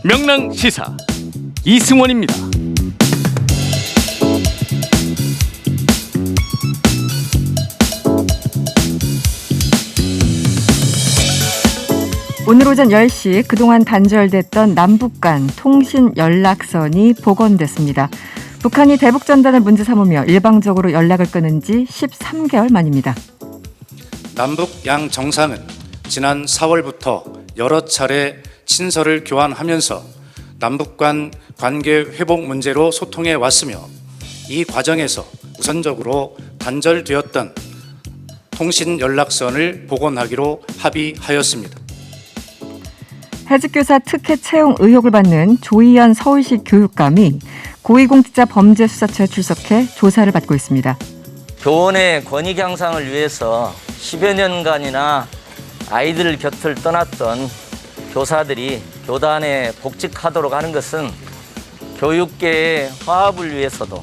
명랑시사 이승원입니다. 오늘 오전 10시 그동안 단절됐던 남북 간 통신 연락선이 복원됐습니다. 북한이 대북 전단을 문제 삼으며 일방적으로 연락을 끊은 지 13개월 만입니다. 남북 양 정상은 지난 4월부터 여러 차례 친서를 교환하면서 남북 간 관계 회복 문제로 소통해 왔으며 이 과정에서 우선적으로 단절되었던 통신 연락선을 복원하기로 합의하였습니다. 해직교사 특혜 채용 의혹을 받는 조희연 서울시 교육감이 고위공직자범죄수사처에 출석해 조사를 받고 있습니다. 교원의 권익 향상을 위해서 10여 년간이나 아이들 곁을 떠났던 교사들이 교단에 복직하도록 하는 것은 교육계의 화합을 위해서도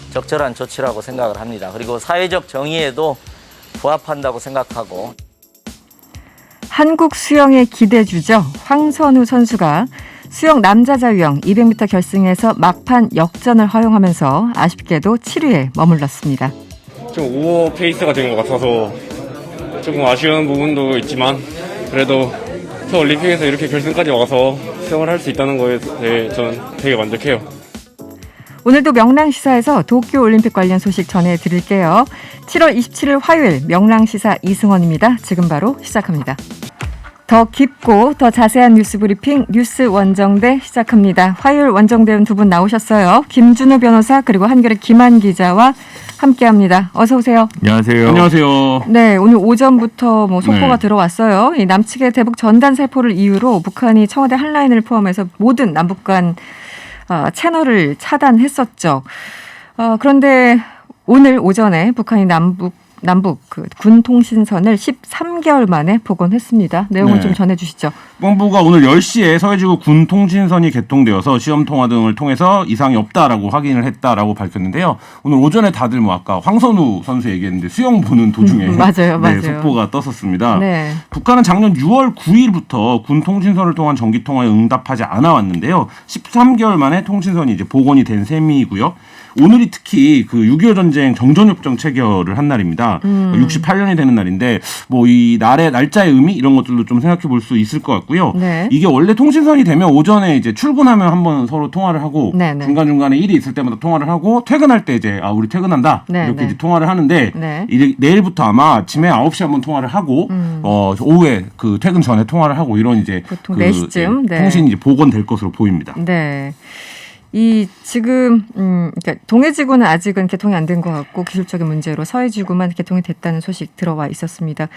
적절한 조치라고 생각을 합니다. 그리고 사회적 정의에도 부합한다고 생각하고 한국 수영의 기대주죠. 황선우 선수가 수영 남자 자유형 200m 결승에서 막판 역전을 허용하면서 아쉽게도 7위에 머물렀습니다. 좀 오버 페이스가 된 것 같아서 조금 아쉬운 부분도 있지만 그래도 올림픽에서 이렇게 결승까지 와서 수영을 할 수 있다는 거에 대해 저는 되게 만족해요. 오늘도 명랑시사에서 도쿄올림픽 관련 소식 전해드릴게요. 7월 27일 화요일 명랑시사 이승원입니다. 지금 바로 시작합니다. 더 깊고 더 자세한 뉴스 브리핑 뉴스 원정대 시작합니다. 화요일 원정대원 두 분 나오셨어요. 김준호 변호사 그리고 한겨레 김한 기자와 함께합니다. 어서 오세요. 안녕하세요. 안녕하세요. 네, 오늘 오전부터 속보가 들어왔어요. 이 남측의 대북 전단 살포를 이유로 북한이 청와대 한라인을 포함해서 모든 남북 간 채널을 차단했었죠. 그런데 오늘 오전에 북한이 남북 군 통신선을 13개월 만에 복원했습니다. 내용을 좀 전해주시죠. 국방부가 오늘 10시에 서해지구 군 통신선이 개통되어서 시험 통화 등을 통해서 이상이 없다라고 확인을 했다라고 밝혔는데요. 오늘 오전에 다들 아까 황선우 선수 얘기했는데 수영 보는 도중에 맞아요. 속보가 떴었습니다. 네. 북한은 작년 6월 9일부터 군 통신선을 통한 전기 통화에 응답하지 않아 왔는데요. 13개월 만에 통신선이 이제 복원이 된 셈이고요. 오늘이 특히 그 6.25 전쟁 정전협정 체결을 한 날입니다. 68년이 되는 날인데 이 날의 날짜의 의미 이런 것들도 좀 생각해 볼 수 있을 것 같고요. 네. 이게 원래 통신선이 되면 오전에 이제 출근하면 한번 서로 통화를 하고 중간중간에 일이 있을 때마다 통화를 하고 퇴근할 때 이제 우리 퇴근한다 이렇게 이제 통화를 하는데 내일부터 아마 아침에 9시 한번 통화를 하고 오후에 그 퇴근 전에 통화를 하고 이런 이제 보통 4시쯤 통신이 이제 복원될 것으로 보입니다. 네. 지금 그러니까 동해지구는 아직은 개통이 안 된 것 같고 기술적인 문제로 서해지구만 개통이 됐다는 소식 들어와 있었습니다.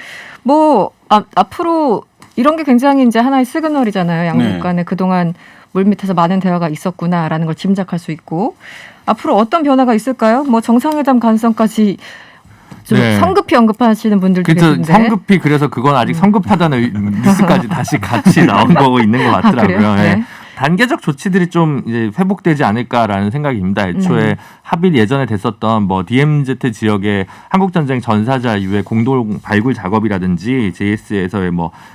앞으로 이런 게 굉장히 이제 하나의 시그널이잖아요. 양국 간에 그동안 물밑에서 많은 대화가 있었구나라는 걸 짐작할 수 있고 앞으로 어떤 변화가 있을까요? 정상회담 가능성까지 좀 성급히 언급하시는 분들도 계신데. 성급히 그래서 그건 아직 성급하다는 뉴스까지 다시 같이 나온 거고 있는 것 같더라고요. 네. 단계적 조치들이 좀 이제 회복되지 않을까라는 생각입니다. 애초에 합의 예전에 됐었던 DMZ 지역의 한국전쟁 전사자 이후에 공동 발굴 작업이라든지 JS에서의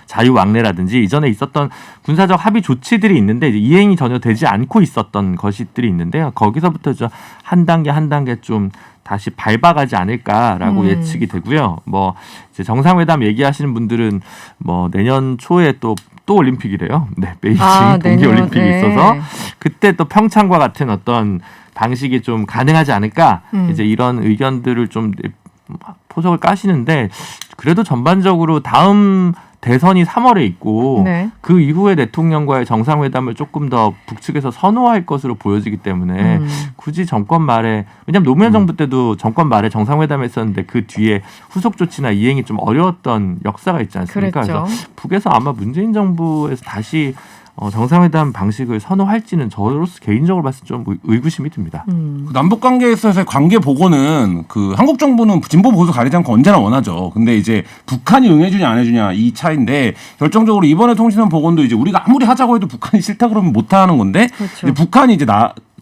자유 왕래라든지 이전에 있었던 군사적 합의 조치들이 있는데 이제 이행이 전혀 되지 않고 있었던 것들이 있는데요. 거기서부터 한 단계 좀 다시 밟아가지 않을까라고 예측이 되고요. 이제 정상회담 얘기하시는 분들은 내년 초에 또 올림픽이래요. 네, 베이징 동계올림픽이 있어서 그때 또 평창과 같은 어떤 방식이 좀 가능하지 않을까 이제 이런 의견들을 좀 포석을 까시는데 그래도 전반적으로 다음 대선이 3월에 있고 그 이후에 대통령과의 정상회담을 조금 더 북측에서 선호할 것으로 보여지기 때문에 굳이 정권 말에 왜냐하면 노무현 정부 때도 정권 말에 정상회담을 했었는데 그 뒤에 후속 조치나 이행이 좀 어려웠던 역사가 있지 않습니까? 그랬죠. 그래서 북에서 아마 문재인 정부에서 다시 정상회담 방식을 선호할지는 저로서 개인적으로 봤을 때 좀 의구심이 듭니다. 남북 관계에 있어서의 관계 복원은 한국 정부는 진보 보수 가리지 않고 언제나 원하죠. 근데 이제 북한이 응해주냐 안 해주냐 이 차이인데 결정적으로 이번에 통신선 복원도 이제 우리가 아무리 하자고 해도 북한이 싫다 그러면 못 하는 건데 이제 북한이 이제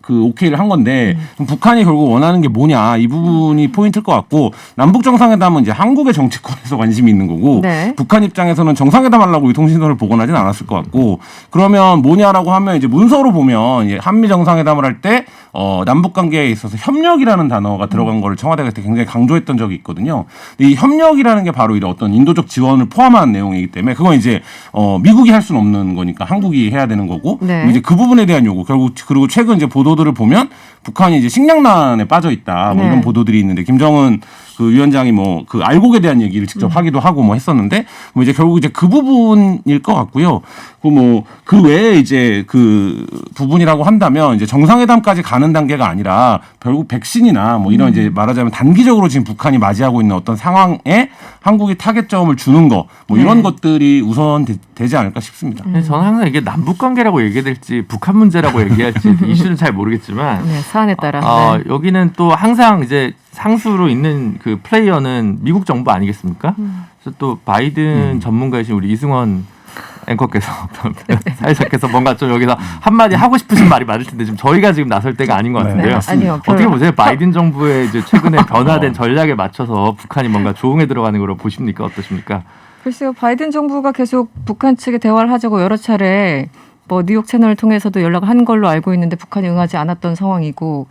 그 오케이를 한 건데 그럼 북한이 결국 원하는 게 뭐냐 이 부분이 포인트일 것 같고 남북 정상회담은 이제 한국의 정치권에서 관심이 있는 거고 네. 북한 입장에서는 정상회담 하려고 이 통신선을 복원하진 않았을 것 같고 그러면 뭐냐라고 하면 이제 문서로 보면 이제 한미 정상회담을 할 때 남북 관계에 있어서 협력이라는 단어가 들어간 거를 청와대가 그때 굉장히 강조했던 적이 있거든요. 근데 이 협력이라는 게 바로 이런 어떤 인도적 지원을 포함한 내용이기 때문에 그건 이제 미국이 할 수는 없는 거니까 한국이 해야 되는 거고 네. 이제 그 부분에 대한 요구 결국 그리고 최근 이제 보도들을 보면 북한이 이제 식량난에 빠져 있다 뭐 네. 이런 보도들이 있는데 김정은 그 위원장이 뭐 그 알곡에 대한 얘기를 직접 하기도 하고 뭐 했었는데 뭐 이제 결국 이제 그 부분일 것 같고요. 그 뭐 그 외에 이제 그 부분이라고 한다면 이제 정상회담까지 가는 단계가 아니라 결국 백신이나 뭐 이런 이제 말하자면 단기적으로 지금 북한이 맞이하고 있는 어떤 상황에 한국이 타겟점을 주는 거 뭐 이런 네. 것들이 우선 되지 않을까 싶습니다. 근데 저는 항상 이게 남북 관계라고 얘기해야 될지 북한 문제라고 얘기할지 이슈는 잘 모르겠지만 네, 사안에 따라. 네. 여기는 또 항상 이제 상수로 있는 그 플레이어는 미국 정부 아니겠습니까? 그래서 또 바이든 전문가이신 우리 이승원 앵커께서 사회자께서 뭔가 좀 여기서 한마디 하고 싶으신 말이 많을 텐데 지금 저희가 지금 나설 때가 아닌 것 같은데요. 네, 아니요, 별로. 어떻게 보세요? 바이든 정부의 이제 최근에 변화된 전략에 맞춰서 북한이 뭔가 조응에 들어가는 거로 보십니까? 어떠십니까? 글쎄요, 바이든 정부가 계속 북한 측에 대화를 하자고 여러 차례 뭐 뉴욕 채널을 통해서도 연락을 한 걸로 알고 있는데 북한이 응하지 않았던 상황이고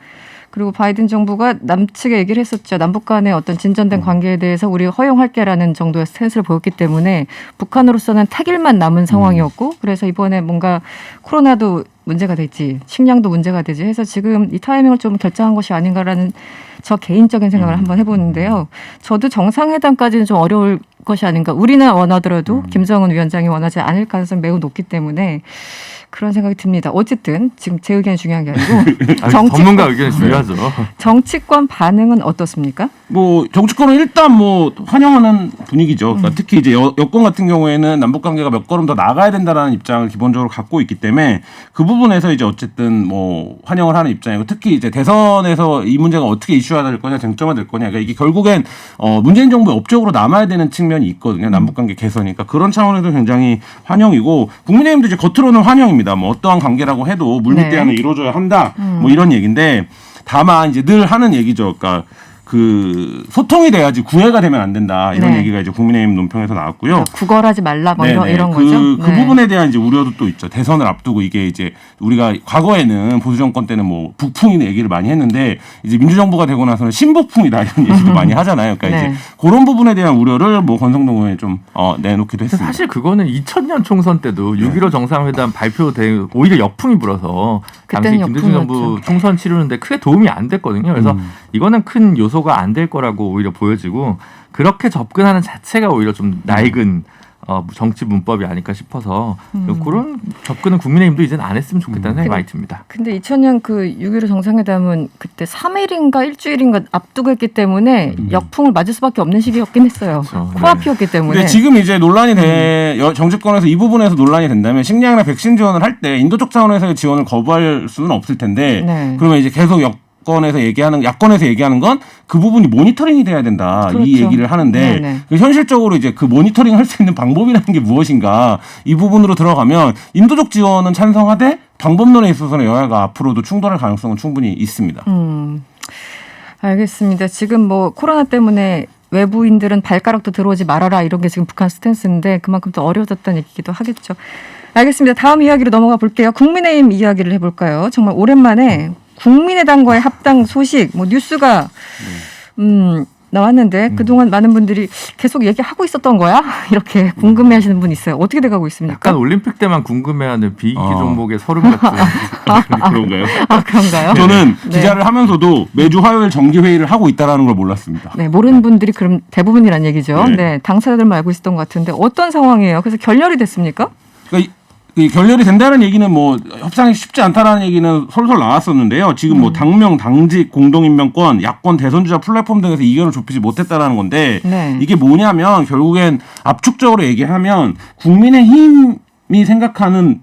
그리고 바이든 정부가 남측에 얘기를 했었죠. 남북 간의 어떤 진전된 관계에 대해서 우리가 허용할게라는 정도의 스탠스를 보였기 때문에 북한으로서는 택일만 남은 상황이었고 그래서 이번에 뭔가 코로나도 문제가 되지 식량도 문제가 되지 해서 지금 이 타이밍을 좀 결정한 것이 아닌가라는 저 개인적인 생각을 한번 해보는데요. 저도 정상회담까지는 좀 어려울 것이 아닌가. 우리는 원하더라도 김정은 위원장이 원하지 않을 가능성이 매우 높기 때문에 그런 생각이 듭니다. 어쨌든 지금 제 의견이 중요한 게 아니고 전문가 의견이 중요하죠. 정치권 반응은 어떻습니까? 뭐 정치권은 일단 뭐 환영하는 분위기죠. 그러니까 특히 이제 여권 같은 경우에는 남북 관계가 몇 걸음 더 나가야 된다라는 입장을 기본적으로 갖고 있기 때문에 그 부분에서 이제 어쨌든 뭐 환영을 하는 입장이고 특히 이제 대선에서 이 문제가 어떻게 이슈화 될 거냐 쟁점화 될 거냐 그러니까 이게 결국엔 문재인 정부의 업적으로 남아야 되는 측면이 있거든요. 남북 관계 개선이니까 그런 차원에서 굉장히 환영이고 국민의힘도 이제 겉으로는 환영입니다. 뭐 어떠한 관계라고 해도 물밑 대화는 이루어져야 한다. 뭐 이런 얘기인데 다만 이제 늘 하는 얘기죠. 그러니까 그 소통이 돼야지 구애가 되면 안 된다 이런 네. 얘기가 이제 국민의힘 논평에서 나왔고요. 그러니까 구걸하지 말라 뭐 이런 그, 거죠. 그 부분에 대한 이제 우려도 또 있죠. 대선을 앞두고 이게 이제 우리가 과거에는 보수 정권 때는 뭐 북풍이 얘기를 많이 했는데 이제 민주정부가 되고 나서는 신북풍이다 이런 얘기도 많이 하잖아요. 그러니까 네. 이제 그런 부분에 대한 우려를 뭐 권성동 의원이 좀 내놓기도 했습니다. 사실 그거는 2000년 총선 때도 6.15 정상회담 발표되고 오히려 역풍이 불어서 당시 그때는 김대중 정부 역풍이었죠. 총선 치르는데 크게 도움이 안 됐거든요. 그래서 이거는 큰 요소가 안 될 거라고 오히려 보여지고 그렇게 접근하는 자체가 오히려 좀 낡은 정치 문법이 아닐까 싶어서 그런 접근은 국민의힘도 이제는 안 했으면 좋겠다는 생각이 많이 듭니다. 근데 2000년 그 6.15 정상회담은 그때 3일인가 일주일인가 앞두고 했기 때문에 역풍을 맞을 수밖에 없는 시기였긴 했어요. 그렇죠. 코앞이었기 때문에. 근데 지금 이제 논란이 정치권에서 이 부분에서 논란이 된다면 식량이나 백신 지원을 할 때 인도적 차원에서의 지원을 거부할 수는 없을 텐데 네. 그러면 이제 계속 야권에서 얘기하는 건 그 부분이 모니터링이 돼야 된다 이 그렇죠. 얘기를 하는데 네네. 현실적으로 이제 그 모니터링 할 수 있는 방법이라는 게 무엇인가 이 부분으로 들어가면 인도적 지원은 찬성하되 방법론에 있어서는 여야가 앞으로도 충돌할 가능성은 충분히 있습니다. 알겠습니다. 지금 뭐 코로나 때문에 외부인들은 발가락도 들어오지 말아라 이런 게 지금 북한 스탠스인데 그만큼 또 어려워졌다는 얘기기도 하겠죠. 알겠습니다. 다음 이야기로 넘어가 볼게요. 국민의힘 이야기를 해볼까요? 정말 오랜만에 국민의당과의 합당 소식, 뭐 뉴스가 나왔는데 그동안 많은 분들이 계속 얘기하고 있었던 거야? 이렇게 궁금해하시는 분 있어요. 어떻게 돼가고 있습니까? 약간 올림픽 때만 궁금해하는 비인기 종목의 서름 같은 그런가요? 아, 그런가요? 저는 네. 기자를 하면서도 매주 화요일 정기 회의를 하고 있다라는 걸 몰랐습니다. 네, 모르는 분들이 그럼 대부분이란 얘기죠. 네. 네, 당사자들만 알고 있었던 것 같은데 어떤 상황이에요? 그래서 결렬이 됐습니까? 그러니까 이 결렬이 된다는 얘기는 뭐 협상이 쉽지 않다라는 얘기는 솔솔 나왔었는데요. 지금 뭐 당명, 당직, 공동임명권, 야권 대선주자 플랫폼 등에서 이견을 좁히지 못했다라는 건데 네. 이게 뭐냐면 결국엔 압축적으로 얘기하면 국민의힘이 생각하는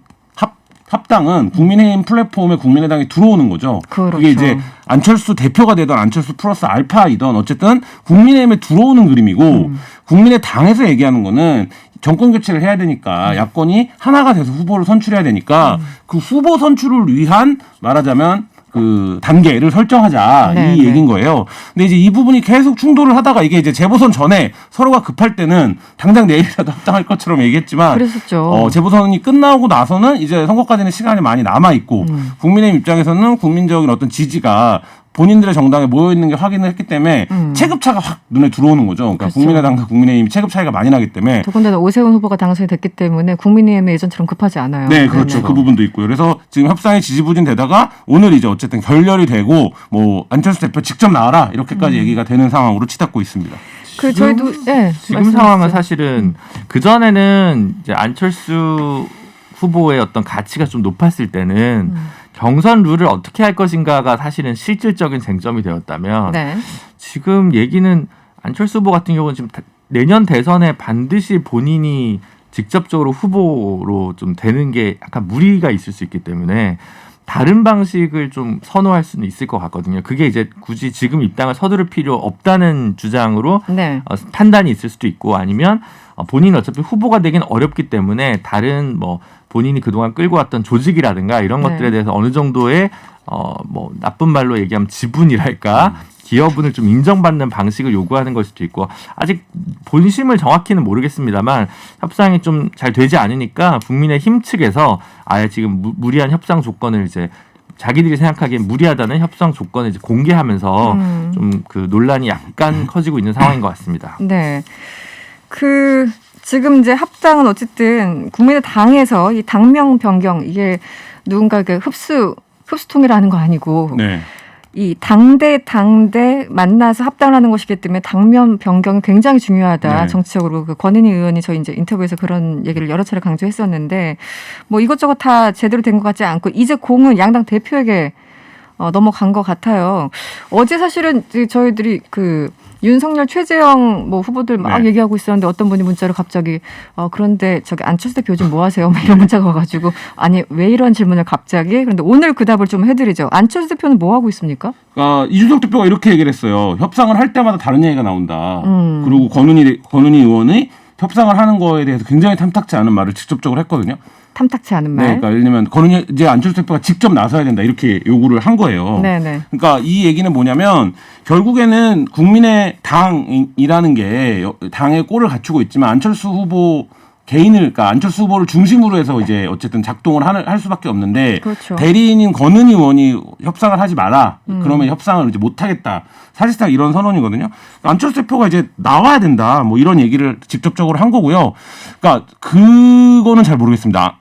합당은 국민의힘 플랫폼에 국민의당이 들어오는 거죠. 그렇죠. 그게 이제 안철수 대표가 되던 안철수 플러스 알파이던 어쨌든 국민의힘에 들어오는 그림이고 국민의당에서 얘기하는 거는 정권 교체를 해야 되니까 야권이 하나가 돼서 후보를 선출해야 되니까 그 후보 선출을 위한 말하자면 그 단계를 설정하자 네, 이 네. 얘기인 거예요. 근데 이제 이 부분이 계속 충돌을 하다가 이게 이제 재보선 전에 서로가 급할 때는 당장 내일이라도 합당할 것처럼 얘기했지만 그랬었죠. 재보선이 끝나고 나서는 이제 선거까지는 시간이 많이 남아 있고 국민의힘 입장에서는 국민적인 어떤 지지가 본인들의 정당에 모여 있는 게 확인을 했기 때문에 체급차가 확 눈에 들어오는 거죠. 그러니까 그렇죠. 국민의당과 국민의힘 체급 차이가 많이 나기 때문에 더군다나 오세훈 후보가 당선이 됐기 때문에 국민의힘이 예전처럼 급하지 않아요. 네, 그렇죠. 네네. 그 부분도 있고요. 그래서 지금 협상이 지지부진되다가 오늘 이제 어쨌든 결렬이 되고 뭐 안철수 대표 직접 나와라 이렇게까지 얘기가 되는 상황으로 치닫고 있습니다. 그 저희도 지금 말씀하시죠. 상황은 사실은 그 전에는 이제 안철수 후보의 어떤 가치가 좀 높았을 때는 경선 룰을 어떻게 할 것인가가 사실은 실질적인 쟁점이 되었다면 네. 지금 얘기는 안철수 후보 같은 경우는 지금 내년 대선에 반드시 본인이 직접적으로 후보로 좀 되는 게 약간 무리가 있을 수 있기 때문에 다른 방식을 좀 선호할 수는 있을 것 같거든요. 그게 이제 굳이 지금 입당을 서두를 필요 없다는 주장으로 네. 판단이 있을 수도 있고 아니면 본인은 어차피 후보가 되긴 어렵기 때문에 다른 뭐 본인이 그동안 끌고 왔던 조직이라든가 이런 네. 것들에 대해서 어느 정도의 뭐 나쁜 말로 얘기하면 지분이랄까 기여분을 좀 인정받는 방식을 요구하는 걸 수도 있고 아직 본심을 정확히는 모르겠습니다만 협상이 좀 잘 되지 않으니까 국민의힘 측에서 아예 지금 무리한 협상 조건을 이제 자기들이 생각하기엔 무리하다는 협상 조건을 이제 공개하면서 좀 그 논란이 약간 커지고 있는 상황인 것 같습니다. 네. 그 지금 이제 합당은 어쨌든 국민의당에서 이 당명 변경 이게 누군가 그 흡수통이라는 거 아니고 네. 이 당대 만나서 합당을 하는 것이기 때문에 당면 변경이 굉장히 중요하다. 네. 정치적으로 그 권은희 의원이 저희 이제 인터뷰에서 그런 얘기를 여러 차례 강조했었는데 뭐 이것저것 다 제대로 된 것 같지 않고 이제 공은 양당 대표에게 넘어간 것 같아요. 어제 사실은 저희들이 그 윤석열, 최재형 뭐 후보들 막 네. 얘기하고 있었는데 어떤 분이 문자로 갑자기 그런데 저기 안철수 대표 요즘 뭐 하세요? 막 이런 문자가 와가지고 아니 왜 이런 질문을 갑자기? 그런데 오늘 그 답을 좀 해드리죠. 안철수 대표는 뭐 하고 있습니까? 이준석 대표가 이렇게 얘기를 했어요. 협상을 할 때마다 다른 얘기가 나온다. 그리고 권은희 의원이 협상을 하는 거에 대해서 굉장히 탐탁치 않은 말을 직접적으로 했거든요. 탐탁치 않은 말. 네, 그러니까 예를 들면 권은희 이제 안철수 대표가 직접 나서야 된다 이렇게 요구를 한 거예요. 네네. 그러니까 이 얘기는 뭐냐면 결국에는 국민의 당이라는 게 당의 꼴을 갖추고 있지만 안철수 후보 개인을 그러니까 안철수 후보를 중심으로 해서 이제 어쨌든 작동을 할 수밖에 없는데 그렇죠. 대리인인 권은희 의원이 협상을 하지 마라. 그러면 협상을 이제 못 하겠다. 사실상 이런 선언이거든요. 안철수 대표가 이제 나와야 된다. 뭐 이런 얘기를 직접적으로 한 거고요. 그러니까 그거는 잘 모르겠습니다.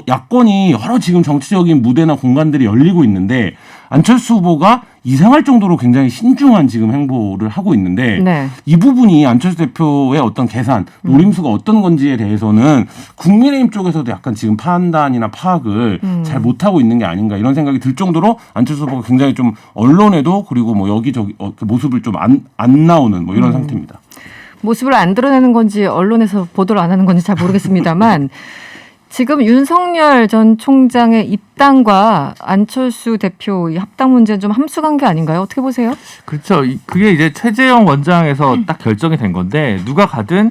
야권이 여러 지금 정치적인 무대나 공간들이 열리고 있는데 안철수 후보가 이상할 정도로 굉장히 신중한 지금 행보를 하고 있는데 네. 이 부분이 안철수 대표의 어떤 계산, 노림수가 어떤 건지에 대해서는 국민의힘 쪽에서도 약간 지금 판단이나 파악을 잘 못하고 있는 게 아닌가 이런 생각이 들 정도로 안철수 후보가 굉장히 좀 언론에도 그리고 뭐 여기저기 그 모습을 좀 안 나오는 뭐 이런 상태입니다. 모습을 안 드러내는 건지 언론에서 보도를 안 하는 건지 잘 모르겠습니다만 지금 윤석열 전 총장의 입당과 안철수 대표 이 합당 문제는 좀 함수관 계 아닌가요? 어떻게 보세요? 그렇죠. 그게 이제 최재형 원장에서 딱 결정이 된 건데 누가 가든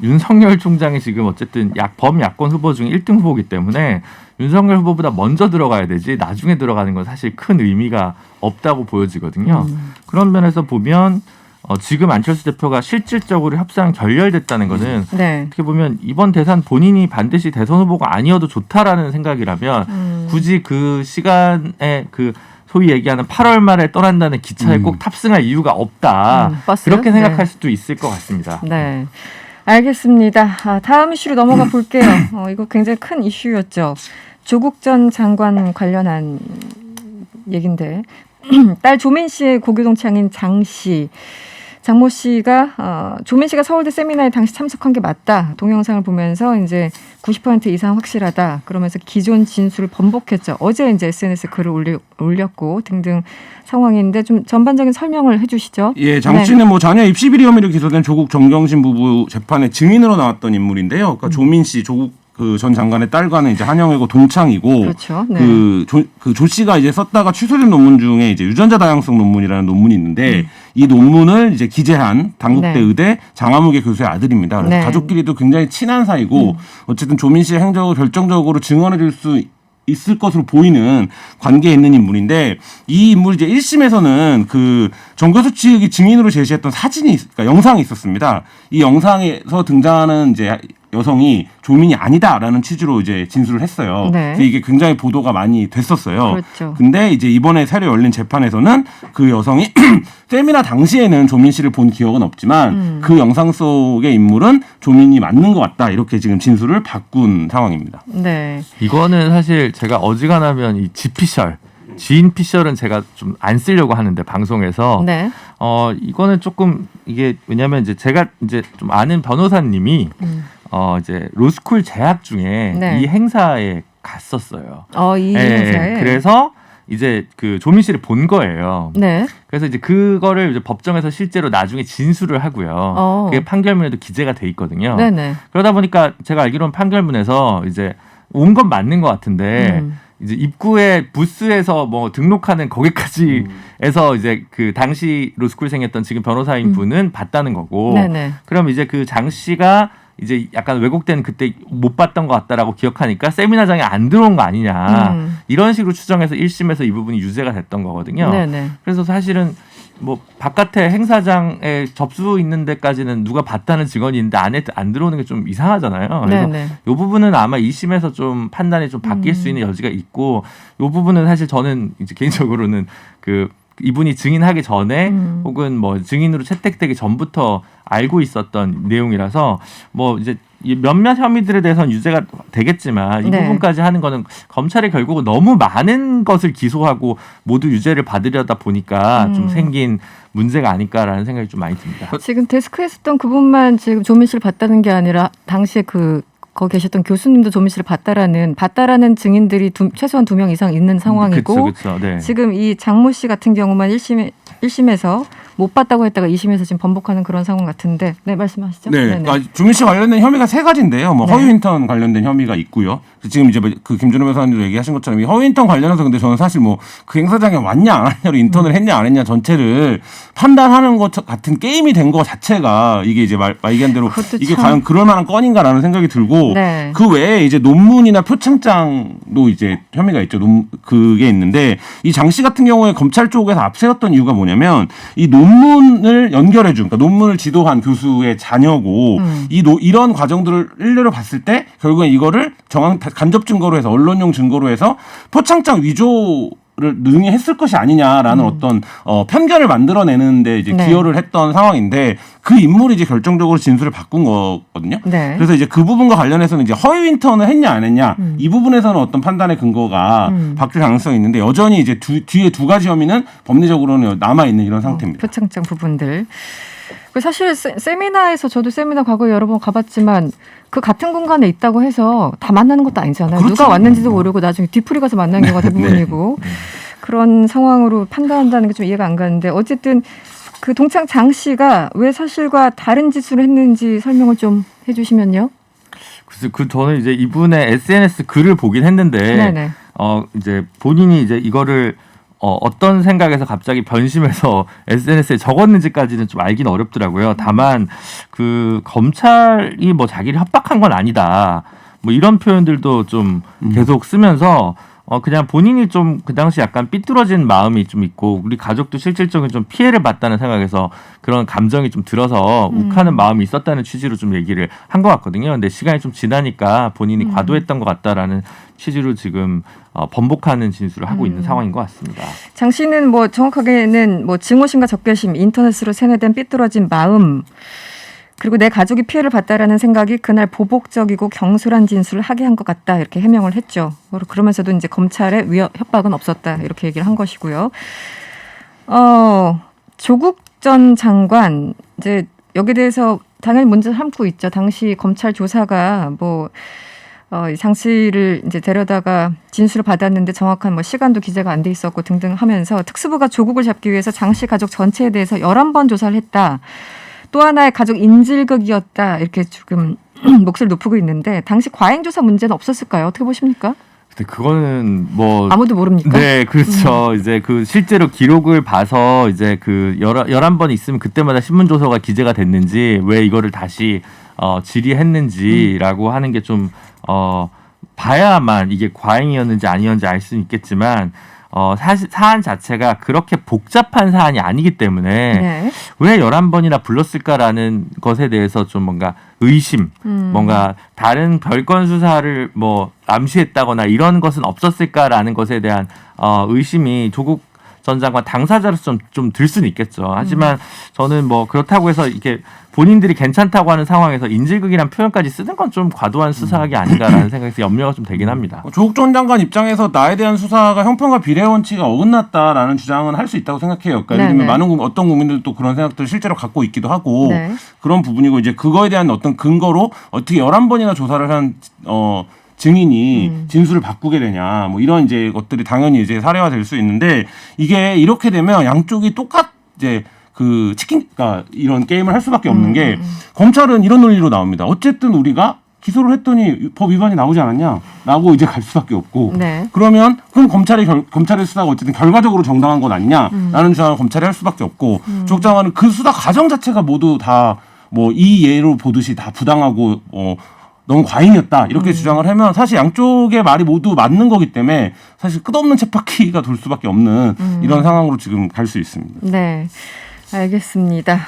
윤석열 총장이 지금 어쨌든 범야권 후보 중에 1등 후보이기 때문에 윤석열 후보보다 먼저 들어가야 되지 나중에 들어가는 건 사실 큰 의미가 없다고 보여지거든요. 그런 면에서 보면 지금 안철수 대표가 실질적으로 협상 결렬됐다는 거는 네. 어떻게 보면 이번 대선 본인이 반드시 대선 후보가 아니어도 좋다라는 생각이라면 굳이 그 시간에 그 소위 얘기하는 8월 말에 떠난다는 기차에 꼭 탑승할 이유가 없다. 버스요? 그렇게 생각할 네. 수도 있을 것 같습니다. 네. 알겠습니다. 다음 이슈로 넘어가 볼게요. 이거 굉장히 큰 이슈였죠. 조국 전 장관 관련한 얘긴데 딸 조민 씨의 고교동 창인 장모 씨가 조민 씨가 서울대 세미나에 당시 참석한 게 맞다. 동영상을 보면서 이제 90% 이상 확실하다. 그러면서 기존 진술을 번복했죠. 어제 이제 SNS에 글을 올렸고 등등 상황인데 좀 전반적인 설명을 해주시죠. 예, 장 씨는 뭐 자녀 입시 비리 혐의로 기소된 조국 정경심 부부 재판에 증인으로 나왔던 인물인데요. 그러니까 조민 씨, 조국 그 전 장관의 딸과는 이제 한영외고 동창이고, 그렇죠. 네. 조 씨가 이제 썼다가 취소된 논문 중에 이제 유전자 다양성 논문이라는 논문이 있는데 이 논문을 이제 기재한 당국대 네. 의대 장하무계 교수의 아들입니다. 그래서 네. 가족끼리도 굉장히 친한 사이고 어쨌든 조민 씨의 행적을 결정적으로 증언해 줄 수 있을 것으로 보이는 관계에 있는 인물인데 이 인물이 이제 1심에서는 그 정교수 측이 증인으로 제시했던 그러니까 영상이 있었습니다. 이 영상에서 등장하는 이제 여성이 조민이 아니다라는 취지로 이제 진술을 했어요. 네. 그래서 이게 굉장히 보도가 많이 됐었어요. 그렇죠. 근데 이제 이번에 새로 열린 재판에서는 그 여성이 세미나 당시에는 조민 씨를 본 기억은 없지만 그 영상 속의 인물은 조민이 맞는 것 같다. 이렇게 지금 진술을 바꾼 상황입니다. 네. 이거는 사실 제가 어지간하면 이 지피셜 지인 피셜은 제가 좀 안 쓰려고 하는데 방송에서 네. 이거는 조금 이게 왜냐면 이제 제가 이제 좀 아는 변호사님이 이제 로스쿨 재학 중에 네. 이 행사에 갔었어요. 이 네, 행사에. 그래서 이제 그 조민 씨를 본 거예요. 네. 그래서 이제 그거를 이제 법정에서 실제로 나중에 진술을 하고요. 그게 판결문에도 기재가 돼 있거든요. 네네. 그러다 보니까 제가 알기로는 판결문에서 이제 온 건 맞는 것 같은데 이제 입구에 부스에서 뭐 등록하는 거기까지 해서 이제 그 당시 로스쿨생이었던 지금 변호사인 분은 봤다는 거고. 네네. 그럼 이제 그 장 씨가 이제 약간 왜곡된 그때 못 봤던 것 같다라고 기억하니까 세미나장에 안 들어온 거 아니냐 이런 식으로 추정해서 1심에서 이 부분이 유죄가 됐던 거거든요. 네네. 그래서 사실은 뭐 바깥에 행사장에 접수 있는 데까지는 누가 봤다는 증언이 있는데 안에 안 들어오는 게 좀 이상하잖아요. 그래서 네네. 이 부분은 아마 2심에서 좀 판단이 좀 바뀔 수 있는 여지가 있고 이 부분은 사실 저는 이제 개인적으로는 그 이분이 증인하기 전에 혹은 뭐 증인으로 채택되기 전부터 알고 있었던 내용이라서 뭐 이제 몇몇 혐의들에 대해서는 유죄가 되겠지만 이 네. 부분까지 하는 거는 검찰이 결국은 너무 많은 것을 기소하고 모두 유죄를 받으려다 보니까 좀 생긴 문제가 아닐까라는 생각이 좀 많이 듭니다. 지금 데스크에 있었던 그분만 지금 조민 씨를 봤다는 게 아니라 당시에 거기 계셨던 교수님도 조민 씨를 봤다라는 증인들이 최소한 2명 이상 있는 상황이고 그쵸. 네. 지금 이 장모 씨 같은 경우만 1심에서 못 봤다고 했다가 2심에서 지금 번복하는 그런 상황 같은데 네 말씀하시죠. 네, 네네. 그러니까 조민 씨 관련된 혐의가 3가지인데요. 뭐 네. 허위 인턴 관련된 혐의가 있고요. 지금 이제 그 김준호 변호사님도 얘기하신 것처럼 이 허위 인턴 관련해서 근데 저는 사실 뭐 그 행사장에 왔냐 안 왔냐로 인턴을 했냐 안 했냐 전체를 판단하는 것 같은 게임이 된 것 자체가 이게 이제 말기한 대로 그것도 이게 참. 과연 그럴 만한 건인가라는 생각이 들고 네. 그 외에 이제 논문이나 표창장도 이제 혐의가 있죠. 그게 있는데 이 장 씨 같은 경우에 검찰 쪽에서 앞세웠던 이유가 뭐냐면 이 논문을 연결해준 그러니까 논문을 지도한 교수의 자녀고 이런 과정들을 일례로 봤을 때 결국엔 이거를 간접 증거로 해서 언론용 증거로 해서 표창장 위조를 능히 했을 것이 아니냐라는 어떤 편견을 만들어내는데 이제 네. 기여를 했던 상황인데 그 인물이 이제 결정적으로 진술을 바꾼 거거든요. 네. 그래서 이제 그 부분과 관련해서는 이제 허위 인턴을 했냐 안 했냐 이 부분에서는 어떤 판단의 근거가 바뀔 가능성이 있는데 여전히 이제 뒤에 2가지 혐의는 법리적으로는 남아 있는 이런 상태입니다. 표창장 부분들. 사실 세미나에서 저도 세미나 과거에 여러 번 가봤지만 그 같은 공간에 있다고 해서 다 만나는 것도 아니잖아요. 그렇죠. 누가 왔는지도 모르고 나중에 뒤풀이 가서 만나는 경우가 대부분이고 그런 상황으로 판단한다는 게 좀 이해가 안 가는데 어쨌든 그 동창 장 씨가 왜 사실과 다른 짓을 했는지 설명을 좀 해주시면요. 그래서 저는 이제 이분의 SNS 글을 보긴 했는데 네네. 이제 본인이 이제 이거를 어떤 생각에서 갑자기 변심해서 SNS에 적었는지까지는 좀 알기는 어렵더라고요. 다만 그 검찰이 뭐 자기를 협박한 건 아니다. 뭐 이런 표현들도 좀 계속 쓰면서 그냥 본인이 좀 그 당시 약간 삐뚤어진 마음이 좀 있고 우리 가족도 실질적인 좀 피해를 봤다는 생각에서 그런 감정이 좀 들어서 욱하는 마음이 있었다는 취지로 좀 얘기를 한 것 같거든요. 근데 시간이 좀 지나니까 본인이 과도했던 것 같다라는 취지로 지금 번복하는 진술을 하고 있는 상황인 것 같습니다. 장 씨는 뭐 정확하게는 뭐 증오심과 적개심, 인터넷으로 세뇌된 삐뚤어진 마음 그리고 내 가족이 피해를 봤다라는 생각이 그날 보복적이고 경솔한 진술을 하게 한 것 같다 이렇게 해명을 했죠. 그러면서도 이제 검찰의 협박은 없었다 이렇게 얘기를 한 것이고요. 조국 전 장관 이제 여기에 대해서 당연히 문제 삼고 있죠. 당시 검찰 조사가 장 씨를 이제 데려다가 진술을 받았는데 정확한 뭐 시간도 기재가 안 돼 있었고 등등 하면서 특수부가 조국을 잡기 위해서 장 씨 가족 전체에 대해서 11번 조사를 했다. 또 하나의 가족 인질극이었다. 이렇게 지금 몫을 높이고 있는데 당시 과잉조사 문제는 없었을까요? 어떻게 보십니까? 근데 그거는 뭐 아무도 모릅니까? 네, 그렇죠. 이제 그 실제로 기록을 봐서 이제 그 11번 있으면 그때마다 신문조서가 기재가 됐는지 왜 이거를 다시 질의했는지라고 하는 게 좀 봐야만 이게 과잉이었는지 아니었는지 알 수는 있겠지만 사실 사안 자체가 그렇게 복잡한 사안이 아니기 때문에 네. 왜 11번이나 불렀을까라는 것에 대해서 좀 뭔가 의심, 뭔가 다른 별건 수사를 뭐 암시했다거나 이런 것은 없었을까라는 것에 대한 의심이 조국 전 장관 당사자로서 좀 들 수는 있겠죠. 하지만 저는 뭐 그렇다고 해서 이게 본인들이 괜찮다고 하는 상황에서 인질극이란 표현까지 쓰는 건 좀 과도한 수사학이 아닌가라는 생각에서 염려가 좀 되긴 합니다. 조국 전 장관 입장에서 나에 대한 수사가 형평과 비례 원칙에 어긋났다라는 주장은 할 수 있다고 생각해요. 그러니까 예를 들면 어떤 국민들도 그런 생각들을 실제로 갖고 있기도 하고 네. 그런 부분이고 이제 그거에 대한 어떤 근거로 어떻게 11번이나 조사를 한 증인이 진술을 바꾸게 되냐 뭐 이런 이제 것들이 당연히 이제 사례화 될 수 있는데 이게 이렇게 되면 양쪽이 이제 그 그러니까 이런 게임을 할 수밖에 없는 게 검찰은 이런 논리로 나옵니다. 어쨌든 우리가 기소를 했더니 법 위반이 나오지 않았냐라고 이제 갈 수밖에 없고 네. 그럼 검찰의 수사가 어쨌든 결과적으로 정당한 건 아니냐라는 주장을 검찰이 할 수밖에 없고 조국 장관은 그 수사 과정 자체가 모두 다 뭐 이 예로 보듯이 다 부당하고 너무 과잉이었다 이렇게 주장을 하면 사실 양쪽의 말이 모두 맞는 거기 때문에 사실 끝없는 쳇바퀴가 돌 수밖에 없는 이런 상황으로 지금 갈 수 있습니다. 네. 알겠습니다.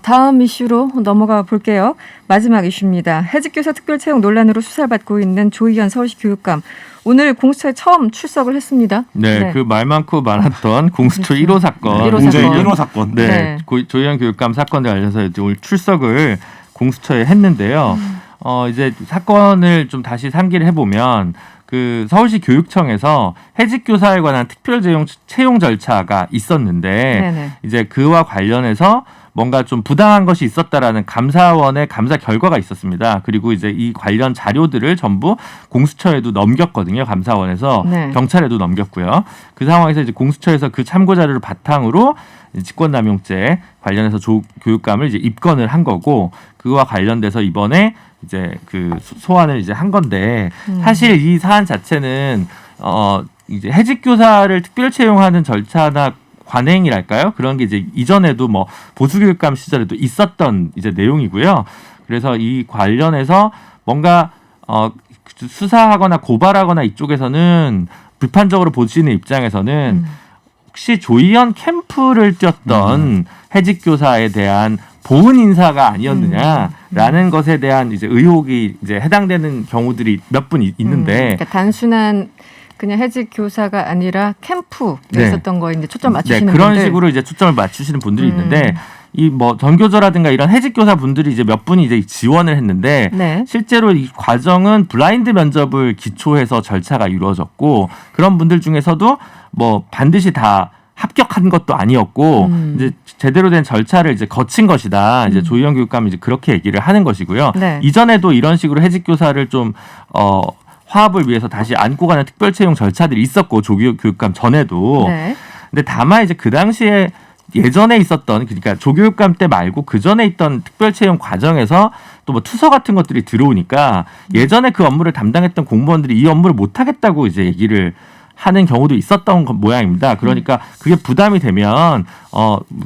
다음 이슈로 넘어가 볼게요. 마지막 이슈입니다. 해직교사 특별채용 논란으로 수사를 받고 있는 조희연 서울시 교육감. 오늘 공수처에 처음 출석을 했습니다. 네, 그 말 많고 많았던 공수처 1호 사건. 1호 문제 사건. 1호 사건. 네, 네. 조희연 교육감 사건에 관련해서 이제 오늘 출석을 공수처에 했는데요. 이제 사건을 좀 다시 상기를 해보면 그 서울시 교육청에서 해직 교사에 관한 특별 채용 절차가 있었는데 네네. 이제 그와 관련해서 뭔가 좀 부당한 것이 있었다라는 감사원의 감사 결과가 있었습니다. 그리고 이제 이 관련 자료들을 전부 공수처에도 넘겼거든요. 감사원에서 네. 경찰에도 넘겼고요. 그 상황에서 이제 공수처에서 그 참고 자료를 바탕으로 직권남용죄 관련해서 교육감을 이제 입건을 한 거고 그와 관련돼서 이번에 이제 그 소환을 이제 한 건데 사실 이 사안 자체는 이제 해직 교사를 특별 채용하는 절차나 관행이랄까요? 그런 게 이제 이전에도 뭐 보수교육감 시절에도 있었던 이제 내용이고요. 그래서 이 관련해서 뭔가 수사하거나 고발하거나 이쪽에서는 비판적으로 보시는 입장에서는 혹시 조희연 캠프를 뛰었던 해직 교사에 대한 보훈 인사가 아니었느냐라는 것에 대한 이제 의혹이 이제 해당되는 경우들이 몇 분 있는데 그러니까 단순한 그냥 해직 교사가 아니라 캠프에 네. 있었던 거에 이제 초점 맞추시는 그런 분들. 식으로 이제 초점을 맞추시는 분들이 있는데 이 뭐 전교조라든가 이런 해직 교사 분들이 이제 몇 분이 이제 지원을 했는데 네. 실제로 이 과정은 블라인드 면접을 기초해서 절차가 이루어졌고 그런 분들 중에서도 뭐 반드시 다 합격한 것도 아니었고 이제 제대로 된 절차를 이제 거친 것이다. 이제 조희연 교육감이 이제 그렇게 얘기를 하는 것이고요. 네. 이전에도 이런 식으로 해직 교사를 좀 화합을 위해서 다시 안고 가는 특별 채용 절차들이 있었고 조희연 교육감 전에도. 네. 근데 다만 이제 그 당시에 예전에 있었던 그러니까 조교육감 때 말고 그 전에 있던 특별 채용 과정에서 또 뭐 투서 같은 것들이 들어오니까 예전에 그 업무를 담당했던 공무원들이 이 업무를 못 하겠다고 이제 얘기를 하는 경우도 있었던 모양입니다. 그러니까 그게 부담이 되면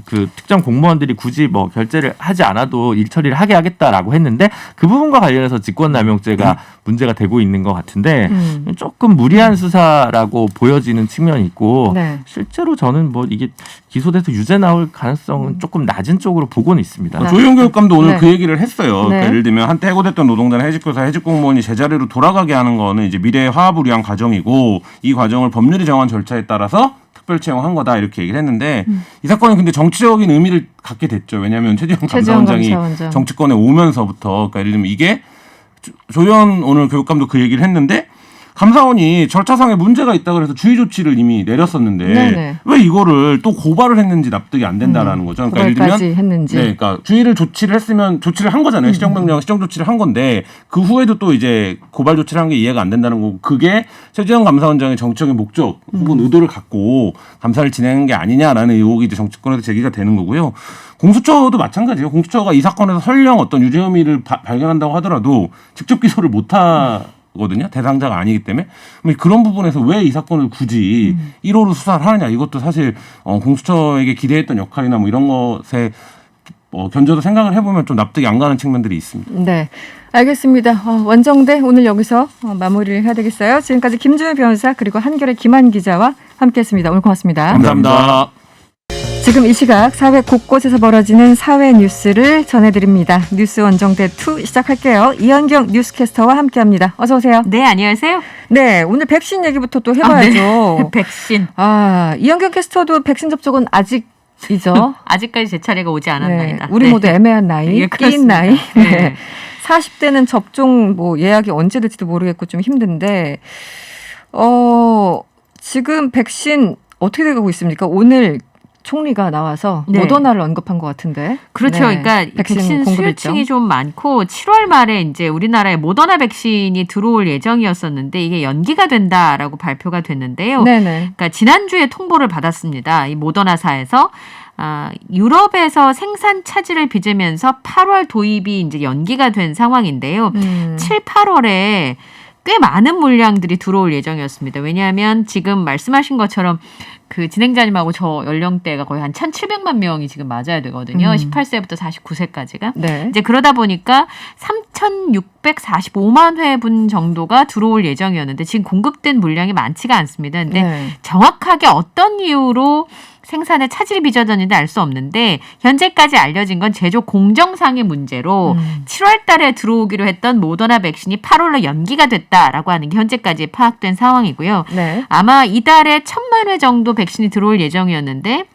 그 특정 공무원들이 굳이 뭐 결재를 하지 않아도 일 처리를 하게 하겠다라고 했는데 그 부분과 관련해서 직권남용죄가 문제가 되고 있는 것 같은데 조금 무리한 수사라고 보여지는 측면이 있고 네. 실제로 저는 뭐 이게 기소돼서 유죄 나올 가능성은 조금 낮은 쪽으로 보고는 있습니다. 조희연 교육감도 오늘 네. 그 얘기를 했어요. 네. 그러니까 예를 들면 한때 해고됐던 노동자나 해직교사, 해직공무원이 제자리로 돌아가게 하는 거는 이제 미래의 화합을 위한 과정이고 이 과정을 법률이 정한 절차에 따라서 특별 채용한 거다 이렇게 얘기를 했는데 이 사건은 근데 정치적인 의미를 갖게 됐죠. 왜냐하면 최재형 감사원장이 감사원장. 정치권에 오면서부터 그러니까 예를 들면 이게 조희연 오늘 교육감도 그 얘기를 했는데 감사원이 절차상에 문제가 있다 그래서 주의 조치를 이미 내렸었는데 네네. 왜 이거를 또 고발을 했는지 납득이 안 된다라는 거죠. 그러니까 예를 들면 고발까지 했는지. 네, 그러니까 주의를 조치를 했으면 조치를 한 거잖아요. 시정명령, 시정 조치를 한 건데 그 후에도 또 이제 고발 조치를 한 게 이해가 안 된다는 거고 그게 최재형 감사원장의 정치적인 목적 혹은 의도를 갖고 감사를 진행한 게 아니냐라는 의혹이 이제 정치권에서 제기가 되는 거고요. 공수처도 마찬가지예요. 공수처가 이 사건에서 설령 어떤 유죄 혐의를 발견한다고 하더라도 직접 기소를 못 거든요. 대상자가 아니기 때문에. 그런 부분에서 왜 이 사건을 굳이 1호로 수사를 하느냐. 이것도 사실 공수처에게 기대했던 역할이나 뭐 이런 것에 견져서 생각을 해보면 좀 납득이 안 가는 측면들이 있습니다. 네. 알겠습니다. 원정대 오늘 여기서 마무리를 해야 되겠어요. 지금까지 김준일 변호사 그리고 한겨레 김한 기자와 함께했습니다. 오늘 고맙습니다. 감사합니다. 지금 이 시각 사회 곳곳에서 벌어지는 사회 뉴스를 전해드립니다. 뉴스 원정대 2 시작할게요. 이현경 뉴스캐스터와 함께합니다. 어서 오세요. 네, 안녕하세요. 네, 오늘 백신 얘기부터 또 해봐야죠. 네. 백신. 이현경 캐스터도 백신 접종은 아직이죠. 아직까지 제 차례가 오지 않았나이다. 네, 우리 네. 모두 애매한 나이, 예, 끼인 나이. 네. 네. 40대는 접종 예약이 언제 될지도 모르겠고 좀 힘든데 지금 백신 어떻게 되고 있습니까? 오늘 총리가 나와서 네. 모더나를 언급한 것 같은데. 그렇죠. 네. 그러니까 백신 공급 수요층이 일정. 좀 많고 7월 말에 이제 우리나라에 모더나 백신이 들어올 예정이었었는데 이게 연기가 된다라고 발표가 됐는데요. 네네. 그러니까 지난주에 통보를 받았습니다. 이 모더나사에서 유럽에서 생산 차질을 빚으면서 8월 도입이 이제 연기가 된 상황인데요. 7, 8월에 꽤 많은 물량들이 들어올 예정이었습니다. 왜냐하면 지금 말씀하신 것처럼 그 진행자님하고 저 연령대가 거의 한 1,700만 명이 지금 맞아야 되거든요. 18세부터 49세까지가. 네. 이제 그러다 보니까 3,645만 회분 정도가 들어올 예정이었는데 지금 공급된 물량이 많지가 않습니다. 근데 네. 정확하게 어떤 이유로 생산에 차질이 빚어졌는지 알 수 없는데 현재까지 알려진 건 제조 공정상의 문제로 7월 달에 들어오기로 했던 모더나 백신이 8월로 연기가 됐다라고 하는 게 현재까지 파악된 상황이고요. 네. 아마 이달에 1,000만 회 정도 백신이 들어올 예정이었는데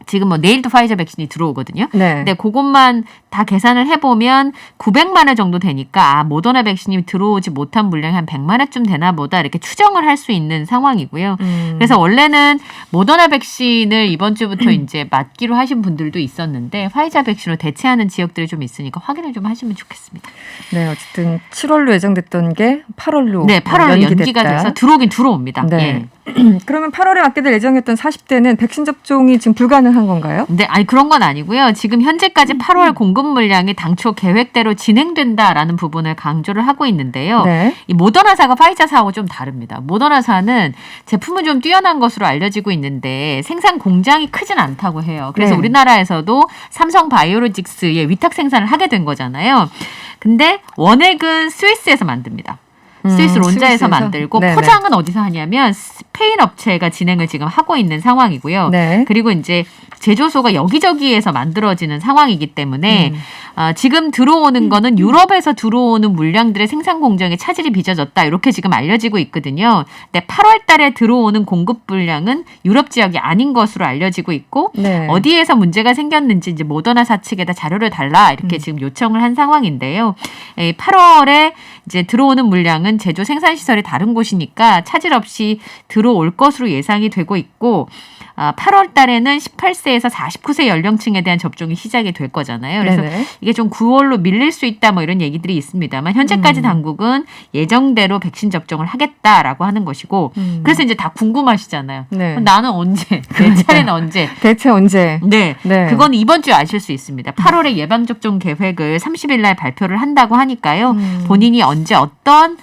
지금 내일도 파이저 백신이 들어오거든요. 네. 근데 그것만 다 계산을 해보면 900만 회 정도 되니까 모더나 백신이 들어오지 못한 물량이 한 100만 회쯤 되나 보다 이렇게 추정을 할 수 있는 상황이고요. 그래서 원래는 모더나 백신을 이번 주부터 이제 맞기로 하신 분들도 있었는데 화이자 백신으로 대체하는 지역들이 좀 있으니까 확인을 좀 하시면 좋겠습니다. 네, 어쨌든 7월로 예정됐던 게 8월로 네, 8월로 연기가 돼서 들어오긴 들어옵니다. 네. 예. 그러면 8월에 맞게 될 예정이었던 40대는 백신 접종이 지금 불가능한 건가요? 네, 아니 그런 건 아니고요. 지금 현재까지 8월 공급 물량이 당초 계획대로 진행된다라는 부분을 강조를 하고 있는데요. 네. 이 모더나사가 파이자사하고 좀 다릅니다. 모더나사는 제품은 좀 뛰어난 것으로 알려지고 있는데 생산 공장이 크진 않다고 해요. 그래서 네. 우리나라에서도 삼성 바이오로직스의 위탁 생산을 하게 된 거잖아요. 근데 원액은 스위스에서 만듭니다. 스위스 론자에서 스위스에서? 만들고 네네. 포장은 어디서 하냐면 스페인 업체가 진행을 지금 하고 있는 상황이고요. 네. 그리고 이제 제조소가 여기저기에서 만들어지는 상황이기 때문에 지금 들어오는 거는 유럽에서 들어오는 물량들의 생산 공정에 차질이 빚어졌다. 이렇게 지금 알려지고 있거든요. 근데 8월 달에 들어오는 공급 물량은 유럽 지역이 아닌 것으로 알려지고 있고 네. 어디에서 문제가 생겼는지 이제 모더나사 측에다 자료를 달라 이렇게 지금 요청을 한 상황인데요. 8월에 이제 들어오는 물량은 제조 생산 시설이 다른 곳이니까 차질 없이 들어올 것으로 예상이 되고 있고 8월 달에는 18세에서 49세 연령층에 대한 접종이 시작이 될 거잖아요. 그래서 네네. 이게 좀 9월로 밀릴 수 있다 뭐 이런 얘기들이 있습니다만 현재까지 당국은 예정대로 백신 접종을 하겠다라고 하는 것이고 그래서 이제 다 궁금하시잖아요. 네. 그럼 나는 언제? 내 차례는 언제? 대체 언제? 네. 네. 그건 이번 주에 아실 수 있습니다. 8월에 예방접종 계획을 30일 날 발표를 한다고 하니까요. 본인이 언제 어떤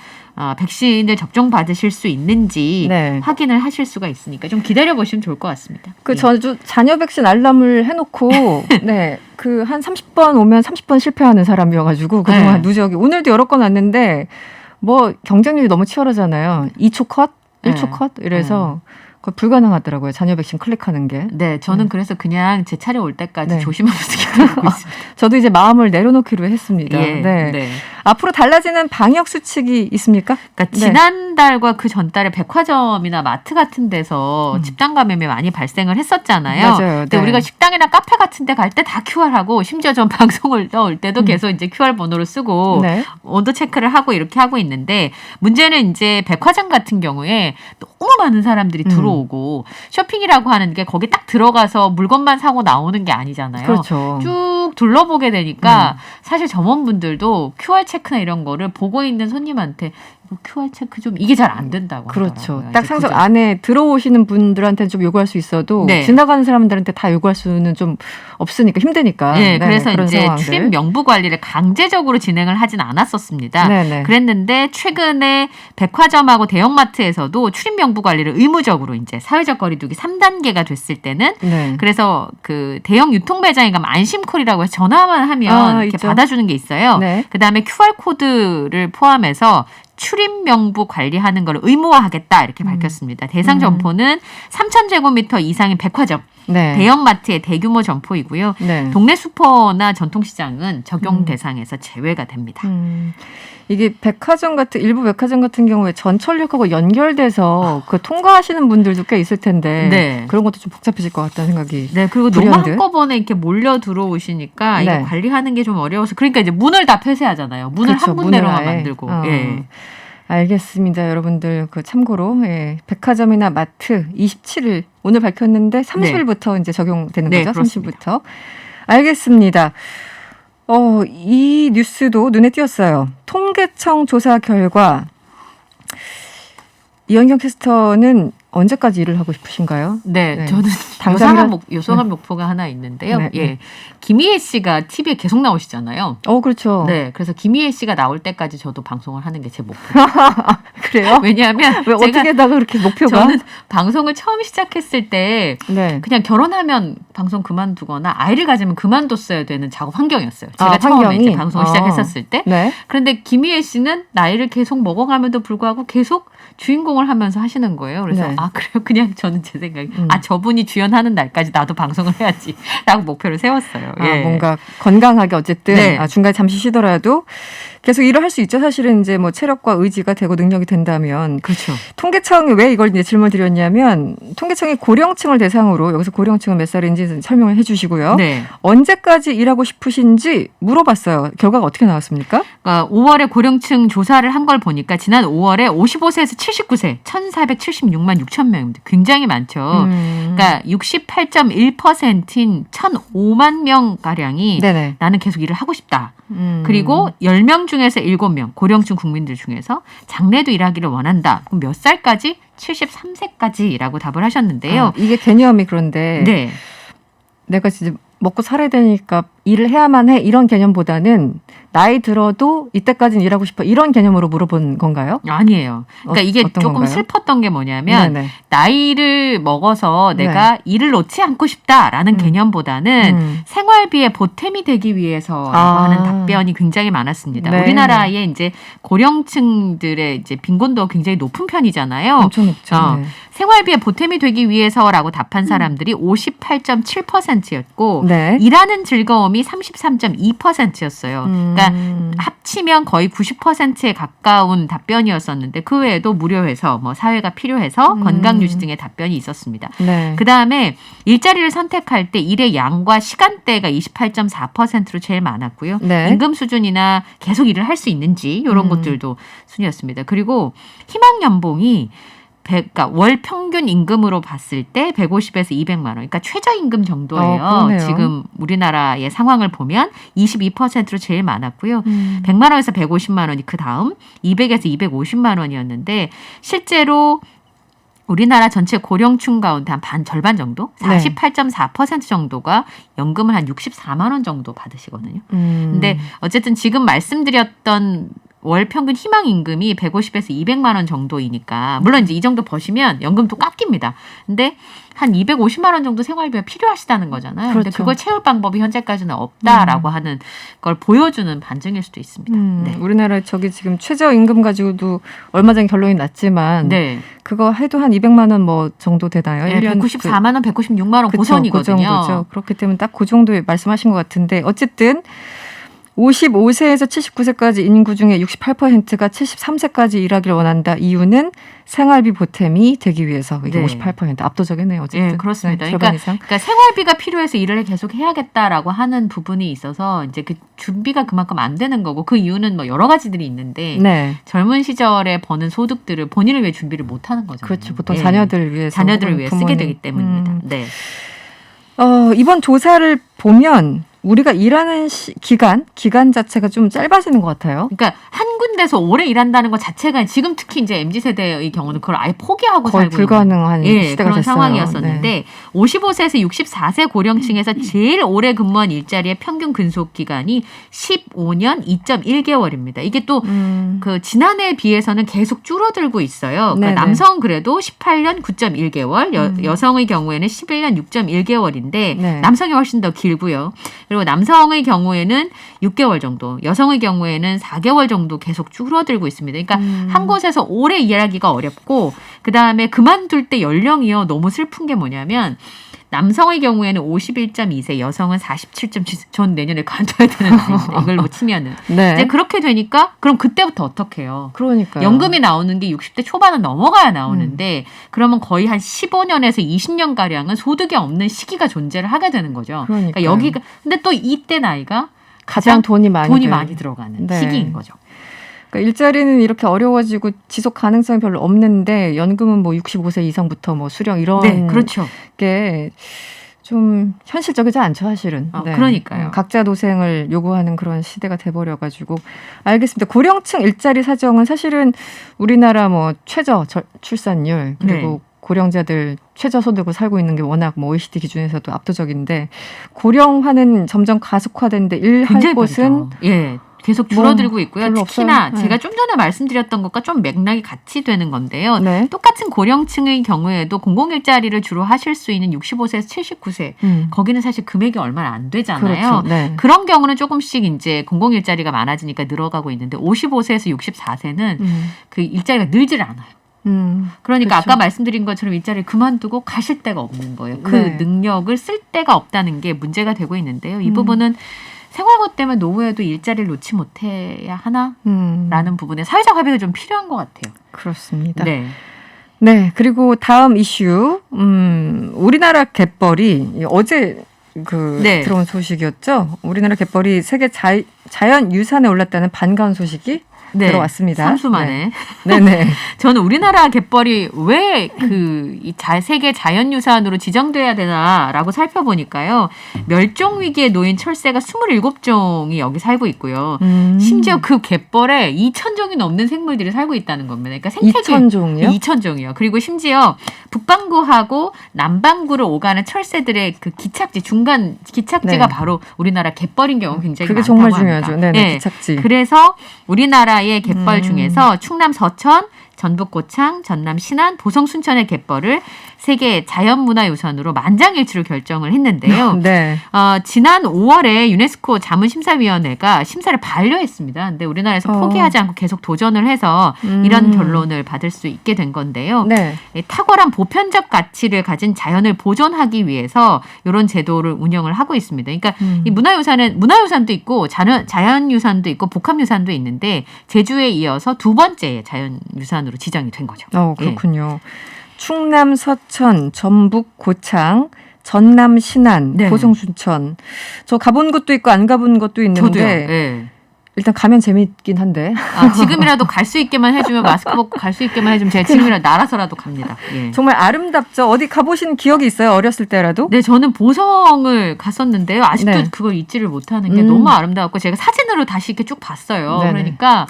백신을 접종받으실 수 있는지 네. 확인을 하실 수가 있으니까 좀 기다려보시면 좋을 것 같습니다. 그 예. 저도 자녀 백신 알람을 해놓고 네, 그 한 30번 오면 30번 실패하는 사람이어가지고 그동안 네. 누적이 오늘도 여러 건 왔는데 뭐 경쟁률이 너무 치열하잖아요. 2초 컷, 1초 네. 컷 이래서 그거 불가능하더라고요. 자녀 백신 클릭하는 게. 네, 저는 그래서 그냥 제 차례 올 때까지 네. 조심하면서 기다리고 있습니다. 저도 이제 마음을 내려놓기로 했습니다. 예, 네. 네. 앞으로 달라지는 방역 수칙이 있습니까? 그러니까 네. 지난달과 그 전달에 백화점이나 마트 같은 데서 집단 감염이 많이 발생을 했었잖아요. 맞아요. 근데 네. 우리가 식당이나 카페 같은 데 갈 때 다 QR하고 심지어 전 방송을 넣을 때도 계속 이제 QR 번호를 쓰고 네. 온도 체크를 하고 이렇게 하고 있는데 문제는 이제 백화점 같은 경우에 너무 많은 사람들이 들어오고 쇼핑이라고 하는 게 거기 딱 들어가서 물건만 사고 나오는 게 아니잖아요. 그렇죠. 쭉 둘러보게 되니까 사실 점원분들도 QR 체크나 이런 거를 보고 있는 손님한테 그 QR 체크 좀 이게 잘 안 된다고 그렇죠. 하더라고요. 딱 이제 상속 그죠? 안에 들어오시는 분들한테는 좀 요구할 수 있어도 네. 지나가는 사람들한테 다 요구할 수는 좀 없으니까 힘드니까. 네, 네네, 그래서 그런 이제 상황들. 출입 명부 관리를 강제적으로 진행을 하진 않았었습니다. 네네. 그랬는데 최근에 백화점하고 대형마트에서도 출입 명부 관리를 의무적으로 이제 사회적 거리두기 3단계가 됐을 때는 네. 그래서 그 대형 유통 매장에 가면 안심콜이라고 해서 전화만 하면 아, 이렇게 있죠. 받아주는 게 있어요. 네. 그다음에 QR 코드를 포함해서 출입 명부 관리하는 걸 의무화하겠다 이렇게 밝혔습니다. 대상 점포는 3,000제곱미터 이상인 백화점, 네. 대형마트의 대규모 점포이고요. 네. 동네 슈퍼나 전통시장은 적용 대상에서 제외가 됩니다. 이게 백화점 같은 일부 백화점 같은 경우에 전철역하고 연결돼서 그 통과하시는 분들도 꽤 있을 텐데 네. 그런 것도 좀 복잡해질 것 같다는 생각이. 네, 그리고 너무 불현듯. 한꺼번에 이렇게 몰려 들어오시니까 네. 이거 관리하는 게 좀 어려워서 그러니까 이제 문을 다 폐쇄하잖아요. 문을 그렇죠, 한 군데로만 문을 아예. 만들고. 어. 예. 알겠습니다. 여러분들 그 참고로 예. 백화점이나 마트 27일 오늘 밝혔는데 30일부터 이제 적용되는 네, 거죠. 그렇습니다. 30일부터. 알겠습니다. 이 뉴스도 눈에 띄었어요. 통계청 조사 결과 이현경 캐스터는 언제까지 일을 하고 싶으신가요? 네, 네. 저는 당장이라- 요상한 목표가 하나 있는데요. 네, 예, 네. 김희애 씨가 TV에 계속 나오시잖아요. 그렇죠. 네, 그래서 김희애 씨가 나올 때까지 저도 방송을 하는 게 제 목표. 그래요? 왜냐하면 왜 제가 어떻게다가 그렇게 목표가? 저는 방송을 처음 시작했을 때 네. 그냥 결혼하면 방송 그만두거나 아이를 가지면 그만뒀어야 되는 작업 환경이었어요. 제가 아, 처음에 환경이? 이제 방송을 시작했었을 때. 네. 그런데 김희애 씨는 나이를 계속 먹어감에도 불구하고 계속 주인공을 하면서 하시는 거예요. 그래서 네. 그래요? 그냥 저는 제 생각에 저분이 주연하는 날까지 나도 방송을 해야지라고 목표를 세웠어요. 예. 뭔가 건강하게 어쨌든 네. 중간에 잠시 쉬더라도 계속 일을 할 수 있죠. 사실은 이제 뭐 체력과 의지가 되고 능력이 된다면. 그렇죠. 통계청이 왜 이걸 이제 질문을 드렸냐면 통계청이 고령층을 대상으로 여기서 고령층은 몇 살인지 설명을 해주시고요. 네. 언제까지 일하고 싶으신지 물어봤어요. 결과가 어떻게 나왔습니까? 그러니까 5월에 고령층 조사를 한 걸 보니까 지난 5월에 55세에서 79세 1,476만 6천 명입니다. 굉장히 많죠. 그러니까 68.1%인 1,005만 명 가량이 네네. 나는 계속 일을 하고 싶다. 그리고 10명 중에서 7명 고령층 국민들 중에서 장래도 일하기를 원한다. 그럼 몇 살까지? 73세까지라고 답을 하셨는데요. 이게 개념이 그런데 네. 내가 진짜 먹고 살아야 되니까 일을 해야만 해 이런 개념보다는 나이 들어도 이때까지는 일하고 싶어 이런 개념으로 물어본 건가요? 아니에요. 그러니까 이게 어떤 조금 건가요? 슬펐던 게 뭐냐면 네네. 나이를 먹어서 네. 내가 일을 놓지 않고 싶다라는 개념보다는 생활비에 보탬이 되기 위해서라고 하는 답변이 굉장히 많았습니다. 네. 우리나라의 이제 고령층들의 이제 빈곤도가 굉장히 높은 편이잖아요. 엄청 높죠. 네. 생활비에 보탬이 되기 위해서라고 답한 사람들이 58.7%였고 네. 일하는 즐거움이 33.2%였어요. 그러니까 합치면 거의 90%에 가까운 답변이었었는데 그 외에도 무료해서 뭐 사회가 필요해서 건강 유지 등의 답변이 있었습니다. 네. 그 다음에 일자리를 선택할 때 일의 양과 시간대가 28.4%로 제일 많았고요. 네. 임금 수준이나 계속 일을 할 수 있는지 이런 것들도 순이었습니다. 그리고 희망 연봉이 그러니까 월 평균 임금으로 봤을 때 150에서 200만 원. 그러니까 최저임금 정도예요. 그러네요. 지금 우리나라의 상황을 보면 22%로 제일 많았고요. 100만 원에서 150만 원이 그 다음 200에서 250만 원이었는데 실제로 우리나라 전체 고령층 가운데 한 절반 정도? 48.4% 정도가 연금을 한 64만 원 정도 받으시거든요. 근데 어쨌든 지금 말씀드렸던 월 평균 희망 임금이 150에서 200만 원 정도이니까 물론 이제 이 정도 버시면 연금도 깎입니다. 근데 한 250만 원 정도 생활비가 필요하시다는 거잖아요. 근데 그렇죠. 그걸 채울 방법이 현재까지는 없다라고 하는 걸 보여주는 반증일 수도 있습니다. 네. 우리나라 지금 최저임금 가지고도 얼마 전에 결론이 났지만 네. 그거 해도 한 200만 원 뭐 정도 되나요? 네, 1년 194만 원, 196만 원 그쵸, 고선이거든요. 그 정도죠. 그렇기 때문에 딱 그 정도에 말씀하신 것 같은데 어쨌든 55세에서 79세까지 인구 중에 68%가 73세까지 일하기를 원한다. 이유는 생활비 보탬이 되기 위해서. 이게 네. 58% 압도적이네요. 어쨌든. 네, 그렇습니다. 네, 절반 그러니까, 이상. 그러니까 생활비가 필요해서 일을 계속 해야겠다라고 하는 부분이 있어서 이제 그 준비가 그만큼 안 되는 거고 그 이유는 뭐 여러 가지들이 있는데 네. 젊은 시절에 버는 소득들을 본인을 위해 준비를 못 하는 거잖아요. 그렇죠. 보통 예. 자녀들을 위해서. 자녀들을 혹은 위해 부모님. 쓰게 되기 때문입니다. 네. 이번 조사를 보면 우리가 일하는 기간 자체가 좀 짧아지는 것 같아요. 그러니까 한 군데서 오래 일한다는 것 자체가 지금 특히 이제 MZ세대의 경우는 그걸 아예 포기하고 거의 살고 불가능한 있는 시대가 그런 됐어요. 상황이었었는데 네. 55세에서 64세 고령층에서 제일 오래 근무한 일자리의 평균 근속 기간이 15년 2.1개월입니다. 이게 또 그 지난해에 비해서는 계속 줄어들고 있어요. 그러니까 네네. 남성은 그래도 18년 9.1개월, 여성의 경우에는 11년 6.1개월인데 네. 남성이 훨씬 더 길고요. 그리고 남성의 경우에는 6개월 정도, 여성의 경우에는 4개월 정도 계속 줄어들고 있습니다. 그러니까 한 곳에서 오래 일하기가 어렵고 그다음에 그만둘 때 연령이요. 너무 슬픈 게 뭐냐면 남성의 경우에는 51.2세, 여성은 47.7세. 전 내년에 간둬야 되는 나이인데 이걸 뭐 치면은. 네. 이제 그렇게 되니까 그럼 그때부터 어떻게 해요? 그러니까요. 연금이 나오는 게 60대 초반은 넘어가야 나오는데 그러면 거의 한 15년에서 20년 가량은 소득이 없는 시기가 존재를 하게 되는 거죠. 그러니까요. 여기가 근데 또 이때 나이가 가장 돈이 많이 들어가는 네. 시기인 거죠. 그러니까 일자리는 이렇게 어려워지고 지속 가능성이 별로 없는데 연금은 뭐 65세 이상부터 뭐 수령 이런 네, 그렇죠. 게 좀 현실적이지 않죠, 사실은. 그러니까요. 각자 도생을 요구하는 그런 시대가 돼버려가지고 알겠습니다. 고령층 일자리 사정은 사실은 우리나라 뭐 최저 출산율 그리고 네. 고령자들 최저소득으로 살고 있는 게 워낙 뭐 OECD 기준에서도 압도적인데 고령화는 점점 가속화되는데 일할 굉장히 곳은 빠르죠. 예. 계속 줄어들고 있고요. 별로 특히나 없어요. 네. 제가 좀 전에 말씀드렸던 것과 좀 맥락이 같이 되는 건데요. 네. 똑같은 고령층의 경우에도 공공일자리를 주로 하실 수 있는 65세에서 79세 거기는 사실 금액이 얼마 안 되잖아요. 그렇죠. 네. 그런 경우는 조금씩 이제 공공일자리가 많아지니까 늘어가고 있는데 55세에서 64세는 그 일자리가 늘질 않아요. 그러니까 그렇죠. 아까 말씀드린 것처럼 일자리를 그만두고 가실 데가 없는 거예요. 그 네. 능력을 쓸 데가 없다는 게 문제가 되고 있는데요. 이 부분은 생활고 때문에 노후에도 일자리를 놓지 못해야 하나라는 부분에 사회적 합의가 좀 필요한 것 같아요. 그렇습니다. 네. 네, 그리고 다음 이슈, 우리나라 갯벌이 어제 네. 들어온 소식이었죠. 우리나라 갯벌이 세계 자연유산에 올랐다는 반가운 소식이 네. 들어왔습니다. 3수 만에. 네, 네. 저는 우리나라 갯벌이 왜 세계 자연유산으로 지정돼야 되나라고 살펴보니까요. 멸종 위기에 놓인 철새가 27종이 여기 살고 있고요. 심지어 그 갯벌에 2,000종이 넘는 생물들이 살고 있다는 겁니다. 그러니까 생태계 2,000종이요? 2,000종이요. 그리고 심지어 북반구하고 남반구를 오가는 철새들의 그 기착지, 중간 기착지가 네. 바로 우리나라 갯벌인 경우 굉장히 그게 많다고 정말 합니다. 중요하죠. 네네, 기착지. 그래서 우리나라의 갯벌 중에서 충남 서천, 전북 고창, 전남 신안, 보성 순천의 갯벌을 세계 자연문화유산으로 만장일치로 결정을 했는데요. 네. 지난 5월에 유네스코 자문심사위원회가 심사를 반려했습니다. 근데 우리나라에서 포기하지 않고 계속 도전을 해서 이런 결론을 받을 수 있게 된 건데요. 네. 탁월한 보편적 가치를 가진 자연을 보존하기 위해서 이런 제도를 운영을 하고 있습니다. 그러니까 이 문화유산도 있고 자연유산도 있고 복합유산도 있는데 제주에 이어서 두 번째 자연유산으로 지정이 된 거죠. 그렇군요. 충남 서천, 전북 고창, 전남 신안, 네. 보성 순천. 저 가본 것도 있고 안 가본 것도 있는데 저도요. 네. 일단 가면 재밌긴 한데. 지금이라도 갈 수 있게만 해주면 마스크 벗고 갈 수 있게만 해주면 제가 지금이라도 날아서라도 갑니다. 예. 정말 아름답죠. 어디 가보신 기억이 있어요? 어렸을 때라도? 네, 저는 보성을 갔었는데요. 아직도 네. 그걸 잊지를 못하는 게 너무 아름다웠고 제가 사진으로 다시 이렇게 쭉 봤어요. 네네. 그러니까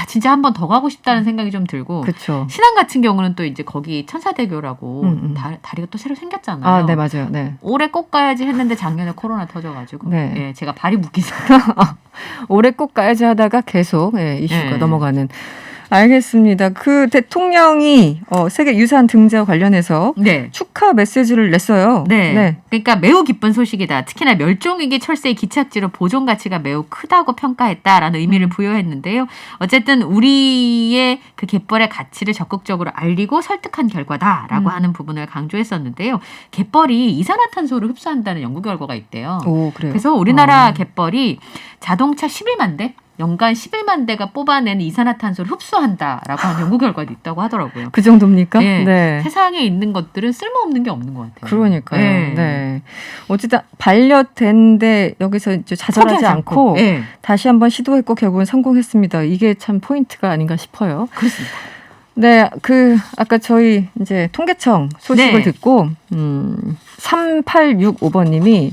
진짜 한 번 더 가고 싶다는 생각이 좀 들고. 그렇죠. 신안 같은 경우는 또 이제 거기 천사대교라고 다리가 또 새로 생겼잖아요. 네, 맞아요. 네. 올해 꼭 가야지 했는데 작년에 코로나 터져가지고 네. 예, 제가 발이 묶이서 올해 꼭 가야지 하다가 계속 이슈가 네. 넘어가는. 알겠습니다. 그 대통령이 세계 유산 등재와 관련해서 네. 축하 메시지를 냈어요. 네. 그러니까 매우 기쁜 소식이다. 특히나 멸종위기 철새의 기착지로 보존 가치가 매우 크다고 평가했다라는 의미를 부여했는데요. 어쨌든 우리의 그 갯벌의 가치를 적극적으로 알리고 설득한 결과다라고 하는 부분을 강조했었는데요. 갯벌이 이산화탄소를 흡수한다는 연구 결과가 있대요. 오, 그래요. 그래서 우리나라 갯벌이 자동차 11만 대? 연간 11만 대가 뽑아내는 이산화탄소를 흡수한다라고 하는 연구 결과도 있다고 하더라고요. 그 정도입니까? 네. 네. 세상에 있는 것들은 쓸모없는 게 없는 것 같아요. 그러니까요. 네. 네. 어쨌든 반려된데 여기서 이제 좌절하지 포기하지 않고 네. 다시 한번 시도했고 결국은 성공했습니다. 이게 참 포인트가 아닌가 싶어요. 그렇습니다. 네, 아까 저희 이제 통계청 소식을 네. 듣고 3865번님이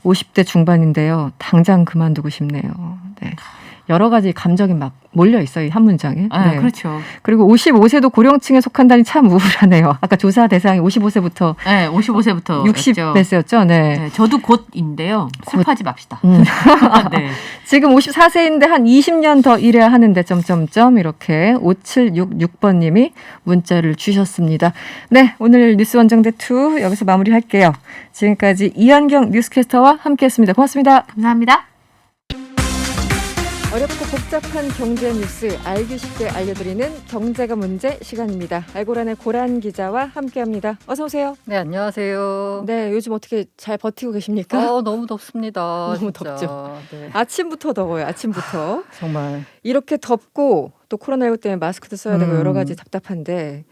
50대 중반인데요. 당장 그만두고 싶네요. 네. 여러 가지 감정이 막 몰려 있어요. 이 한 문장에. 네. 그렇죠. 그리고 55세도 고령층에 속한다니 참 우울하네요. 아까 조사 대상이 55세부터 네, 55세부터 60세였죠. 네. 네, 저도 곧인데요. 슬퍼하지 맙시다. 네. 지금 54세인데 한 20년 더 일해야 하는데 점점점 이렇게 5766번님이 문자를 주셨습니다. 네, 오늘 뉴스 원정대 2 여기서 마무리할게요. 지금까지 이한경 뉴스캐스터와 함께했습니다. 고맙습니다. 감사합니다. 어렵고 복잡한 경제 뉴스 알기 쉽게 알려드리는 경제가 문제 시간입니다. 알고란의 고란 기자와 함께합니다. 어서 오세요. 네, 안녕하세요. 네, 요즘 어떻게 잘 버티고 계십니까? 너무 덥습니다. 너무 진짜. 덥죠. 네. 아침부터 더워요. 아침부터. 정말. 이렇게 덥고 또 코로나19 때문에 마스크도 써야 되고 여러 가지 답답한데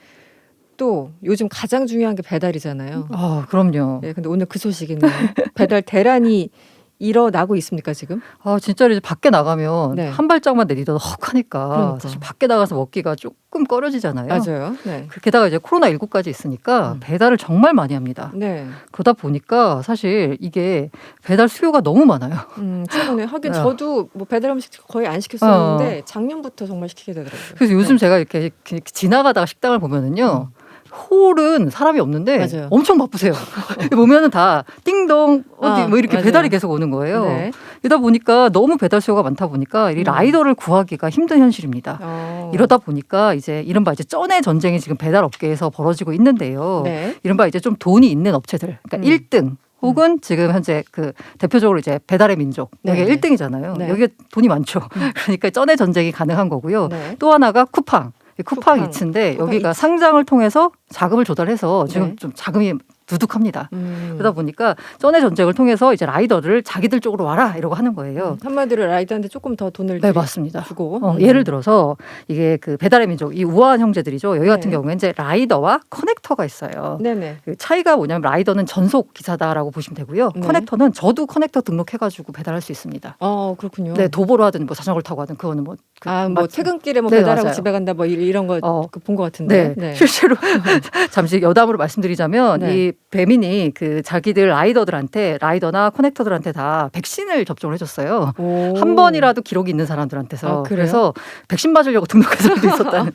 또 요즘 가장 중요한 게 배달이잖아요. 그럼요. 네, 근데 오늘 그 소식이네요. 배달 대란이 일어나고 있습니까 지금? 진짜로 이제 밖에 나가면 네. 한 발짝만 내디뎌도 헉하니까 그러니까. 사실 밖에 나가서 먹기가 조금 꺼려지잖아요. 맞아요. 네. 게다가 이제 코로나19까지 있으니까 배달을 정말 많이 합니다. 네. 그러다 보니까 사실 이게 배달 수요가 너무 많아요. 최근에 하긴 네. 저도 뭐 배달 음식 거의 안 시켰었는데 작년부터 정말 시키게 되더라고요. 그래서 요즘 네. 제가 이렇게 지나가다가 식당을 보면은요. 홀은 사람이 없는데 맞아요. 엄청 바쁘세요. 보면은 다 띵동 어디 뭐 이렇게 맞아요. 배달이 계속 오는 거예요. 네. 이러다 보니까 너무 배달 수요가 많다 보니까 이 라이더를 구하기가 힘든 현실입니다. 이러다 보니까 이제 이른바 이제 쩐의 전쟁이 지금 배달 업계에서 벌어지고 있는데요. 네. 이른바 이제 좀 돈이 있는 업체들, 그러니까 1등 혹은 지금 현재 그 대표적으로 이제 배달의 민족 여기 네. 1등이잖아요. 네. 여기가 돈이 많죠. 그러니까 쩐의 전쟁이 가능한 거고요. 네. 또 하나가 쿠팡. 쿠팡 쿠팡. 이츠인데 쿠팡 여기가 이츠. 상장을 통해서 자금을 조달해서 지금 네. 좀 자금이 두둑합니다. 음. 그러다 보니까 쩐의 전쟁을 통해서 이제 라이더를 자기들 쪽으로 와라 이러고 하는 거예요. 한마디로 라이더한테 조금 더 돈을 네, 맞습니다. 주고 예를 들어서 이게 그 배달의 민족 이 우아한 형제들이죠. 여기 같은 네. 경우에 이제 라이더와 커넥터가 있어요. 네네. 그 차이가 뭐냐면 라이더는 전속 기사다라고 보시면 되고요. 네. 커넥터는 저도 커넥터 등록해가지고 배달할 수 있습니다. 그렇군요. 네, 도보로 하든 뭐 자전거를 타고 하든 그거는 뭐 뭐 퇴근길에 뭐 네, 배달하고 맞아요. 집에 간다 뭐 이런 거 본 것 같은데. 네. 실제로 잠시 여담으로 말씀드리자면 네. 이 배민이 그 자기들 라이더들한테 라이더나 커넥터들한테 다 백신을 접종을 해줬어요. 오. 한 번이라도 기록이 있는 사람들한테서. 아, 그래요? 그래서 백신 맞으려고 등록한 사람도 있었다는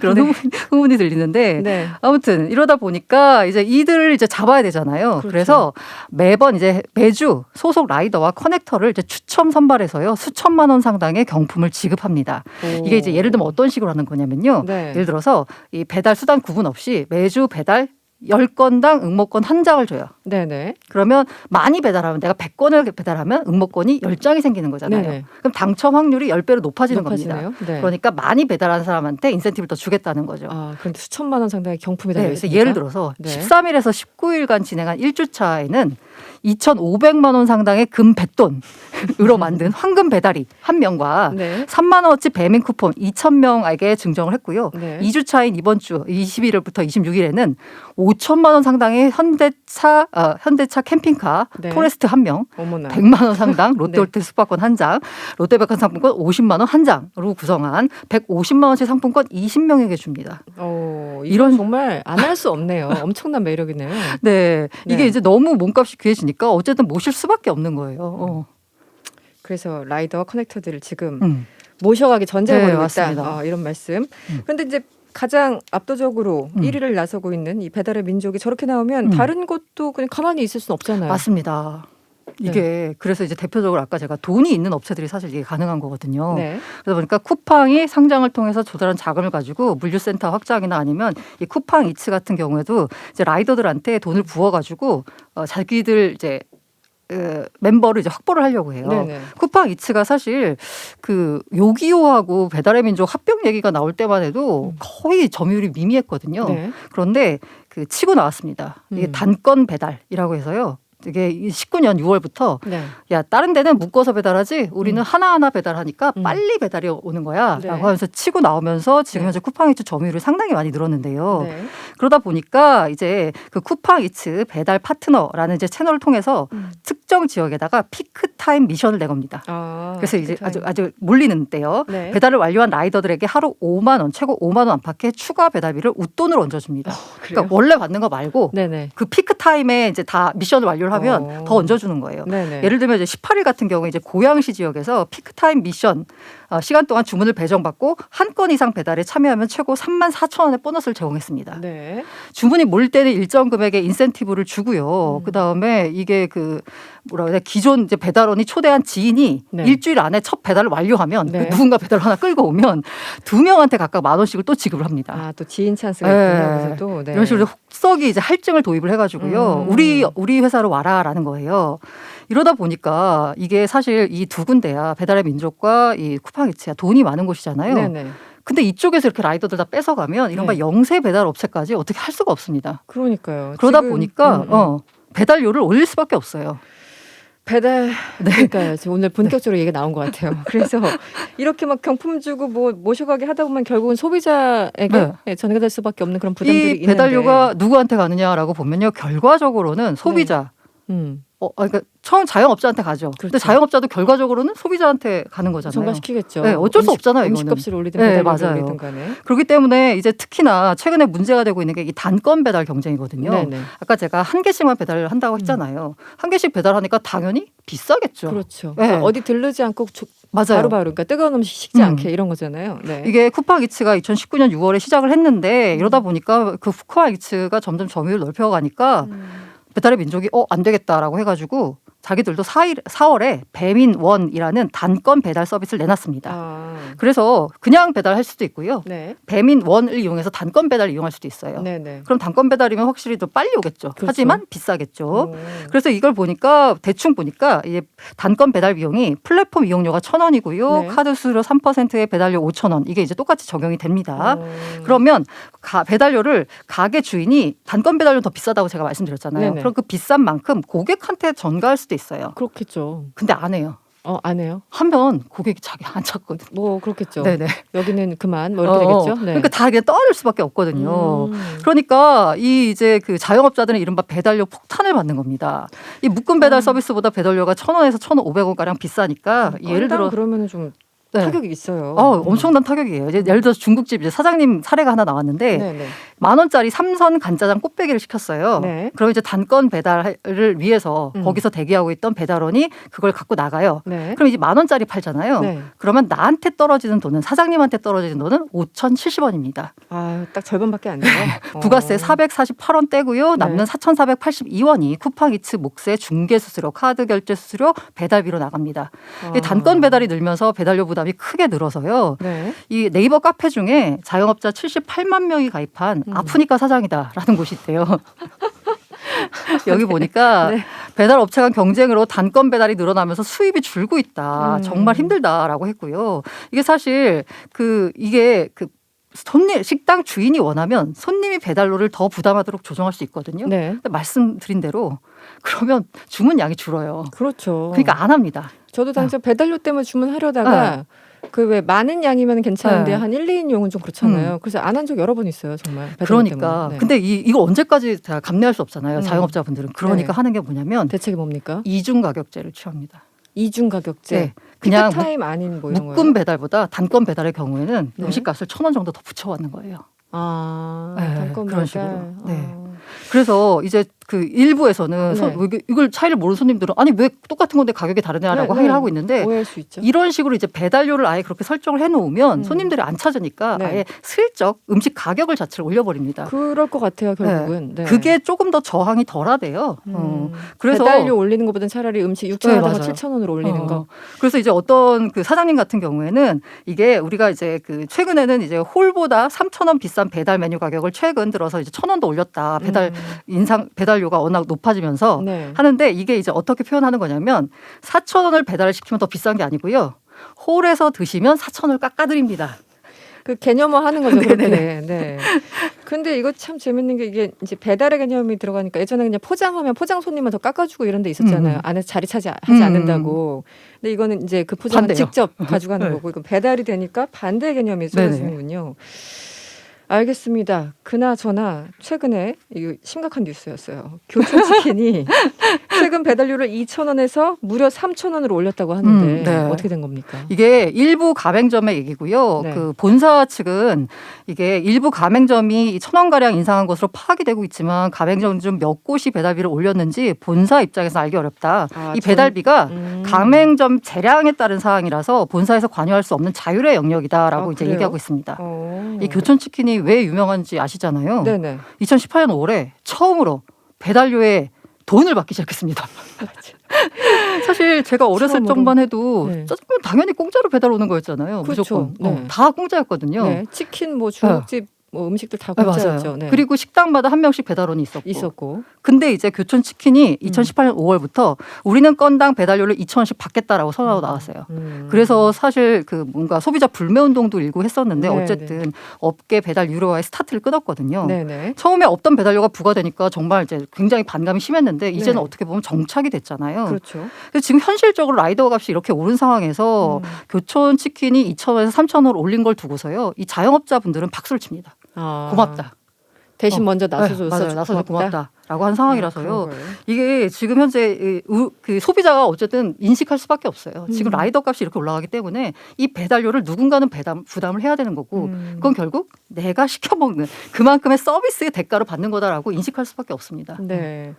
그런 후문이 들리는데 네. 아무튼 이러다 보니까 이제 이들을 이제 잡아야 되잖아요. 그렇죠. 그래서 매번 이제 매주 소속 라이더와 커넥터를 이제 추첨 선발해서요 수천만 원 상당의 경품을 지급합니다. 오. 이게 이제 예를 들면 어떤 식으로 하는 거냐면요. 네. 예를 들어서 이 배달 수단 구분 없이 매주 배달 10건당 응모권 한 장을 줘요. 네네. 그러면 많이 배달하면 내가 100건을 배달하면 응모권이 10장이 생기는 거잖아요. 네네. 그럼 당첨 확률이 10배로 높아지는 높아지네요. 겁니다. 네. 그러니까 많이 배달하는 사람한테 인센티브를 더 주겠다는 거죠. 그런데 수천만 원 상당의 경품이 네, 달려 그래서 있습니까? 예를 들어서 네. 13일에서 19일간 진행한 1주차에는 2,500만 원 상당의 금 뱃돈으로 만든 황금 배달이 한 명과 네. 3만 원어치 배민 쿠폰 2,000명에게 증정을 했고요. 네. 2주차인 이번 주 21일부터 26일에는 5천만 원 상당의 현대차 캠핑카 네. 포레스트 한 명, 어머나. 100만 원 상당 롯데월드 네. 숙박권 한 장, 롯데백화점 상품권 50만 원 한 장으로 구성한 150만 원치 상품권 20명에게 줍니다. 이런 정말 안 할 수 없네요. 엄청난 매력이네요. 네, 이게 네. 이제 너무 몸값이 귀해지니까 어쨌든 모실 수밖에 없는 거예요. 그래서 라이더와 커넥터들을 지금 모셔가기 전제가 네, 벌이고 맞습니다. 있다. 이런 말씀. 그런데 이제 가장 압도적으로 1위를 나서고 있는 이 배달의 민족이 저렇게 나오면 다른 곳도 그냥 가만히 있을 수는 없잖아요. 맞습니다. 이게 그래서 이제 대표적으로 아까 제가 돈이 있는 업체들이 사실 이게 가능한 거거든요. 네. 그러다 보니까 쿠팡이 상장을 통해서 조달한 자금을 가지고 물류센터 확장이나 아니면 이 쿠팡 이츠 같은 경우에도 이제 라이더들한테 돈을 부어가지고 자기들 이제 멤버를 이제 확보를 하려고 해요. 네네. 쿠팡 이츠가 사실 그 요기요하고 배달의 민족 합병 얘기가 나올 때만 해도 거의 점유율이 미미했거든요. 네. 그런데 그 치고 나왔습니다. 이게 단건 배달이라고 해서요. 이게 19년 6월부터 네. 야 다른 데는 묶어서 배달하지 우리는 하나하나 배달하니까 빨리 배달이 오는 거야 네. 라고 하면서 치고 나오면서 지금 네. 현재 쿠팡이츠 점유율이 상당히 많이 늘었는데요. 네. 그러다 보니까 이제 그 쿠팡이츠 배달 파트너라는 이제 채널을 통해서 특정 지역에다가 피크타임 미션을 내겁니다. 그래서 이제 아주 몰리는 때요. 네. 배달을 완료한 라이더들에게 하루 5만 원, 최고 5만 원 안팎의 추가 배달비를 웃돈으로 얹어줍니다. 그래요? 그러니까 원래 받는 거 말고 네네. 그 피크 타임에 이제 다 미션을 완료를 하면 더 얹어주는 거예요. 네네. 예를 들면 이제 18일 같은 경우에 이제 고양시 지역에서 피크 타임 미션 시간 동안 주문을 배정받고 한 건 이상 배달에 참여하면 최고 34,000원의 보너스를 제공했습니다. 네. 주문이 몰릴 때는 일정 금액의 인센티브를 주고요. 그다음에 이게 그 뭐라 그래 기존 이제 배달원이 초대한 지인이 네. 일주일 안에 첫 배달을 완료하면 네. 누군가 배달을 하나 끌고 오면 2명한테 각각 10,000원씩을 또 지급을 합니다. 아, 또 지인 찬스가 네. 있군요. 그래서 또 네. 이런 식으로 혹석이 이제 할증을 도입을 해가지고요. 우리 회사로 와라라는 거예요. 이러다 보니까 이게 사실 이 두 군데야 배달의 민족과 이 쿠팡이츠야 돈이 많은 곳이잖아요. 네네. 근데 이쪽에서 이렇게 라이더들 다 뺏어가면 이른바 네. 영세 배달 업체까지 어떻게 할 수가 없습니다. 그러니까요. 그러다 지금, 보니까 배달료를 올릴 수밖에 없어요. 배달 그러니까요. 지금 오늘 본격적으로 얘기가 나온 것 같아요. 그래서 이렇게 막 경품 주고 뭐 모셔가게 하다 보면 결국은 소비자에게 네. 전가될 수밖에 없는 그런 부담들이 이 배달료가 누구한테 가느냐라고 보면요. 결과적으로는 소비자 있는데. 그러니까 처음 자영업자한테 가죠. 근데 그렇죠. 자영업자도 결과적으로는 소비자한테 가는 거잖아요. 전가시키겠죠. 네, 어쩔 수 없잖아요. 이거는. 음식값을 올리든 네, 배달료를 맞아요. 올리든 간에. 그렇기 때문에 이제 특히나 최근에 문제가 되고 있는 게 이 단건 배달 경쟁이거든요. 네네. 아까 제가 한 개씩만 배달을 한다고 했잖아요. 한 개씩 배달하니까 당연히 비싸겠죠. 그렇죠. 네. 어디 들르지 않고 맞아요. 바로바로 그러니까 뜨거운 음식 식지 않게 이런 거잖아요. 네. 이게 쿠팡이츠가 2019년 6월에 시작을 했는데 이러다 보니까 그 쿠팡이츠가 점점 점유율을 넓혀가니까 배달의 민족이 안 되겠다라고 해가지고 자기들도 4월에 배민원이라는 단건 배달 서비스를 내놨습니다. 아, 그래서 그냥 배달할 수도 있고요. 네. 배민원을 이용해서 단건 배달을 이용할 수도 있어요. 네네. 그럼 단건 배달이면 확실히 더 빨리 오겠죠. 그렇죠. 하지만 비싸겠죠. 오. 그래서 이걸 보니까 대충 보니까 이제 단건 배달 비용이 플랫폼 이용료가 1,000원이고요. 네. 카드 수수료 3%의 배달료 5,000원. 이게 이제 똑같이 적용이 됩니다. 오. 그러면 배달료를 가게 주인이 단건 배달료는 더 비싸다고 제가 말씀드렸잖아요. 네네. 그럼 그 비싼 만큼 고객한테 전가할 수도 있어요. 그렇겠죠. 근데 안 해요. 안 해요? 하면 고객이 자기 안 찾거든. 뭐 그렇겠죠. 네네. 여기는 그만 뭐 이렇게 되겠죠. 네. 그러니까 다 그냥 떠들 수밖에 없거든요. 그러니까 이 이제 그 자영업자들은 이른바 배달료 폭탄을 받는 겁니다. 이 묶음 배달 서비스보다 배달료가 1,000원에서 1,500원 가량 비싸니까 예를 들어 그러면 좀 네. 타격이 있어요. 엄청난 타격이에요. 이제 예를 들어서 중국집 이제 사장님 사례가 하나 나왔는데 네네. 10,000원짜리 삼선 간짜장 꽃배기를 시켰어요. 네. 그럼 이제 단건 배달을 위해서 거기서 대기하고 있던 배달원이 그걸 갖고 나가요. 네. 그럼 이제 10,000원짜리 팔잖아요. 네. 그러면 나한테 떨어지는 돈은 사장님한테 떨어지는 돈은 5,070원입니다. 아, 딱 절반밖에 안 돼요. 부가세 448원 떼고요. 남는 네. 4,482원이 쿠팡이츠 몫의 중개 수수료, 카드 결제 수수료, 배달비로 나갑니다. 이 단건 배달이 늘면서 배달료 부담이 크게 늘어서요. 네. 이 네이버 카페 중에 자영업자 78만 명이 가입한 아프니까 사장이다라는 곳이 있대요. 여기 보니까 네. 배달 업체 간 경쟁으로 단건 배달이 늘어나면서 수입이 줄고 있다. 정말 힘들다라고 했고요. 이게 사실 이게 손님 식당 주인이 원하면 손님이 배달료를 더 부담하도록 조정할 수 있거든요. 네. 근데 말씀드린 대로 그러면 주문량이 줄어요. 그렇죠. 그러니까 안 합니다. 저도 당장 배달료 때문에 주문하려다가 그 왜 많은 양이면 괜찮은데 네. 한 1, 2인용은 좀 그렇잖아요. 그래서 안 한 적 여러 번 있어요, 정말. 배달료 그러니까. 때문에. 네. 근데 이거 언제까지 다 감내할 수 없잖아요. 자영업자분들은. 그러니까 네. 하는 게 뭐냐면 대책이 뭡니까? 이중 가격제를 취합니다. 이중 가격제. 네. 그냥 피크타임 아닌 뭐 이런 묶음 거예요? 배달보다 단건 배달의 경우에는 네. 음식값을 1,000원 정도 더 붙여받는 거예요. 아, 네, 단건 그런 배달. 식으로. 네. 그래서 이제 그 일부에서는 네. 이걸 차이를 모르는 손님들은 아니 왜 똑같은 건데 가격이 다르냐라고 네, 항의를 네. 하고 있는데 오해할 수 있죠. 이런 식으로 이제 배달료를 아예 그렇게 설정을 해놓으면 손님들이 안 찾으니까 네. 아예 슬쩍 음식 가격을 자체를 올려버립니다. 그럴 것 같아요, 결국은. 네. 그게 조금 더 저항이 덜하대요. 그래서 배달료 올리는 것보다는 차라리 음식 6,000원에다가 맞아요. 7,000원으로 올리는 거. 그래서 이제 어떤 그 사장님 같은 경우에는 이게 우리가 이제 그 최근에는 이제 홀보다 3,000원 비싼 배달 메뉴 가격을 최근 들어서 이제 1,000원도 올렸다. 배달료가 워낙 높아지면서 네. 하는데 이게 이제 어떻게 표현하는 거냐면 4,000원을 배달을 시키면 더 비싼 게 아니고요. 홀에서 드시면 4,000원을 깎아드립니다. 그 개념화 하는 거죠, 네네네. 그렇게. 네. 근데 이거 참 재밌는 게 이게 이제 배달의 개념이 들어가니까 예전에 그냥 포장하면 포장 손님만 더 깎아주고 이런 데 있었잖아요. 안에서 자리 차지하지 않는다고. 근데 이거는 이제 그 포장을 반대요. 직접 가져가는 네. 거고 이건 배달이 되니까 반대 개념이 쏟아지는군요. 알겠습니다. 그나저나 최근에 이거 심각한 뉴스였어요. 교촌치킨이 최근 배달료를 2,000원에서 무려 3,000원으로 올렸다고 하는데 네. 어떻게 된 겁니까? 이게 일부 가맹점의 얘기고요. 네. 그 본사 측은 이게 일부 가맹점이 1,000원 가량 인상한 것으로 파악이 되고 있지만 가맹점 중 몇 곳이 배달비를 올렸는지 본사 입장에서 알기 어렵다. 아, 이 배달비가 전- 가맹점 재량에 따른 사항이라서 본사에서 관여할 수 없는 자율의 영역이다라고 아, 이제 그래요? 얘기하고 있습니다. 어. 이 교촌치킨이 왜 유명한지 아시잖아요. 네네. 2018년 5월에 처음으로 배달료에 돈을 받기 시작했습니다. 사실 제가 어렸을 처음으로. 적만 해도 네. 짜장면 당연히 공짜로 배달 오는 거였잖아요. 그렇죠. 무조건. 네. 다 공짜였거든요. 네. 치킨 뭐 중국집 뭐 음식들 다 네, 공짜였죠. 맞아요. 네. 그리고 식당마다 한 명씩 배달원이 있었고. 근데 이제 교촌치킨이 2018년 5월부터 우리는 건당 배달료를 2,000원씩 받겠다라고 선언하고 나왔어요. 그래서 사실 그 뭔가 소비자 불매운동도 일고 했었는데 네, 어쨌든 업계 배달 유료화의 스타트를 끊었거든요. 네네. 처음에 없던 배달료가 부과되니까 정말 이제 굉장히 반감이 심했는데 이제는 네. 어떻게 보면 정착이 됐잖아요. 그렇죠. 그래서 지금 현실적으로 라이더 값이 이렇게 오른 상황에서 교촌 치킨이 2,000원에서 3,000원을 올린 걸 두고서요. 이 자영업자분들은 박수를 칩니다. 아. 고맙다. 대신 먼저 나서줘서 맞아요. 나서서 고맙다라고 한 상황이라서요. 그런 거예요. 이게 지금 현재 그 소비자가 어쨌든 인식할 수밖에 없어요. 지금 라이더 값이 이렇게 올라가기 때문에 이 배달료를 누군가는 부담을 해야 되는 거고 그건 결국 내가 시켜 먹는 그만큼의 서비스의 대가로 받는 거다라고 인식할 수밖에 없습니다. 네.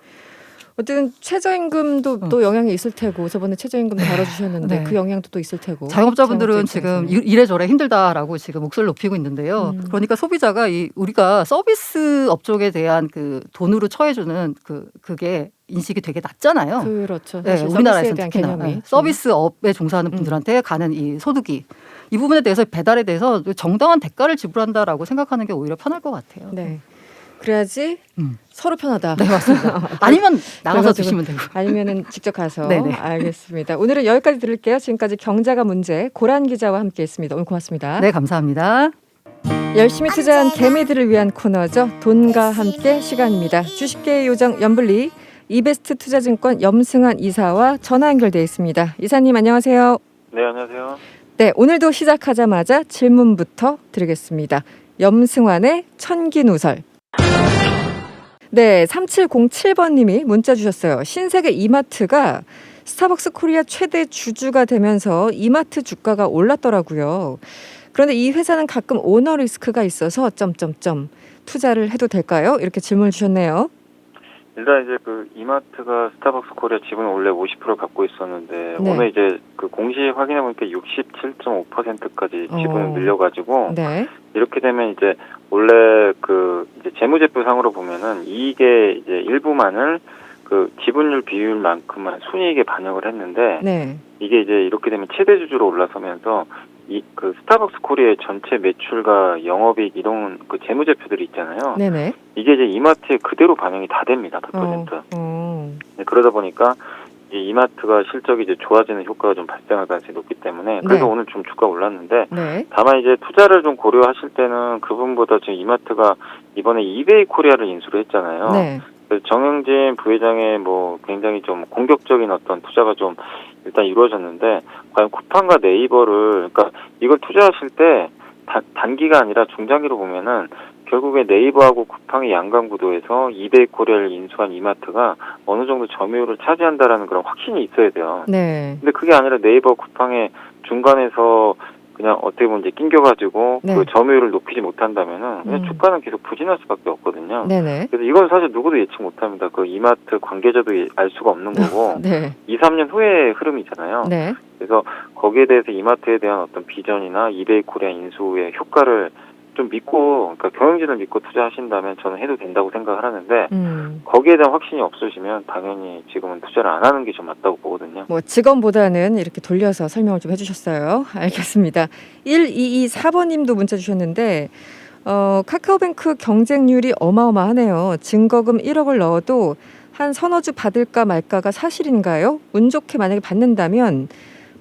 어쨌든 최저임금도 또 영향이 있을 테고 저번에 최저임금 다뤄주셨는데 네. 그 영향도 또 있을 테고 자영업자분들은 자영업자 지금 입장에서는. 이래저래 힘들다라고 지금 목소리를 높이고 있는데요. 그러니까 소비자가 우리가 서비스 업종에 대한 그 돈으로 처해주는 그게 인식이 되게 낮잖아요. 그렇죠. 네, 사실 우리나라에서 서비스에 대한 특히나 개념이. 네, 서비스업에 종사하는 분들한테 가는 이 소득이 이 부분에 대해서 배달에 대해서 정당한 대가를 지불한다라고 생각하는 게 오히려 편할 것 같아요. 네. 그래야지 서로 편하다. 네, 맞습니다. 아니면 나가서 그래가지고 드시면 되고. 아니면은 직접 가서. 네네. 알겠습니다. 오늘은 여기까지 들을게요. 지금까지 경자가 문제 고란 기자와 함께했습니다. 오늘 고맙습니다. 네, 감사합니다. 열심히 투자한 개미들을 위한 코너죠. 돈과 함께 시간입니다. 주식계의 요정 염블리 이베스트 투자증권 염승환 이사와 전화 연결돼 있습니다. 이사님 안녕하세요. 네, 안녕하세요. 네, 오늘도 시작하자마자 질문부터 드리겠습니다. 염승환의 천기누설. 네, 3707번님이 문자 주셨어요. 신세계 이마트가 스타벅스 코리아 최대 주주가 되면서 이마트 주가가 올랐더라고요. 그런데 이 회사는 가끔 오너 리스크가 있어서 점점점 투자를 해도 될까요? 이렇게 질문을 주셨네요. 일단 이제 그 이마트가 스타벅스 코리아 지분을 원래 50% 갖고 있었는데 네. 오늘 이제 그 공시 확인해 보니까 67.5%까지 지분을 어. 늘려가지고 네. 이렇게 되면 이제 원래 그 이제 재무제표상으로 보면은 이익의 이제 일부만을 그 지분율 비율만큼만 순이익에 반영을 했는데 네. 이게 이제 이렇게 되면 최대 주주로 올라서면서 이 그 스타벅스 코리아의 전체 매출과 영업이익 이런 그 재무제표들이 있잖아요. 네네. 이게 이제 이마트에 그대로 반영이 다 됩니다. 100%. 네, 그러다 보니까 이 이마트가 실적이 이제 좋아지는 효과가 좀 발생할 가능성이 높기 때문에 그래서 네. 오늘 좀 주가 올랐는데 네. 다만 이제 투자를 좀 고려하실 때는 그분보다 지금 이마트가 이번에 이베이 코리아를 인수를 했잖아요. 네. 그래서 정영진 부회장의 뭐 굉장히 좀 공격적인 어떤 투자가 좀 일단 이루어졌는데 과연 쿠팡과 네이버를 그러니까 이걸 투자하실 때 단기가 아니라 중장기로 보면은 결국에 네이버하고 쿠팡의 양강 구도에서 이베이 코리아를 인수한 이마트가 어느 정도 점유율을 차지한다라는 그런 확신이 있어야 돼요. 네. 근데 그게 아니라 네이버 쿠팡의 중간에서 그냥 어떻게 보면 이제 낑겨가지고 네. 그 점유율을 높이지 못한다면은 그냥 주가는 계속 부진할 수밖에 없거든요. 네네. 그래서 이건 사실 누구도 예측 못합니다. 그 이마트 관계자도 알 수가 없는 거고 네. 2, 3년 후의 흐름이잖아요. 네. 그래서 거기에 대해서 이마트에 대한 어떤 비전이나 이베이 코리아 인수의 효과를 좀 믿고 그러니까 경영진을 믿고 투자하신다면 저는 해도 된다고 생각을 하는데 거기에 대한 확신이 없으시면 당연히 지금은 투자를 안 하는 게 좀 맞다고 보거든요. 뭐 직원보다는 이렇게 돌려서 설명을 좀 해주셨어요. 알겠습니다. 1224번님도 문자 주셨는데 카카오뱅크 경쟁률이 어마어마하네요. 증거금 1억을 넣어도 한 서너 주 받을까 말까가 사실인가요? 운 좋게 만약에 받는다면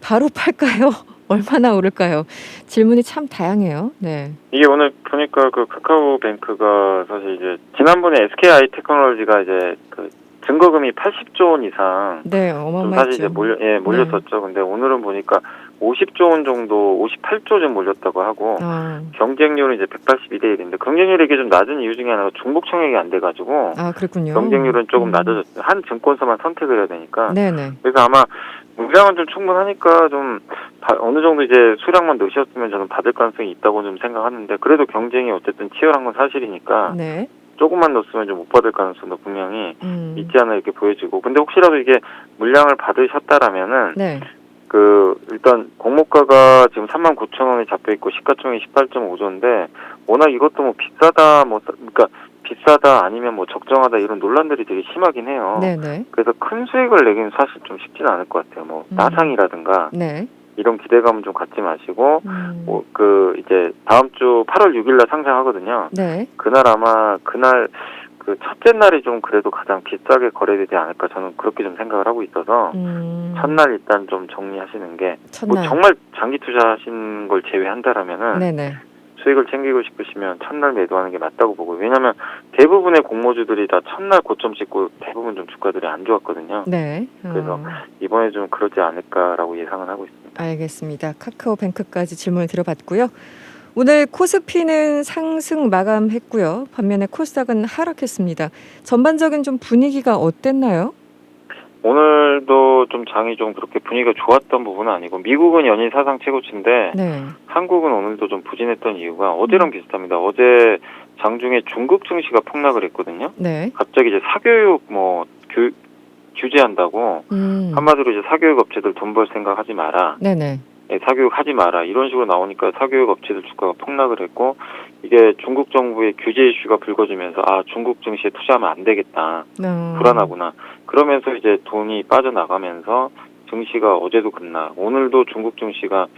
바로 팔까요? 얼마나 오를까요? 질문이 참 다양해요. 네. 이게 오늘 보니까 그 카카오뱅크가 사실 이제 지난번에 SKI 테크놀로지가 이제 그 증거금이 80조 원 이상 네, 좀 어마어마했죠. 사실 이제 몰렸었죠. 근데 오늘은 보니까 50조 원 정도, 58조 좀 몰렸다고 하고 경쟁률은 이제 182대 1인데 경쟁률이 이게 좀 낮은 이유 중에 하나가 중복 청약이 안 돼가지고 그렇군요. 경쟁률은 조금 낮아졌어요. 한 증권사만 선택을 해야 되니까. 네네. 그래서 아마 물량은 좀 충분하니까 좀 어느 정도 이제 수량만 넣으셨으면 저는 받을 가능성이 있다고 좀 생각하는데 그래도 경쟁이 어쨌든 치열한 건 사실이니까 네. 조금만 넣었으면 좀 못 받을 가능성도 분명히 있지 않나 이렇게 보여지고 근데 혹시라도 이게 물량을 받으셨다라면은 네. 일단 공모가가 지금 39,000원에 잡혀 있고 시가총액이 18.5조인데 워낙 이것도 뭐 비싸다 그러니까 비싸다 아니면 뭐 적정하다 이런 논란들이 되게 심하긴 해요. 네네. 그래서 큰 수익을 내기는 사실 좀 쉽지는 않을 것 같아요. 뭐 나상이라든가 네. 이런 기대감은 좀 갖지 마시고 이제 다음 주 8월 6일날 상장하거든요. 네. 그날 그 첫째 날이 좀 그래도 가장 비싸게 거래되지 않을까 저는 그렇게 좀 생각을 하고 있어서 첫날 일단 좀 정리하시는 게 뭐 정말 장기 투자하신 걸 제외한다라면은 네네. 수익을 챙기고 싶으시면 첫날 매도하는 게 맞다고 보고 왜냐하면 대부분의 공모주들이 다 첫날 고점 찍고 대부분 좀 주가들이 안 좋았거든요. 네. 그래서 이번에 좀 그러지 않을까라고 예상을 하고 있습니다. 알겠습니다. 카카오뱅크까지 질문을 드려봤고요. 오늘 코스피는 상승 마감했고요. 반면에 코스닥은 하락했습니다. 전반적인 좀 분위기가 어땠나요? 오늘도 좀 장이 좀 그렇게 분위기가 좋았던 부분은 아니고 미국은 연일 사상 최고치인데 네. 한국은 오늘도 좀 부진했던 이유가 어제랑 비슷합니다. 어제 장중에 중국 증시가 폭락을 했거든요. 네. 갑자기 이제 사교육 규제한다고 한마디로 이제 사교육 업체들 돈 벌 생각 하지 마라. 네네. 사교육 하지 마라 이런 식으로 나오니까 사교육 업체들 주가가 폭락을 했고 이게 중국 정부의 규제 이슈가 불거지면서 중국 증시에 투자하면 안 되겠다 불안하구나 그러면서 이제 돈이 빠져나가면서 증시가 어제도 급락 오늘도 중국 증시가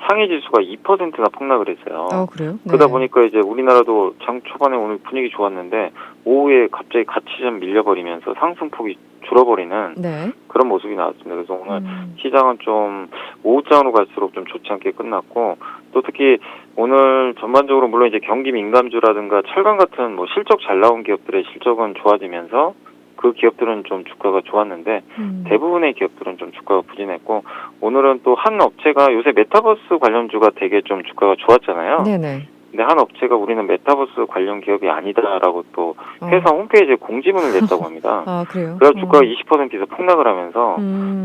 상해 지수가 2%나 폭락을 했어요. 그래요? 네. 그러다 보니까 이제 우리나라도 장 초반에 오늘 분위기 좋았는데 오후에 갑자기 같이 좀 밀려버리면서 상승폭이 줄어버리는 네. 그런 모습이 나왔습니다. 그래서 오늘 시장은 좀 오후장으로 갈수록 좀 좋지 않게 끝났고 또 특히 오늘 전반적으로 물론 이제 경기 민감주라든가 철강 같은 뭐 실적 잘 나온 기업들의 실적은 좋아지면서 그 기업들은 좀 주가가 좋았는데 대부분의 기업들은 좀 주가가 부진했고 오늘은 또 한 업체가 요새 메타버스 관련주가 되게 좀 주가가 좋았잖아요. 네네. 근데 한 업체가 우리는 메타버스 관련 기업이 아니다라고 또 회사 홈페이지에 공지문을 냈다고 합니다. 그래요? 그래서 주가가 20% 이상 폭락을 하면서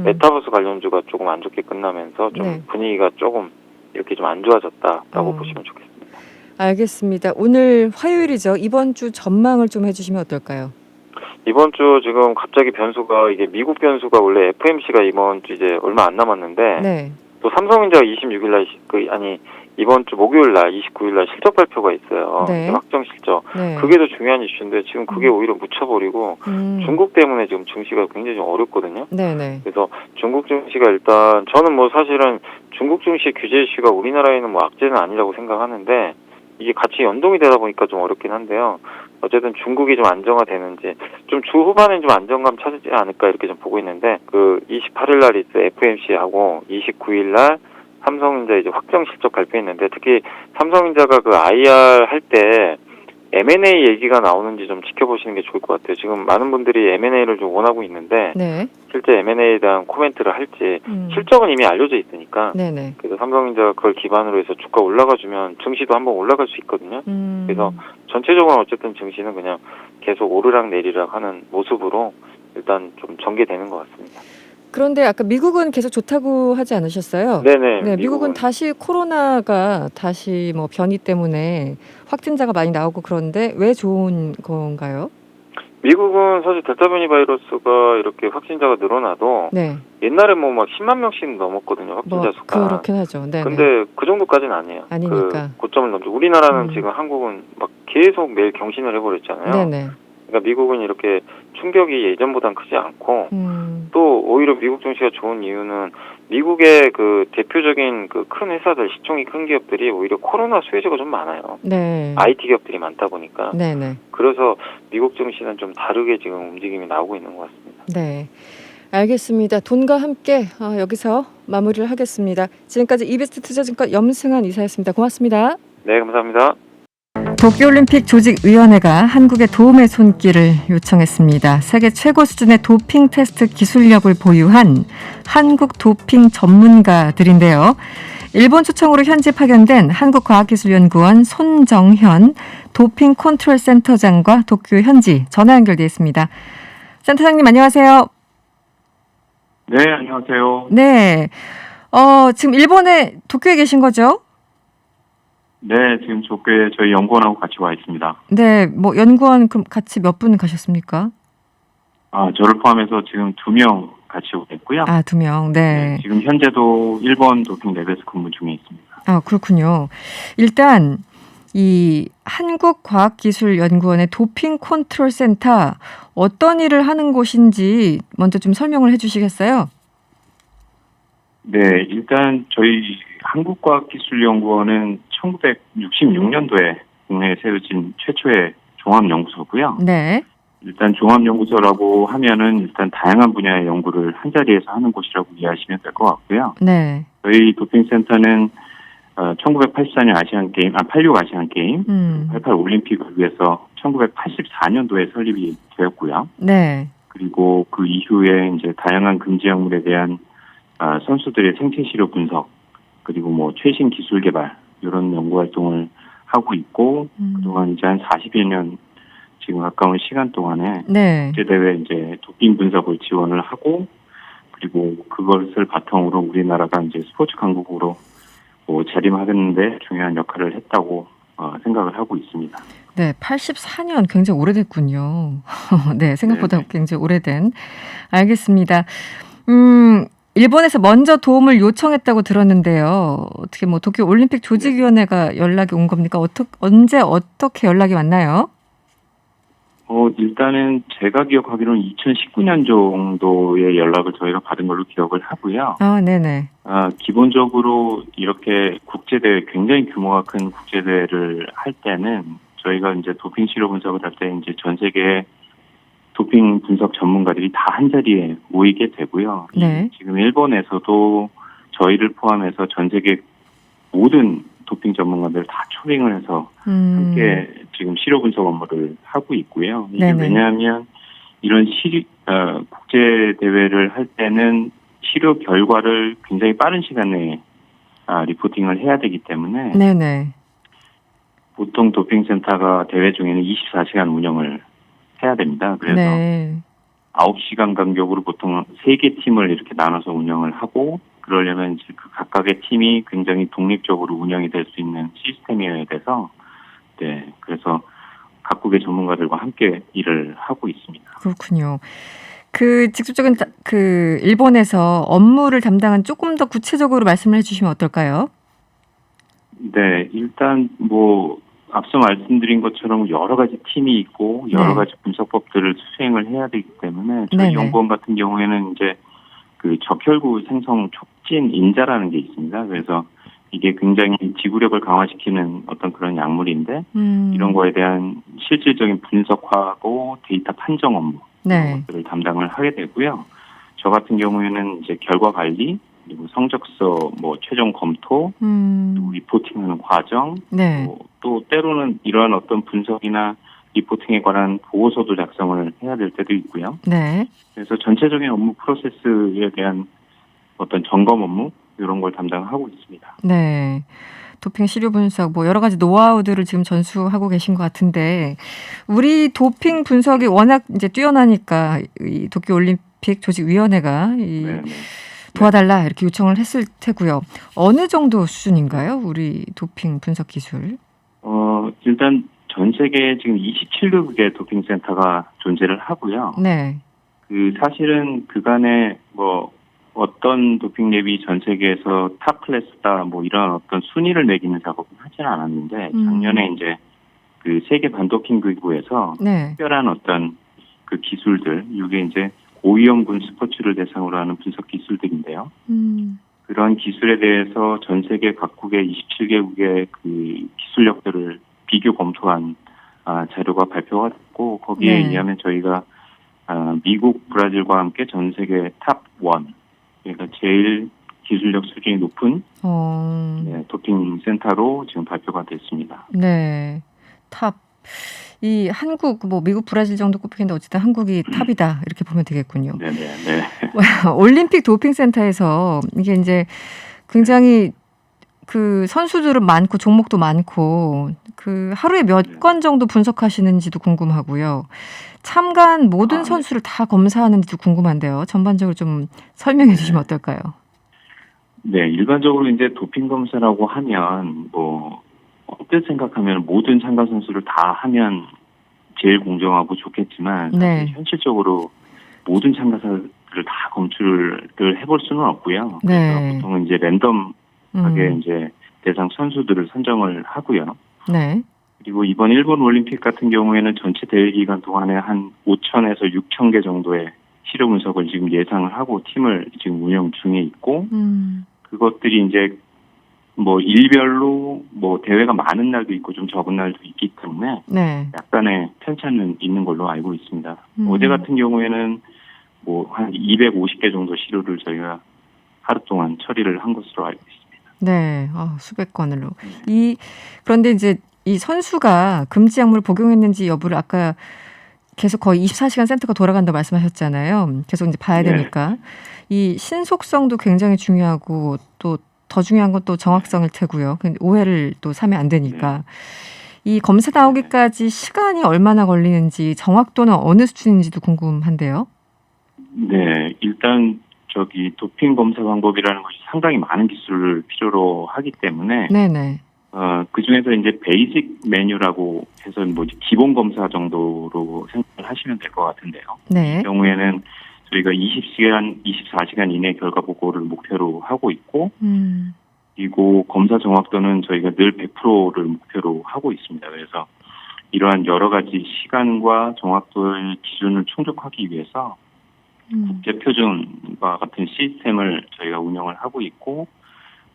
메타버스 관련주가 조금 안 좋게 끝나면서 좀 네. 분위기가 조금 이렇게 좀 안 좋아졌다라고 보시면 좋겠습니다. 알겠습니다. 오늘 화요일이죠. 이번 주 전망을 좀 해주시면 어떨까요? 이번 주 지금 갑자기 변수가 이게 미국 변수가 원래 FMC가 이번 주 이제 얼마 안 남았는데 네. 또 삼성전자가 26일날 이번 주 목요일날 29일날 실적 발표가 있어요. 네. 확정 실적. 네. 그게 더 중요한 이슈인데 지금 그게 오히려 묻혀버리고 중국 때문에 지금 증시가 굉장히 좀 어렵거든요. 네네. 그래서 중국 증시가 일단 저는 뭐 사실은 중국 증시 규제 이슈가 우리나라에는 뭐 악재는 아니라고 생각하는데 이게 같이 연동이 되다 보니까 좀 어렵긴 한데요. 어쨌든 중국이 좀 안정화되는지 좀 주 후반엔 좀 안정감 찾지 않을까 이렇게 좀 보고 있는데 그 28일 날 있을 FMC하고 29일 날 삼성전자 이제 확정 실적 발표했는데 특히 삼성전자가 그 IR 할 때 M&A 얘기가 나오는지 좀 지켜보시는 게 좋을 것 같아요. 지금 많은 분들이 M&A를 좀 원하고 있는데 네. 실제 M&A에 대한 코멘트를 할지 실적은 이미 알려져 있으니까 네네. 그래서 삼성전자가 그걸 기반으로 해서 주가 올라가주면 증시도 한번 올라갈 수 있거든요. 그래서 전체적으로 어쨌든 증시는 그냥 계속 오르락 내리락 하는 모습으로 일단 좀 전개되는 것 같습니다. 그런데 아까 미국은 계속 좋다고 하지 않으셨어요? 네네. 네, 미국은 다시 코로나가 다시 뭐 변이 때문에 확진자가 많이 나오고 그런데 왜 좋은 건가요? 미국은 사실 델타 변이 바이러스가 이렇게 확진자가 늘어나도 네. 옛날에 뭐 막 10만 명씩 넘었거든요. 확진자 수가. 그렇긴 하죠. 네. 근데 그 정도까지는 아니에요. 아니니까. 그 고점을 넘죠. 우리나라는 지금 한국은 막 계속 매일 경신을 해버렸잖아요. 네네. 그러니까 미국은 이렇게 충격이 예전보단 크지 않고 또 오히려 미국 증시가 좋은 이유는 미국의 그 대표적인 그 큰 회사들 시총이 큰 기업들이 오히려 코로나 수혜자가 좀 많아요. 네. IT 기업들이 많다 보니까. 네네. 그래서 미국 증시는 좀 다르게 지금 움직임이 나오고 있는 것 같습니다. 네. 알겠습니다. 돈과 함께 여기서 마무리를 하겠습니다. 지금까지 이베스트 투자증권 염승환 이사였습니다. 고맙습니다. 네, 감사합니다. 도쿄올림픽 조직위원회가 한국의 도움의 손길을 요청했습니다. 세계 최고 수준의 도핑 테스트 기술력을 보유한 한국 도핑 전문가들인데요. 일본 초청으로 현지 파견된 한국과학기술연구원 손정현 도핑 컨트롤 센터장과 도쿄 현지 전화 연결돼 있습니다. 센터장님 안녕하세요. 네, 안녕하세요. 네, 지금 일본에 도쿄에 계신 거죠? 네, 지금 도쿄에 저희 연구원하고 같이 와 있습니다. 네, 뭐 연구원 그럼 같이 몇 분 가셨습니까? 저를 포함해서 지금 2명 같이 오고 있고요. 2명. 네. 지금 현재도 일본 도핑 랩에서 근무 중에 있습니다. 그렇군요. 일단 이 한국과학기술연구원의 도핑 컨트롤 센터 어떤 일을 하는 곳인지 먼저 좀 설명을 해주시겠어요? 네, 일단 저희 한국과학기술연구원은 1966년도에 국내에 세워진 최초의 종합연구소고요. 네. 일단 종합연구소라고 하면은 일단 다양한 분야의 연구를 한 자리에서 하는 곳이라고 이해하시면 될 것 같고요. 네. 저희 도핑센터는 1984년 아시안게임, 86 아시안게임, 88 올림픽을 위해서 1984년도에 설립이 되었고요. 네. 그리고 그 이후에 이제 다양한 금지 약물에 대한 선수들의 생체 시료 분석, 그리고 뭐 최신 기술 개발 이런 연구 활동을 하고 있고 그동안 이제 한 40여 년 지금 가까운 시간 동안에 네. 국제대회 이제 도핑 분석을 지원을 하고 그리고 그것을 바탕으로 우리나라가 이제 스포츠 강국으로 자림하는데 중요한 역할을 했다고 생각을 하고 있습니다. 네, 84년 굉장히 오래됐군요. 네, 생각보다 네네. 굉장히 오래된. 알겠습니다. 일본에서 먼저 도움을 요청했다고 들었는데요. 어떻게 뭐 도쿄 올림픽 조직위원회가 연락이 온 겁니까? 언제 어떻게 연락이 왔나요? 일단은 제가 기억하기로는 2019년 정도의 연락을 저희가 받은 걸로 기억을 하고요. 네네. 기본적으로 이렇게 국제대회, 굉장히 규모가 큰 국제대회를 할 때는 저희가 이제 도핑 시료 분석을 할 때 이제 전 세계 도핑 분석 전문가들이 다 한 자리에 모이게 되고요. 네. 지금 일본에서도 저희를 포함해서 전 세계 모든 도핑 전문가들 다 초빙을 해서 함께 지금 시료 분석 업무를 하고 있고요. 이게 네네. 왜냐하면 이런 국제 대회를 할 때는 시료 결과를 굉장히 빠른 시간 내에 리포팅을 해야 되기 때문에 네네. 보통 도핑 센터가 대회 중에는 24시간 운영을 해야 됩니다. 그래서 네. 9시간 간격으로 보통 3개 팀을 이렇게 나눠서 운영을 하고 그러려면 이제 그 각각의 팀이 굉장히 독립적으로 운영이 될 수 있는 시스템이어야 돼서 네, 그래서 각국의 전문가들과 함께 일을 하고 있습니다. 그렇군요. 직접적인 일본에서 업무를 담당한 조금 더 구체적으로 말씀을 해주시면 어떨까요? 네, 일단 앞서 말씀드린 것처럼 여러 가지 팀이 있고 여러 가지 분석법들을 수행을 해야 되기 때문에 저희 네네. 연구원 같은 경우에는 이제 그 적혈구 생성 촉진 인자라는 게 있습니다. 그래서 이게 굉장히 지구력을 강화시키는 어떤 그런 약물인데 이런 거에 대한 실질적인 분석하고 데이터 판정 업무 네. 이런 것들을 담당을 하게 되고요. 저 같은 경우에는 이제 결과 관리 그리고 성적서 최종 검토 그리고 리포팅하는 과정 네. 또 때로는 이러한 어떤 분석이나 리포팅에 관한 보고서도 작성을 해야 될 때도 있고요. 네. 그래서 전체적인 업무 프로세스에 대한 어떤 점검 업무 이런 걸 담당하고 있습니다. 네. 도핑 시료 분석 여러 가지 노하우들을 지금 전수하고 계신 것 같은데 우리 도핑 분석이 워낙 이제 뛰어나니까 이 도쿄 올림픽 조직위원회가 네네. 도와달라 이렇게 요청을 했을 테고요. 어느 정도 수준인가요? 우리 도핑 분석 기술? 일단 전 세계에 지금 27개국의 도핑 센터가 존재를 하고요. 네. 사실은 그간에 어떤 도핑 랩이 전 세계에서 탑 클래스다 이런 어떤 순위를 매기는 작업은 하지는 않았는데 작년에 이제 그 세계 반도핑 기구에서 네. 특별한 어떤 그 기술들 이게 이제 고위험군 스포츠를 대상으로 하는 분석 기술들인데요. 그런 기술에 대해서 전 세계 각국의 27개국의 그 기술력들을 비교 검토한 자료가 발표가 됐고 거기에 네. 의하면 저희가 미국, 브라질과 함께 전 세계 탑 1, 그러니까 제일 기술력 수준이 높은 도핑 센터로 지금 발표가 됐습니다. 네. 탑. 이 한국, 뭐 미국, 브라질 정도 꼽히는데 어쨌든 한국이 탑이다 이렇게 보면 되겠군요. 네네. 네. 올림픽 도핑센터에서 이게 이제 굉장히 그 선수들은 많고 종목도 많고 그 하루에 몇 건 정도 분석하시는지도 궁금하고요. 참가한 모든 선수를 다 검사하는지도 궁금한데요. 전반적으로 좀 설명해 주시면 어떨까요? 네, 일반적으로 이제 도핑 검사라고 하면 뭐 어떻게 생각하면 모든 참가 선수를 다 하면 제일 공정하고 좋겠지만 네. 사실 현실적으로 모든 참가자들을 다 검출을 해볼 수는 없고요. 네. 그래서 보통은 이제 랜덤하게 이제 대상 선수들을 선정을 하고요. 네. 그리고 이번 일본 올림픽 같은 경우에는 전체 대회 기간 동안에 한 5,000에서 6,000개 정도의 시료 분석을 지금 예상을 하고 팀을 지금 운영 중에 있고 그것들이 이제 뭐 일별로 뭐 대회가 많은 날도 있고 좀 적은 날도 있기 때문에 네. 약간의 편차는 있는 걸로 알고 있습니다. 어제 같은 경우에는 뭐 한 250개 정도 시료를 저희가 하루 동안 처리를 한 것으로 알고 있습니다. 네. 수백 건으로. 그런데 이제 이 선수가 금지 약물을 복용했는지 여부를 아까 계속 거의 24시간 센터가 돌아간다고 말씀하셨잖아요. 계속 이제 봐야 되니까. 이 신속성도 굉장히 중요하고 또 더 중요한 건 또 정확성일 테고요. 오해를 또 사면 안 되니까. 이 검사 나오기까지 시간이 얼마나 걸리는지 정확도는 어느 수준인지도 궁금한데요. 네, 일단 도핑 검사 방법이라는 것이 상당히 많은 기술을 필요로 하기 때문에 네네. 그 중에서 이제 베이직 메뉴라고 해서 뭐 기본 검사 정도로 생각을 하시면 될 것 같은데요. 네. 이 경우에는 저희가 24시간 이내 결과 보고를 목표로 하고 있고, 그리고 검사 정확도는 저희가 늘 100%를 목표로 하고 있습니다. 그래서 이러한 여러 가지 시간과 정확도의 기준을 충족하기 위해서 국제 표준과 같은 시스템을 저희가 운영을 하고 있고,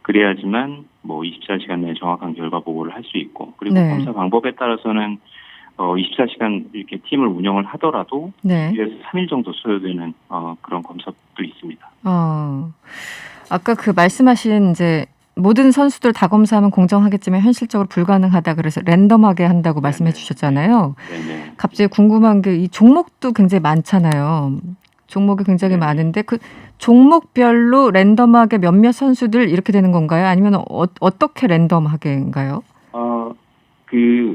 그래야지만 뭐 24시간 내에 정확한 결과 보고를 할 수 있고, 그리고 네. 검사 방법에 따라서는 24시간 이렇게 팀을 운영을 하더라도 네. 2에서 3일 정도 소요되는 그런 검사도 있습니다. 아까 그 말씀하신 이제 모든 선수들 다 검사하면 공정하겠지만 현실적으로 불가능하다 그래서 랜덤하게 한다고 말씀해 주셨잖아요. 네네. 갑자기 궁금한 게 이 종목도 굉장히 많잖아요. 종목이 굉장히 많은데 그 종목별로 랜덤하게 몇몇 선수들 이렇게 되는 건가요? 아니면 어떻게 랜덤하게인가요?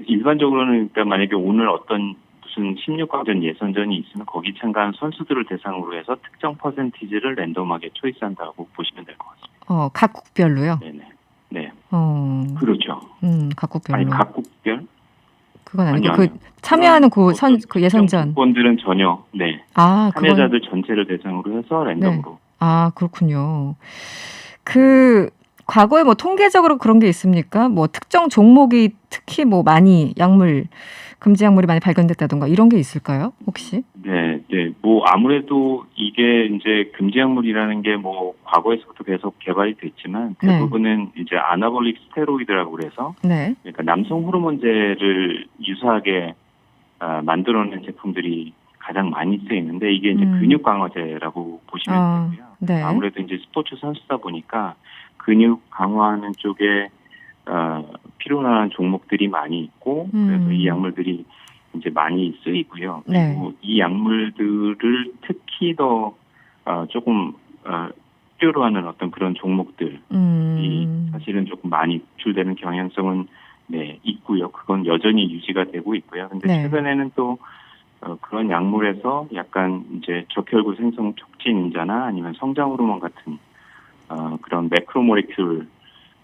일반적으로는 그러니까 만약에 오늘 어떤 무슨 16강전 예선전이 있으면 거기 참가한 선수들을 대상으로 해서 특정 퍼센티지를 랜덤하게 초이스한다고 보시면 될 것 같습니다. 각국별로요? 네네. 네. 그렇죠. 각국별로. 아니 각국별? 그건 아니고 아니요. 참여하는 그 예선전. 국본들은 전혀 참여자들 전체를 대상으로 해서 랜덤으로. 그렇군요. 과거에 뭐 통계적으로 그런 게 있습니까? 뭐 특정 종목이 특히 뭐 많이 금지 약물이 많이 발견됐다던가 이런 게 있을까요? 혹시? 네. 뭐 아무래도 이게 이제 금지 약물이라는 게 뭐 과거에서부터 계속 개발이 됐지만 대부분은 이제 아나볼릭 스테로이드라고 그래서 그러니까 남성 호르몬제를 유사하게 만들어낸 제품들이 가장 많이 쓰이는데 이게 이제 근육 강화제라고 보시면 되고요. 네. 아무래도 이제 스포츠 선수다 보니까 근육 강화하는 쪽에 필요로 하는 종목들이 많이 있고 그래서 이 약물들이 이제 많이 쓰이고요. 그리고 이 약물들을 특히 더 조금 필요로 하는 어떤 그런 종목들이 사실은 조금 많이 노출되는 경향성은 있고요. 그건 여전히 유지가 되고 있고요. 근데 최근에는 또 그런 약물에서 약간 이제 적혈구 생성 촉진인자나 아니면 성장 호르몬 같은 그런 매크로모레큘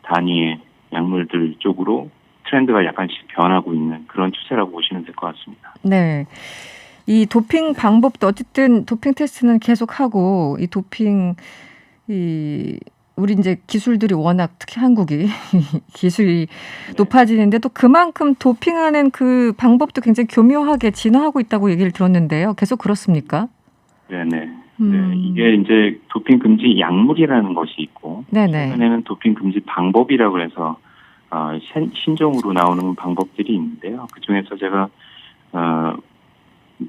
단위의 약물들 쪽으로 트렌드가 약간씩 변하고 있는 그런 추세라고 보시면 될 것 같습니다. 네. 이 도핑 방법도 어쨌든 도핑 테스트는 계속하고 우리 이제 기술들이 워낙 특히 한국이 기술이 높아지는데 또 그만큼 도핑하는 그 방법도 굉장히 교묘하게 진화하고 있다고 얘기를 들었는데요. 계속 그렇습니까? 네네. 네, 이게 이제 도핑 금지 약물이라는 것이 있고 최근에는 도핑 금지 방법이라고 해서 신종으로 나오는 방법들이 있는데요. 그 중에서 제가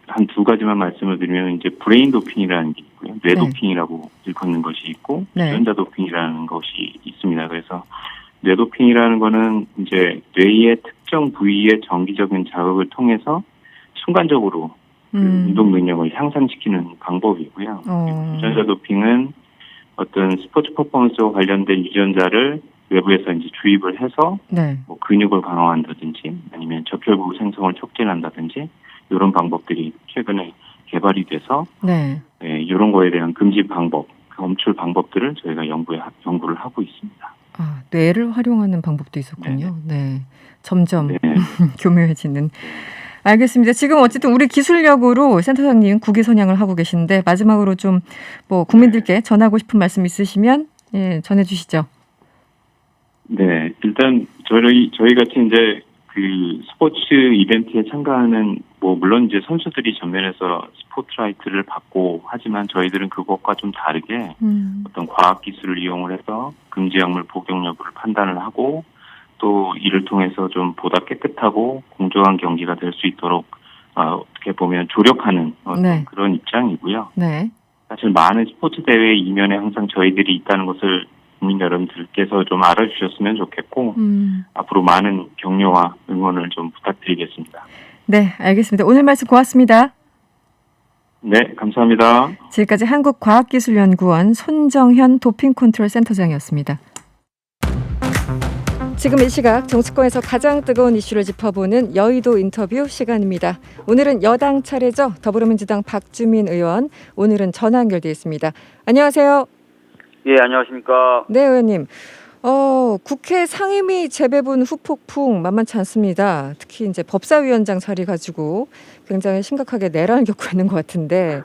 한 두 가지만 말씀을 드리면 이제 브레인 도핑이라는 게 있고요, 뇌 도핑이라고 일컫는 것이 있고 유전자 도핑이라는 것이 있습니다. 그래서 뇌 도핑이라는 거는 이제 뇌의 특정 부위의 정기적인 자극을 통해서 순간적으로 그 운동 능력을 향상시키는 방법이고요. 유전자 도핑은 어떤 스포츠 퍼포먼스와 관련된 유전자를 외부에서 이제 주입을 해서 네. 뭐 근육을 강화한다든지 아니면 적혈구 생성을 촉진한다든지 이런 방법들이 최근에 개발이 돼서 네. 이런 거에 대한 금지 방법, 검출 방법들을 저희가 연구를 하고 있습니다. 아, 뇌를 활용하는 방법도 있었군요. 네. 점점 교묘해지는. 알겠습니다. 지금 어쨌든 우리 기술력으로 센터장님 국위선양을 하고 계신데 마지막으로 좀 뭐 국민들께 전하고 싶은 말씀 있으시면 전해주시죠. 네, 일단 저희 같이 이제 그 스포츠 이벤트에 참가하는 뭐 물론 이제 선수들이 전면에서 스포트라이트를 받고 하지만 저희들은 그것과 좀 다르게 어떤 과학 기술을 이용을 해서 금지 약물 복용 여부를 판단을 하고 또 이를 통해서 좀 보다 깨끗하고 공정한 경기가 될 수 있도록 어떻게 보면 조력하는 네. 그런 입장이고요. 네. 사실 많은 스포츠 대회 이면에 항상 저희들이 있다는 것을 국민 여러분들께서 좀 알아주셨으면 좋겠고 앞으로 많은 격려와 응원을 좀 부탁드리겠습니다. 네, 알겠습니다. 오늘 말씀 고맙습니다. 네, 감사합니다. 지금까지 한국과학기술연구원 손정현 도핑컨트롤센터장이었습니다. 지금 이 시각 정치권에서 가장 뜨거운 이슈를 짚어보는 여의도 인터뷰 시간입니다. 오늘은 여당 차례죠. 더불어민주당 박주민 의원, 오늘은 전화 연결돼 있습니다. 안녕하세요. 예, 안녕하십니까. 네, 의원님. 국회 상임위 재배분 후폭풍 만만치 않습니다. 특히 이제 법사위원장 자리 가지고 굉장히 심각하게 내란을 겪고 있는 것 같은데,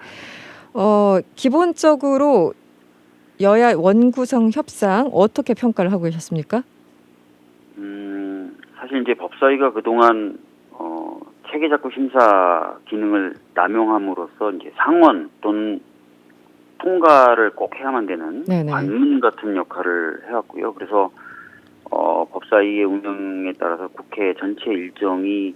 기본적으로 여야 원구성 협상 어떻게 평가를 하고 계셨습니까? 사실 이제 법사위가 그동안 체계작구 심사 기능을 남용함으로써 이제 상원 또는 통과를 꼭 해야만 되는 네네. 관문 같은 역할을 해왔고요. 그래서 법사위의 운영에 따라서 국회 전체 일정이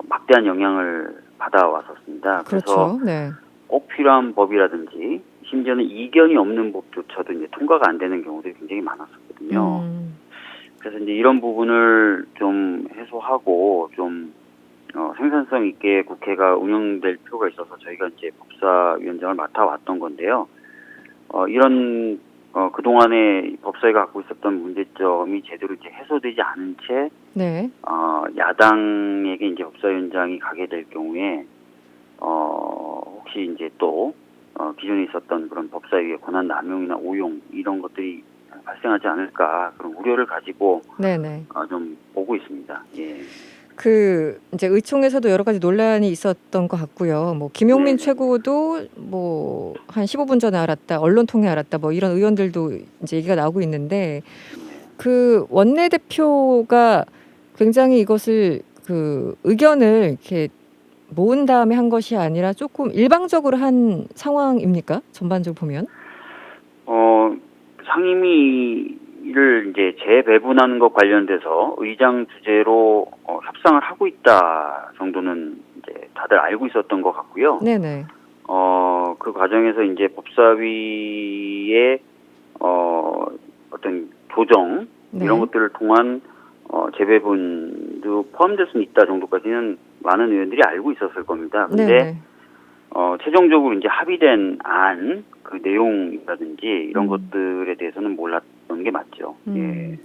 막대한 영향을 받아왔었습니다. 그렇죠. 그래서 네. 꼭 필요한 법이라든지 심지어는 이견이 없는 법조차도 이제 통과가 안 되는 경우들이 굉장히 많았었거든요. 그래서 이제 이런 부분을 좀 해소하고 좀 생산성 있게 국회가 운영될 필요가 있어서 저희가 이제 법사위원장을 맡아왔던 건데요. 이런 그동안에 법사위가 갖고 있었던 문제점이 제대로 이제 해소되지 않은 채 네. 야당에게 이제 법사위원장이 가게 될 경우에 혹시 이제 또 기존에 있었던 그런 법사위의 권한 남용이나 오용 이런 것들이 발생하지 않을까 그런 우려를 가지고 네네. 좀 보고 있습니다. 예. 이제 의총에서도 여러 가지 논란이 있었던 것 같고요. 뭐 김용민 네. 최고도 뭐 한 15분 전에 알았다, 언론 통해 알았다, 뭐 이런 의원들도 이제 얘기가 나오고 있는데 그 원내대표가 굉장히 이것을 그 의견을 이렇게 모은 다음에 한 것이 아니라 조금 일방적으로 한 상황입니까? 전반적으로 보면? 상임위를 이제 재배분하는 것 관련돼서 의장 주재로 협상을 하고 있다 정도는 이제 다들 알고 있었던 것 같고요. 네네. 그 과정에서 이제 법사위의 어떤 조정 네. 이런 것들을 통한 재배분도 포함될 수는 있다 정도까지는 많은 의원들이 알고 있었을 겁니다. 근데 네네. 최종적으로 이제 합의된 안 그 내용이라든지 이런 것들에 대해서는 몰랐던 게 맞죠. 예.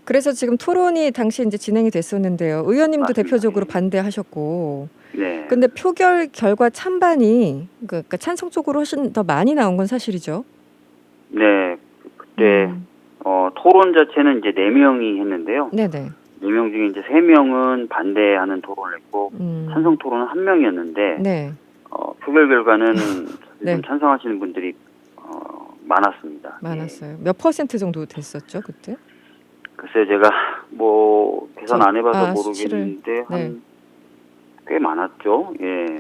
그래서 지금 토론이 당시 이제 진행이 됐었는데요. 의원님도 맞습니다. 대표적으로 반대하셨고, 네. 근데 표결 결과 찬반이 그러니까 찬성 쪽으로 훨씬 더 많이 나온 건 사실이죠. 네. 그때 토론 자체는 이제 4명이 했는데요. 네네. 4명 중에 이제 3명은 반대하는 토론을 했고 찬성 토론은 1명이었는데 네. 표결 결과는 네. 좀 찬성하시는 분들이 많았습니다. 많았어요. 몇 % 정도 됐었죠 그때? 글쎄요, 제가 뭐 계산 안 해봐서 수치를. 모르겠는데 네. 꽤 많았죠. 예.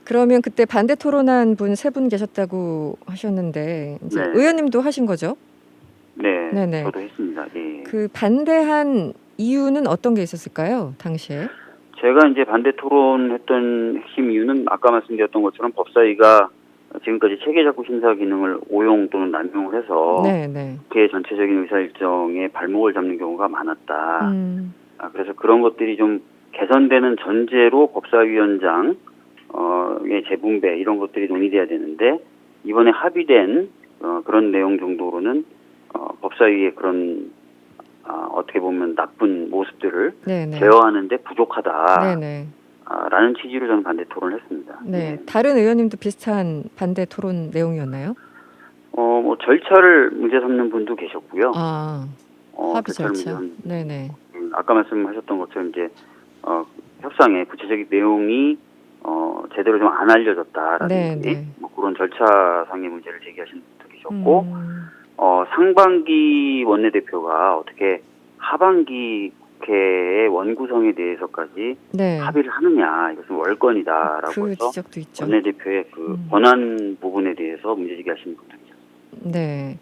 그러면 그때 반대 토론한 분 3분 계셨다고 하셨는데 이제 네. 의원님도 하신 거죠? 네. 네네. 저도 했습니다. 예. 그 반대한 이유는 어떤 게 있었을까요? 당시에? 제가 이제 반대 토론했던 핵심 이유는 아까 말씀드렸던 것처럼 법사위가 지금까지 체계작구 심사 기능을 오용 또는 남용을 해서 네네. 국회 전체적인 의사 일정에 발목을 잡는 경우가 많았다. 그래서 그런 것들이 좀 개선되는 전제로 법사위원장 의 재분배 이런 것들이 논의돼야 되는데 이번에 합의된 그런 내용 정도로는 법사위의 그런 어떻게 보면 나쁜 모습들을 네네. 제어하는데 부족하다. 네네. 라는 취지로 저는 반대 토론을 했습니다. 네. 다른 의원님도 비슷한 반대 토론 내용이었나요? 뭐 절차를 문제 삼는 분도 계셨고요. 합의 절차를 절차. 문제 네네. 아까 말씀하셨던 것처럼 이제 협상의 구체적인 내용이 제대로 좀 안 알려졌다라든지 뭐 그런 절차상의 문제를 제기하시는 분도 계셨고 상반기 원내대표가 어떻게 하반기 국회의 원구성에 대해서까지 합의를 하느냐 이것은 월권이다라고 그 해서 지적도 있죠. 원내대표의 그 권한 부분에 대해서 문제제기하시는 분도 계셨습니다. 네.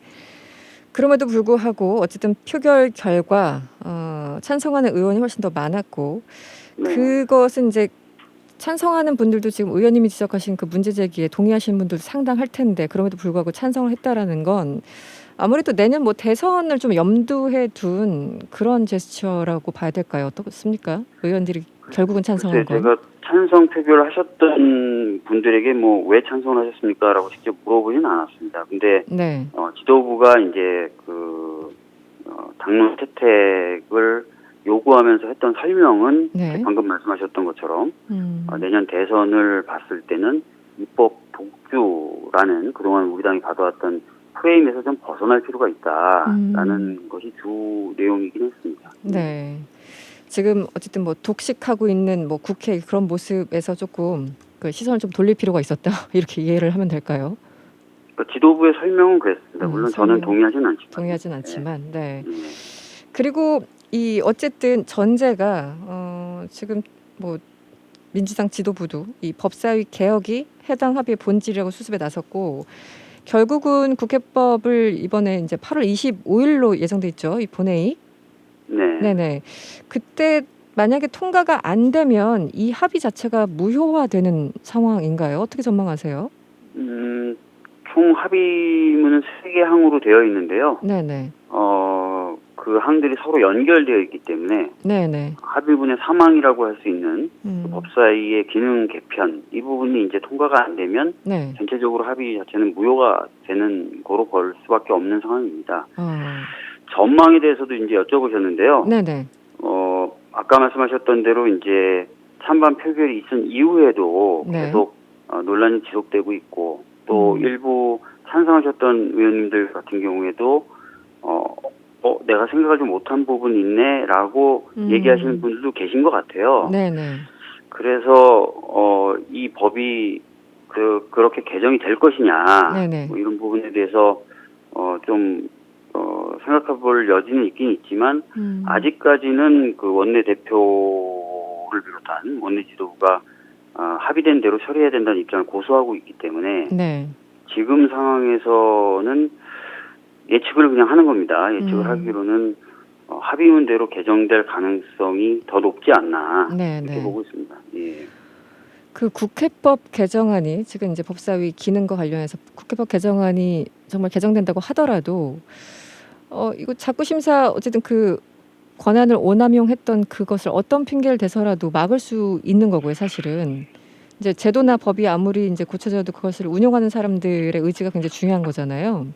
그럼에도 불구하고 어쨌든 표결 결과 찬성하는 의원이 훨씬 더 많았고 그것은 이제 찬성하는 분들도 지금 의원님이 지적하신 그 문제 제기에 동의하시는 분들도 상당할 텐데 그럼에도 불구하고 찬성을 했다라는 건 아무래도 내년 뭐 대선을 좀 염두에 둔 그런 제스처라고 봐야 될까요? 어떻습니까? 의원들이 결국은 찬성한 건. 제가 찬성 표결을 하셨던 분들에게 뭐 왜 찬성을 하셨습니까라고 직접 물어보진 않았습니다. 근데 지도부가 이제 그 당론 채택을 요구하면서 했던 설명은 방금 말씀하셨던 것처럼 내년 대선을 봤을 때는 입법 독주라는 그동안 우리 당이 가져왔던 프레임에서 좀 벗어날 필요가 있다라는 것이 주 내용이긴 했습니다. 네. 지금 어쨌든 뭐 독식하고 있는 뭐 국회 그런 모습에서 조금 그 시선을 좀 돌릴 필요가 있었다 이렇게 이해를 하면 될까요? 지도부의 설명은 그랬습니다. 물론 저는 동의하진 않지만. 네. 그리고 이 어쨌든 전제가 지금 뭐 민주당 지도부도 이 법사위 개혁이 해당 합의의 본질이라고 수습에 나섰고 결국은 국회법을 이번에 이제 8월 25일로 예정돼 있죠. 이 본회의. 네네. 그때 만약에 통과가 안 되면 이 합의 자체가 무효화되는 상황인가요? 어떻게 전망하세요? 총 합의문은 3개 항으로 되어 있는데요. 네네. 그 항들이 서로 연결되어 있기 때문에 합의문의 3항이라고 할 수 있는 그 법사위의 기능 개편 이 부분이 이제 통과가 안 되면 전체적으로 합의 자체는 무효가 되는 거로 볼 수밖에 없는 상황입니다. 전망에 대해서도 이제 여쭤보셨는데요. 아까 말씀하셨던 대로 이제 찬반 표결이 있은 이후에도 계속 논란이 지속되고 있고 또 일부 찬성하셨던 의원님들 같은 경우에도 내가 생각하지 못한 부분이 있네라고 얘기하시는 분들도 계신 것 같아요. 그래서 이 법이 그렇게 개정이 될 것이냐 뭐 이런 부분에 대해서 좀 생각해볼 여지는 있긴 있지만 아직까지는 그 원내대표를 비롯한 원내 지도부가 합의된 대로 처리해야 된다는 입장을 고수하고 있기 때문에 지금 상황에서는 예측을 그냥 하는 겁니다. 예측을 하기로는 합의문대로 개정될 가능성이 더 높지 않나 이렇게 보고 있습니다. 그 국회법 개정안이 지금 이제 법사위 기능과 관련해서 국회법 개정안이 정말 개정된다고 하더라도 이거 자꾸 심사 어쨌든 그 권한을 오남용했던 그것을 어떤 핑계를 대서라도 막을 수 있는 거고요. 사실은 이제 제도나 법이 아무리 이제 고쳐져도 그것을 운용하는 사람들의 의지가 굉장히 중요한 거잖아요.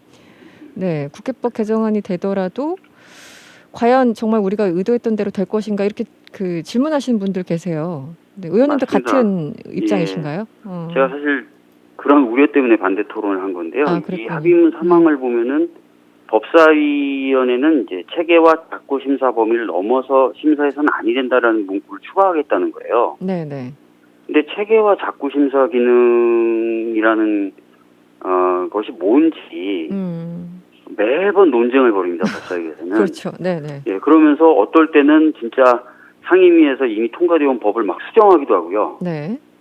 네, 국회법 개정안이 되더라도 과연 정말 우리가 의도했던 대로 될 것인가 이렇게 그 질문하시는 분들 계세요. 네, 의원님도 맞습니다. 같은 입장이신가요? 제가 사실 그런 우려 때문에 반대 토론을 한 건데요. 이 합의문 3항을 보면은 법사위원회는 이제 체계와 작고 심사 범위를 넘어서 심사해서는 아니 된다라는 문구를 추가하겠다는 거예요. 네네. 근데 체계와 작고 심사 기능이라는 것이 뭔지 매번 논쟁을 벌입니다. 법사위에서는. 그렇죠. 네네. 그러면서 어떨 때는 진짜 상임위에서 이미 통과되어 온 법을 막 수정하기도 하고요.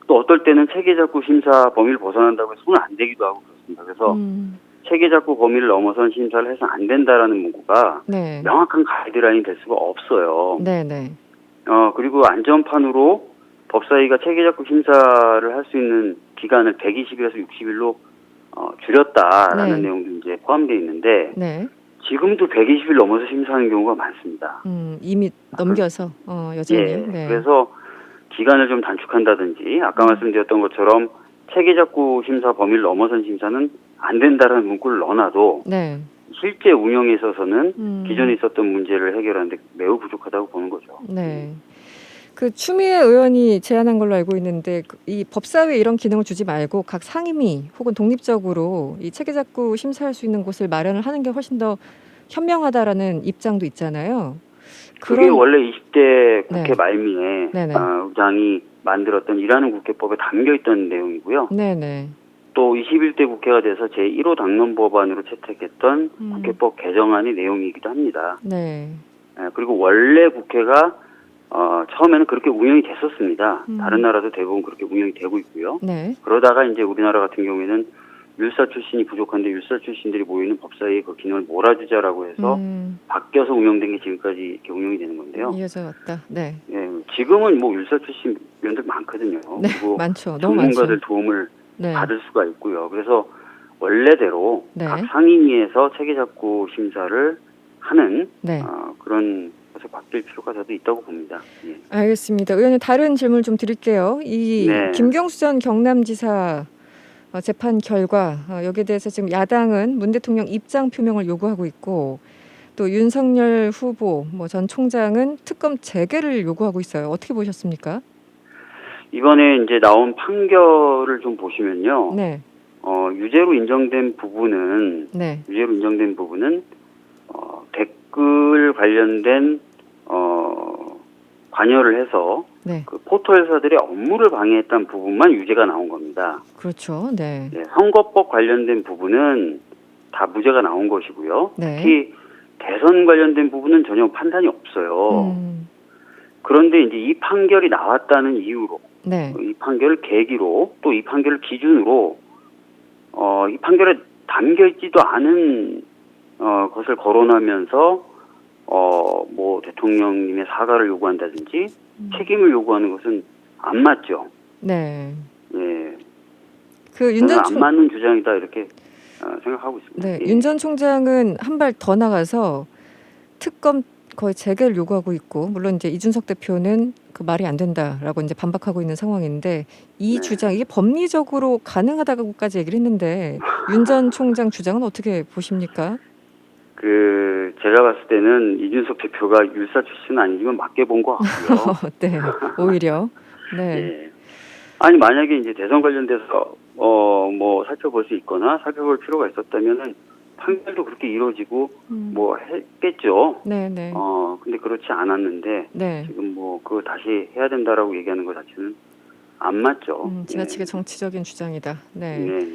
또 어떨 때는 체계작구 심사 범위를 벗어난다고 해서 손을 안 대기도 하고 그렇습니다. 그래서 체계작구 범위를 넘어선 심사를 해서 안 된다라는 문구가 명확한 가이드라인이 될 수가 없어요. 그리고 안전판으로 법사위가 체계작구 심사를 할 수 있는 기간을 120일에서 60일로 줄였다라는 내용도 이제 포함되어 있는데 지금도 120일 넘어서 심사하는 경우가 많습니다. 이미 넘겨서 여전히. 예, 네. 그래서 기간을 좀 단축한다든지 아까 말씀드렸던 것처럼 체계작구 심사 범위를 넘어선 심사는 안 된다라는 문구를 넣어놔도 네. 실제 운영에 있어서는 기존에 있었던 문제를 해결하는데 매우 부족하다고 보는 거죠. 네. 그 추미애 의원이 제안한 걸로 알고 있는데 이 법사위에 이런 기능을 주지 말고 각 상임위 혹은 독립적으로 이 체계작구 심사할 수 있는 곳을 마련을 하는 게 훨씬 더 현명하다라는 입장도 있잖아요. 그게 원래 20대 국회 네. 말미에 네네. 의장이 만들었던 일하는 국회법에 담겨있던 내용이고요. 네네. 또 21대 국회가 돼서 제1호 당론 법안으로 채택했던 국회법 개정안의 내용이기도 합니다. 네. 그리고 원래 국회가 처음에는 그렇게 운영이 됐었습니다. 다른 나라도 대부분 그렇게 운영이 되고 있고요. 네. 그러다가 이제 우리나라 같은 경우에는 율사 출신이 부족한데 율사 출신들이 모이는 법사위의 그 기능을 몰아주자라고 해서 바뀌어서 운영된 게 지금까지 이렇게 운영이 되는 건데요. 이어져 왔다. 네. 예, 지금은 뭐 율사 출신 위원들 많거든요. 네. 그리고 많죠. 너무 많죠. 전문가들 도움을 네. 받을 수가 있고요. 그래서 원래대로 네. 각 상임위에서 체계작구 심사를 하는 네. 그런 것을 바뀔 필요가 저도 있다고 봅니다. 예. 알겠습니다. 의원님 다른 질문 좀 드릴게요. 이 네. 김경수 전 경남지사 재판 결과 여기에 대해서 지금 야당은 문 대통령 입장 표명을 요구하고 있고 또 윤석열 후보 전 총장은 특검 재개를 요구하고 있어요. 어떻게 보셨습니까? 이번에 이제 나온 판결을 좀 보시면요. 네. 유죄로 인정된 부분은 네. 댓글 관련된 관여를 해서 네. 그 포털사들의 업무를 방해했다는 부분만 유죄가 나온 겁니다. 그렇죠. 네. 예, 선거법 관련된 부분은 다 무죄가 나온 것이고요. 네. 특히 대선 관련된 부분은 전혀 판단이 없어요. 그런데 이제 이 판결이 나왔다는 이유로, 네. 이 판결을 계기로, 또 이 판결을 기준으로, 이 판결에 담겨 있지도 않은 것을 거론하면서 뭐 대통령님의 사과를 요구한다든지 책임을 요구하는 것은 안 맞죠. 네. 예. 그 윤 전 안 맞는 주장이다 이렇게 생각하고 있습니다. 네, 예. 윤 전 총장은 한 발 더 나가서 특검 거의 재개를 요구하고 있고 물론 이제 이준석 대표는 그 말이 안 된다라고 이제 반박하고 있는 상황인데 이 네. 주장 이게 법리적으로 가능하다고까지 얘기를 했는데 윤 전 총장 주장은 어떻게 보십니까? 제가 봤을 때는 이준석 대표가 율사 출신은 아니지만 맞게 본 것 같고요. 네, 오히려. 네. 예. 아니 만약에 이제 대선 관련돼서 뭐 살펴볼 수 있거나 살펴볼 필요가 있었다면은 판결도 그렇게 이루어지고 뭐 했겠죠. 네, 네. 근데 그렇지 않았는데 네. 지금 뭐 그거 다시 해야 된다라고 얘기하는 것 자체는 안 맞죠. 지나치게 정치적인 주장이다. 네. 네.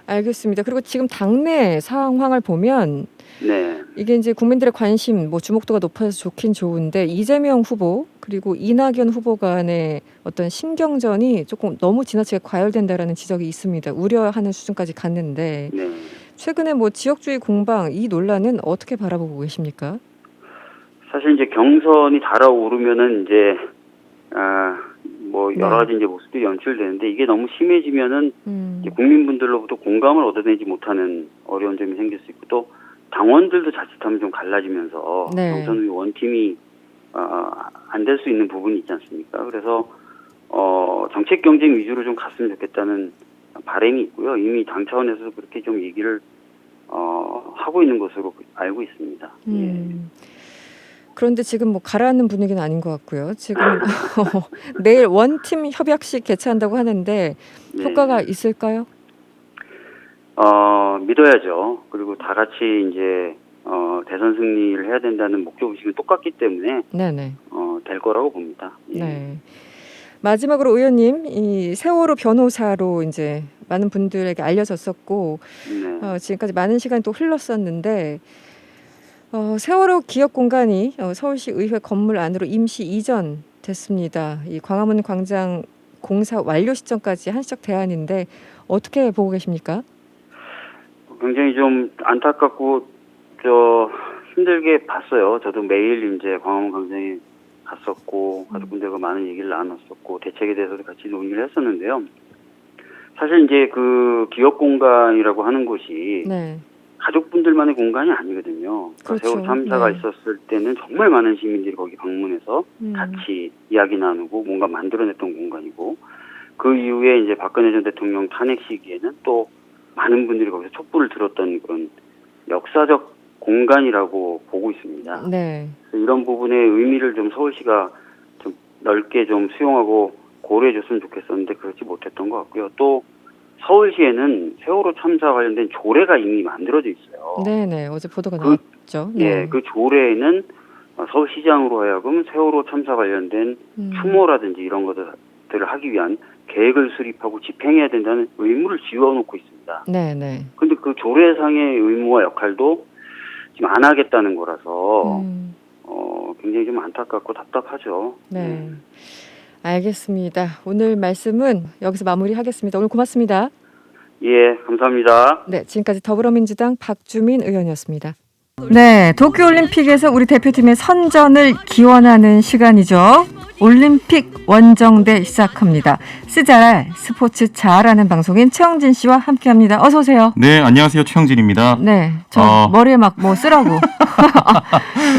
알겠습니다. 그리고 지금 당내 상황을 보면 네. 이게 이제 국민들의 관심, 주목도가 높아서 좋긴 좋은데 이재명 후보 그리고 이낙연 후보 간의 어떤 신경전이 조금 너무 지나치게 과열된다라는 지적이 있습니다. 우려하는 수준까지 갔는데 네. 최근에 지역주의 공방 이 논란은 어떻게 바라보고 계십니까? 사실 이제 경선이 달아오르면은 이제 여러 가지 이제 모습들이 연출되는데 이게 너무 심해지면은 이제 국민분들로부터 공감을 얻어내지 못하는 어려운 점이 생길 수 있고 또 당원들도 자칫하면 좀 갈라지면서 네. 경선 후에 원팀이 안 될 수 있는 부분이 있지 않습니까? 그래서 정책 경쟁 위주로 좀 갔으면 좋겠다는 바람이 있고요. 이미 당 차원에서도 그렇게 좀 얘기를 하고 있는 것으로 알고 있습니다. 예. 그런데 지금 가라앉는 분위기는 아닌 것 같고요. 지금 내일 원팀 협약식 개최한다고 하는데 효과가 있을까요? 믿어야죠. 그리고 다 같이 이제 대선 승리를 해야 된다는 목표의식은 똑같기 때문에 네네. 될 거라고 봅니다. 예. 네. 마지막으로 의원님, 이 세월호 변호사로 이제 많은 분들에게 알려졌었고 네. 지금까지 많은 시간이 또 흘렀었는데 세월호 기억 공간이 서울시 의회 건물 안으로 임시 이전됐습니다. 이 광화문 광장 공사 완료 시점까지 한시적 대안인데 어떻게 보고 계십니까? 굉장히 좀 안타깝고 힘들게 봤어요. 저도 매일 이제 광화문 광장에 갔었고 가족분들과 많은 얘기를 나눴었고 대책에 대해서도 같이 논의를 했었는데요. 사실 이제 그 기업 공간이라고 하는 곳이 네. 가족분들만의 공간이 아니거든요. 그러니까 그렇죠. 세월호 참사가 네. 있었을 때는 정말 많은 시민들이 거기 방문해서 같이 이야기 나누고 뭔가 만들어냈던 공간이고, 그 이후에 이제 박근혜 전 대통령 탄핵 시기에는 또 많은 분들이 거기서 촛불을 들었던 그런 역사적 공간이라고 보고 있습니다. 네. 그래서 이런 부분의 의미를 좀 서울시가 좀 넓게 좀 수용하고 고려해줬으면 좋겠었는데 그렇지 못했던 것 같고요. 또 서울시에는 세월호 참사 관련된 조례가 이미 만들어져 있어요. 네네. 어제 보도가 나왔죠. 네. 예, 그 조례에는 서울시장으로 하여금 세월호 참사 관련된 추모라든지 이런 것들을 하기 위한 계획을 수립하고 집행해야 된다는 의무를 지어놓고 있습니다. 네네. 근데 그 조례상의 의무와 역할도 지금 안 하겠다는 거라서 굉장히 좀 안타깝고 답답하죠. 네. 알겠습니다. 오늘 말씀은 여기서 마무리하겠습니다. 오늘 고맙습니다. 예, 감사합니다. 네, 지금까지 더불어민주당 박주민 의원이었습니다. 네, 도쿄올림픽에서 우리 대표팀의 선전을 기원하는 시간이죠. 올림픽 원정대 시작합니다. 스자랄 스포츠 잘하는 방송인 최영진 씨와 함께합니다. 어서 오세요. 네, 안녕하세요. 최영진입니다. 네, 저 머리에 막 뭐 쓰라고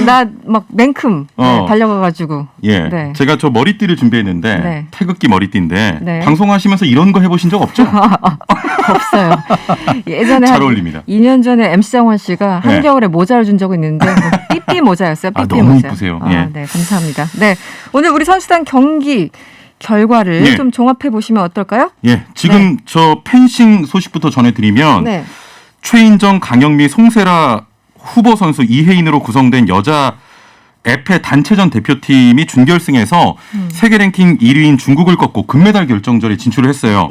나 막 맨큼 달려가가지고. 예, 네. 제가 저 머리띠를 준비했는데 네. 태극기 머리띠인데 네. 방송하시면서 이런 거 해보신 적 없죠? 없어요. 예전에 잘 어울립니다. 2년 전에 MC 장원 씨가 네. 한겨울에 모자를 준 적이 있는데 삐삐 모자였어요. 삐삐 너무 모자. 이쁘세요. 아, 예. 네, 감사합니다. 네, 오늘 우리 선수단 경기 결과를 예. 좀 종합해 보시면 어떨까요? 예, 지금 저 펜싱 소식부터 전해드리면 네. 최인정, 강영미, 송세라 후보 선수 2회인으로 구성된 여자 에페 단체전 대표팀이 준결승에서 세계 랭킹 1위인 중국을 꺾고 금메달 결정전에 진출을 했어요.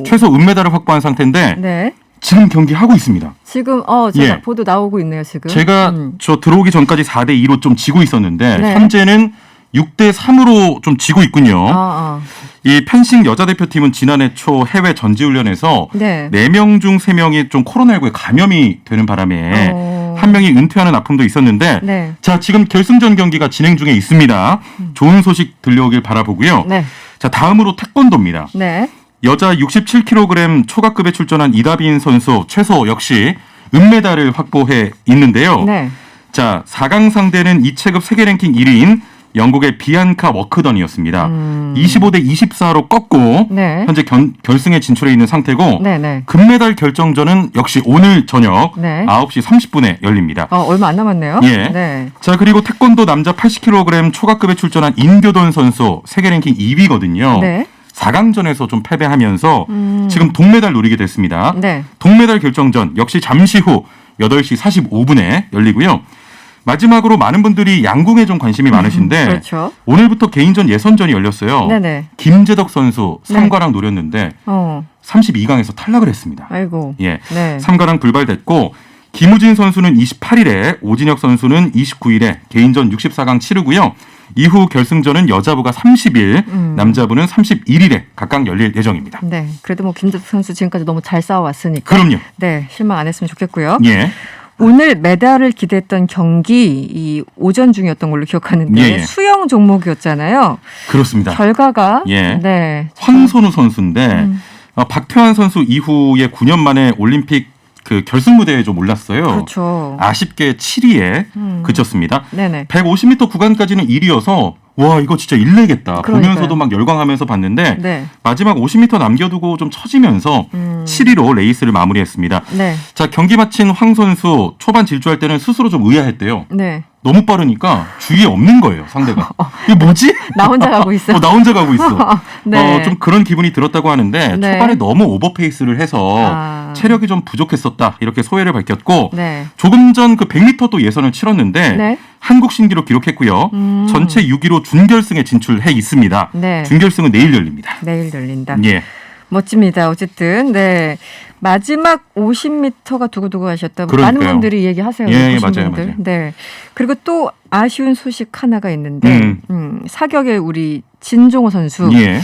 최소 은메달을 확보한 상태인데 네. 지금 경기하고 있습니다. 지금 제가 예. 보도 나오고 있네요. 지금 제가 저 들어오기 전까지 4대2로 좀 지고 있었는데 네. 현재는 6대3으로 좀 지고 있군요. 이 펜싱 여자 대표팀은 지난해 초 해외 전지훈련에서 네. 4명 중 3명이 좀 코로나19에 감염이 되는 바람에 한 명이 은퇴하는 아픔도 있었는데 네. 자, 지금 결승전 경기가 진행 중에 있습니다. 좋은 소식 들려오길 바라보고요. 네. 자, 다음으로 태권도입니다. 네. 여자 67kg 초과급에 출전한 이다빈 선수 최소 역시 은메달을 확보해 있는데요. 네. 자, 4강 상대는 이 체급 세계 랭킹 1위인 영국의 비안카 워크던이었습니다. 25대 24로 꺾고 네. 현재 결승에 진출해 있는 상태고 네. 금메달 결정전은 역시 오늘 저녁 네. 9시 30분에 열립니다. 얼마 안 남았네요. 예. 네. 자, 그리고 태권도 남자 80kg 초과급에 출전한 임교돈 선수 세계 랭킹 2위거든요. 네. 4강전에서 좀 패배하면서 지금 동메달 노리게 됐습니다. 네. 동메달 결정전 역시 잠시 후 8시 45분에 열리고요. 마지막으로 많은 분들이 양궁에 좀 관심이 많으신데 그렇죠. 오늘부터 개인전 예선전이 열렸어요. 네네. 김재덕 선수 네. 3과랑 노렸는데 32강에서 탈락을 했습니다. 아이고. 예, 네. 3과랑 불발됐고 김우진 선수는 28일에 오진혁 선수는 29일에 개인전 64강 치르고요. 이후 결승전은 여자부가 30일, 남자부는 31일에 각각 열릴 예정입니다. 네. 그래도 뭐 김재덕 선수 지금까지 너무 잘 싸워왔으니까. 그럼요. 네. 실망 안 했으면 좋겠고요. 예. 오늘 메달을 기대했던 경기 이 오전 중이었던 걸로 기억하는데 예. 수영 종목이었잖아요. 그렇습니다. 결과가 예. 네. 황선우 선수인데 박태환 선수 이후에 9년 만에 올림픽 그 결승 무대에 좀 올랐어요. 그렇죠. 아쉽게 7위에 그쳤습니다. 네네. 150m 구간까지는 1위여서 와 이거 진짜 일내겠다. 그러니까요. 보면서도 막 열광하면서 봤는데 네. 마지막 50m 남겨두고 좀 처지면서 7위로 레이스를 마무리했습니다. 네. 자, 경기 마친 황 선수 초반 질주할 때는 스스로 좀 의아했대요. 네. 너무 빠르니까 주위에 없는 거예요, 상대가. 이게 뭐지? 나 혼자 가고 있어. 나 혼자 가고 있어. 네. 좀 그런 기분이 들었다고 하는데 네. 초반에 너무 오버페이스를 해서 체력이 좀 부족했었다. 이렇게 소회를 밝혔고 네. 조금 전 그 100m도 예선을 치렀는데 네. 한국 신기록 기록했고요. 전체 6위로 준결승에 진출해 있습니다. 네. 준결승은 내일 열립니다. 내일 열린다. 예. 멋집니다. 어쨌든 네. 마지막 50m가 두고두고 하셨다. 많은 분들이 얘기하세요. 예, 보신 맞아요, 분들. 맞아요. 네. 그리고 또 아쉬운 소식 하나가 있는데 사격의 우리 진종호 선수 예.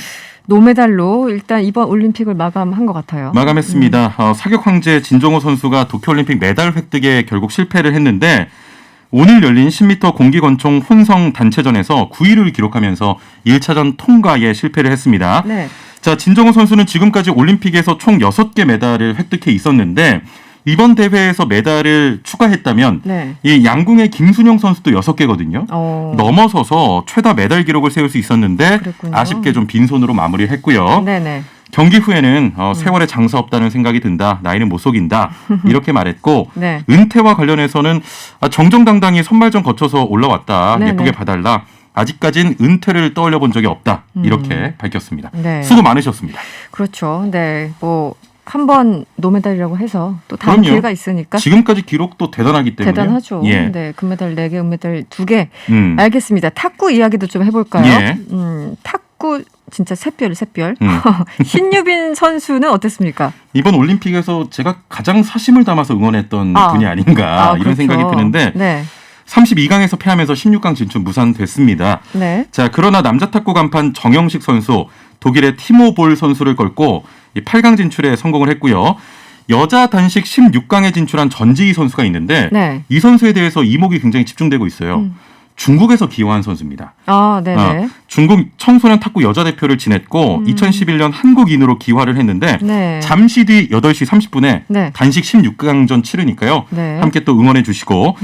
노메달로 일단 이번 올림픽을 마감한 것 같아요. 마감했습니다. 사격 황제 진종호 선수가 도쿄올림픽 메달 획득에 결국 실패를 했는데 오늘 열린 10m 공기권총 혼성 단체전에서 9위를 기록하면서 1차전 통과에 실패를 했습니다. 네. 자, 진종호 선수는 지금까지 올림픽에서 총 6개 메달을 획득해 있었는데 이번 대회에서 메달을 추가했다면 네. 이 양궁의 김순영 선수도 6개거든요. 넘어서서 최다 메달 기록을 세울 수 있었는데 그랬군요. 아쉽게 좀 빈손으로 마무리했고요. 네네. 경기 후에는 세월에 장사 없다는 생각이 든다. 나이는 못 속인다. 이렇게 말했고 네. 은퇴와 관련해서는 정정당당히 선발전 거쳐서 올라왔다. 네네. 예쁘게 봐달라. 아직까진 은퇴를 떠올려 본 적이 없다. 이렇게 밝혔습니다. 네. 수고 많으셨습니다. 그렇죠. 네. 뭐 한 번 노메달이라고 해서 또 다음 그럼요. 기회가 있으니까 지금까지 기록도 대단하기 때문에. 대단하죠. 예. 네. 금메달 4개, 은메달 2개. 음. 알겠습니다. 탁구 이야기도 좀 해볼까요? 예. 탁구 진짜 샛별. 신유빈 선수는 어땠습니까? 이번 올림픽에서 제가 가장 사심을 담아서 응원했던 분이 아닌가 이런 그렇죠. 생각이 드는데 네. 32강에서 패하면서 16강 진출 무산됐습니다. 네. 자, 그러나 남자 탁구 간판 정영식 선수, 독일의 티모 볼 선수를 꺾고 8강 진출에 성공을 했고요. 여자 단식 16강에 진출한 전지희 선수가 있는데 네. 이 선수에 대해서 이목이 굉장히 집중되고 있어요. 중국에서 기여한 선수입니다. 네네. 중국 청소년 탁구 여자 대표를 지냈고 2011년 한국인으로 기화를 했는데 네. 잠시 뒤 8시 30분에 네. 단식 16강전 치르니까요. 네. 함께 또 응원해 주시고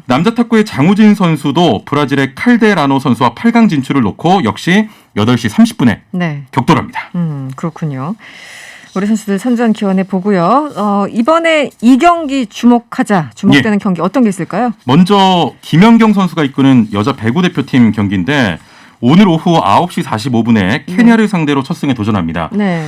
남자 탁구의 장우진 선수도 브라질의 칼데라노 선수와 8강 진출을 놓고 역시 8시 30분에 네. 격돌합니다. 그렇군요. 우리 선수들 선전 기원해 보고요. 이번에 이 경기 주목되는 경기 어떤 게 있을까요? 먼저 김연경 선수가 이끄는 여자 배구 대표팀 경기인데 오늘 오후 9시 45분에 케냐를 상대로 첫 승에 도전합니다. 네.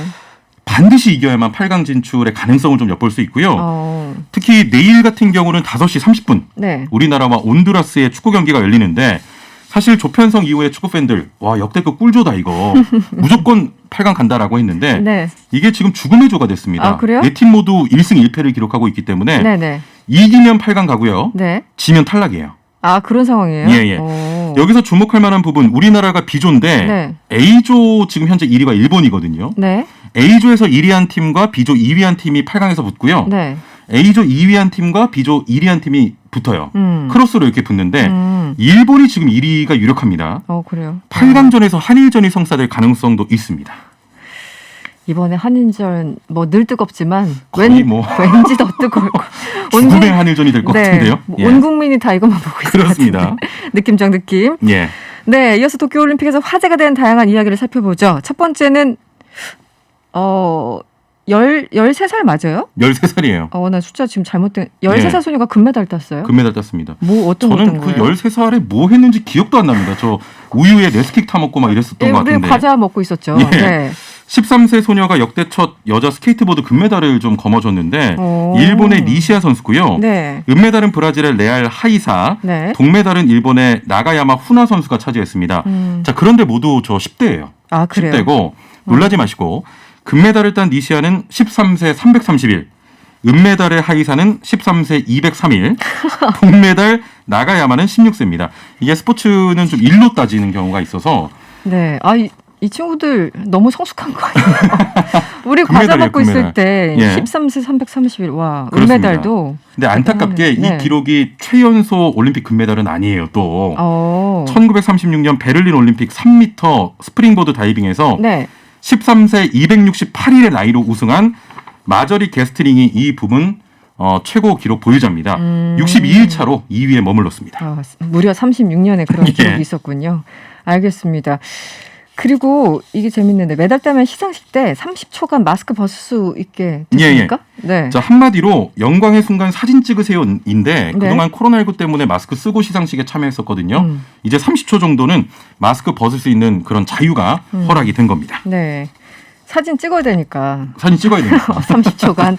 반드시 이겨야만 8강 진출의 가능성을 좀 엿볼 수 있고요. 특히 내일 같은 경우는 5시 30분 네. 우리나라와 온두라스의 축구 경기가 열리는데 사실 조편성 이후에 축구 팬들 와 역대급 꿀조다 이거 무조건 8강 간다라고 했는데 네. 이게 지금 죽음의 조가 됐습니다. 그래요? 네 팀 모두 1승 1패를 기록하고 있기 때문에 네네. 이기면 8강 가고요. 네. 지면 탈락이에요. 그런 상황이에요? 예. 여기서 주목할 만한 부분 우리나라가 B조인데 네. A조 지금 현재 1위가 일본이거든요. 네. A조에서 1위한 팀과 B조 2위한 팀이 8강에서 붙고요. 네. A조 2위한 팀과 B조 1위한 팀이 붙어요. 크로스로 이렇게 붙는데 일본이 지금 1위가 유력합니다. 그래요. 8강전에서 한일전이 성사될 가능성도 있습니다. 이번에 한일전 뭐 늘 뜨겁지만 거의 왠지 더 뜨거울 거. 죽음의 한일전이 될 것 같은데요. 온 국민이 다 이것만 보고 있을 그렇습니다. 것 같은데. 느낌적 느낌. 예. 네, 이어서 도쿄올림픽에서 화제가 된 다양한 이야기를 살펴보죠. 첫 번째는 13살 맞아요? 13살이에요. 나 숫자 지금 잘못된 13살 소녀가 금메달 땄어요? 금메달 땄습니다. 어떤 그 거예요? 13살에 뭐 했는지 기억도 안 납니다. 저 우유에 네스킥 타 먹고 막 이랬었던 것 같은데. 우리 과자 먹고 있었죠. 예. 네. 13세 소녀가 역대 첫 여자 스케이트보드 금메달을 좀 거머쥐었는데 일본의 니시아 선수고요. 네. 은메달은 브라질의 레알 하이사, 네. 동메달은 일본의 나가야마 후나 선수가 차지했습니다. 자, 그런데 모두 저 10대예요. 그래요? 10대고 놀라지 마시고 금메달을 딴 니시아는 13세 331, 은메달의 하이사는 13세 203일, 동메달 나가야마는 16세입니다. 이게 스포츠는 좀 일로 따지는 경우가 있어서 네. 이 친구들 너무 성숙한 거 아니에요? 우리 과자 먹고 있을 때 13세 331. 와, 은메달도. 근데 안타깝게 네. 이 기록이 최연소 올림픽 금메달은 아니에요. 또 1936년 베를린 올림픽 3m 스프링보드 다이빙에서 13세 268일의 나이로 우승한 마저리 게스트링이 이 부분 최고 기록 보유자입니다. 62일 차로 2위에 머물렀습니다. 무려 36년에 그런 기록이 있었군요. 알겠습니다. 그리고 이게 재밌는데 메달 따면 시상식 때 30초간 마스크 벗을 수 있게 됐습니까? 네. 자, 한마디로 영광의 순간 사진 찍으세요인데 그동안 코로나19 때문에 마스크 쓰고 시상식에 참여했었거든요. 이제 30초 정도는 마스크 벗을 수 있는 그런 자유가 허락이 된 겁니다. 네. 사진 찍어야 되니까. 사진 찍어야 됩니다. 30초간.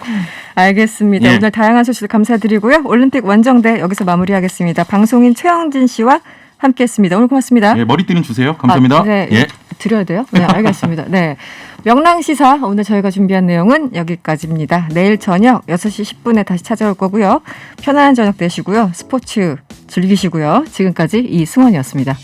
알겠습니다. 오늘 다양한 소식 감사드리고요. 올림픽 원정대 여기서 마무리하겠습니다. 방송인 최영진 씨와 함께했습니다. 오늘 고맙습니다. 네, 머리띠는 주세요. 감사합니다. 네, 예. 드려야 돼요? 네, 알겠습니다. 네, 명랑시사 오늘 저희가 준비한 내용은 여기까지입니다. 내일 저녁 6시 10분에 다시 찾아올 거고요. 편안한 저녁 되시고요. 스포츠 즐기시고요. 지금까지 이승원이었습니다.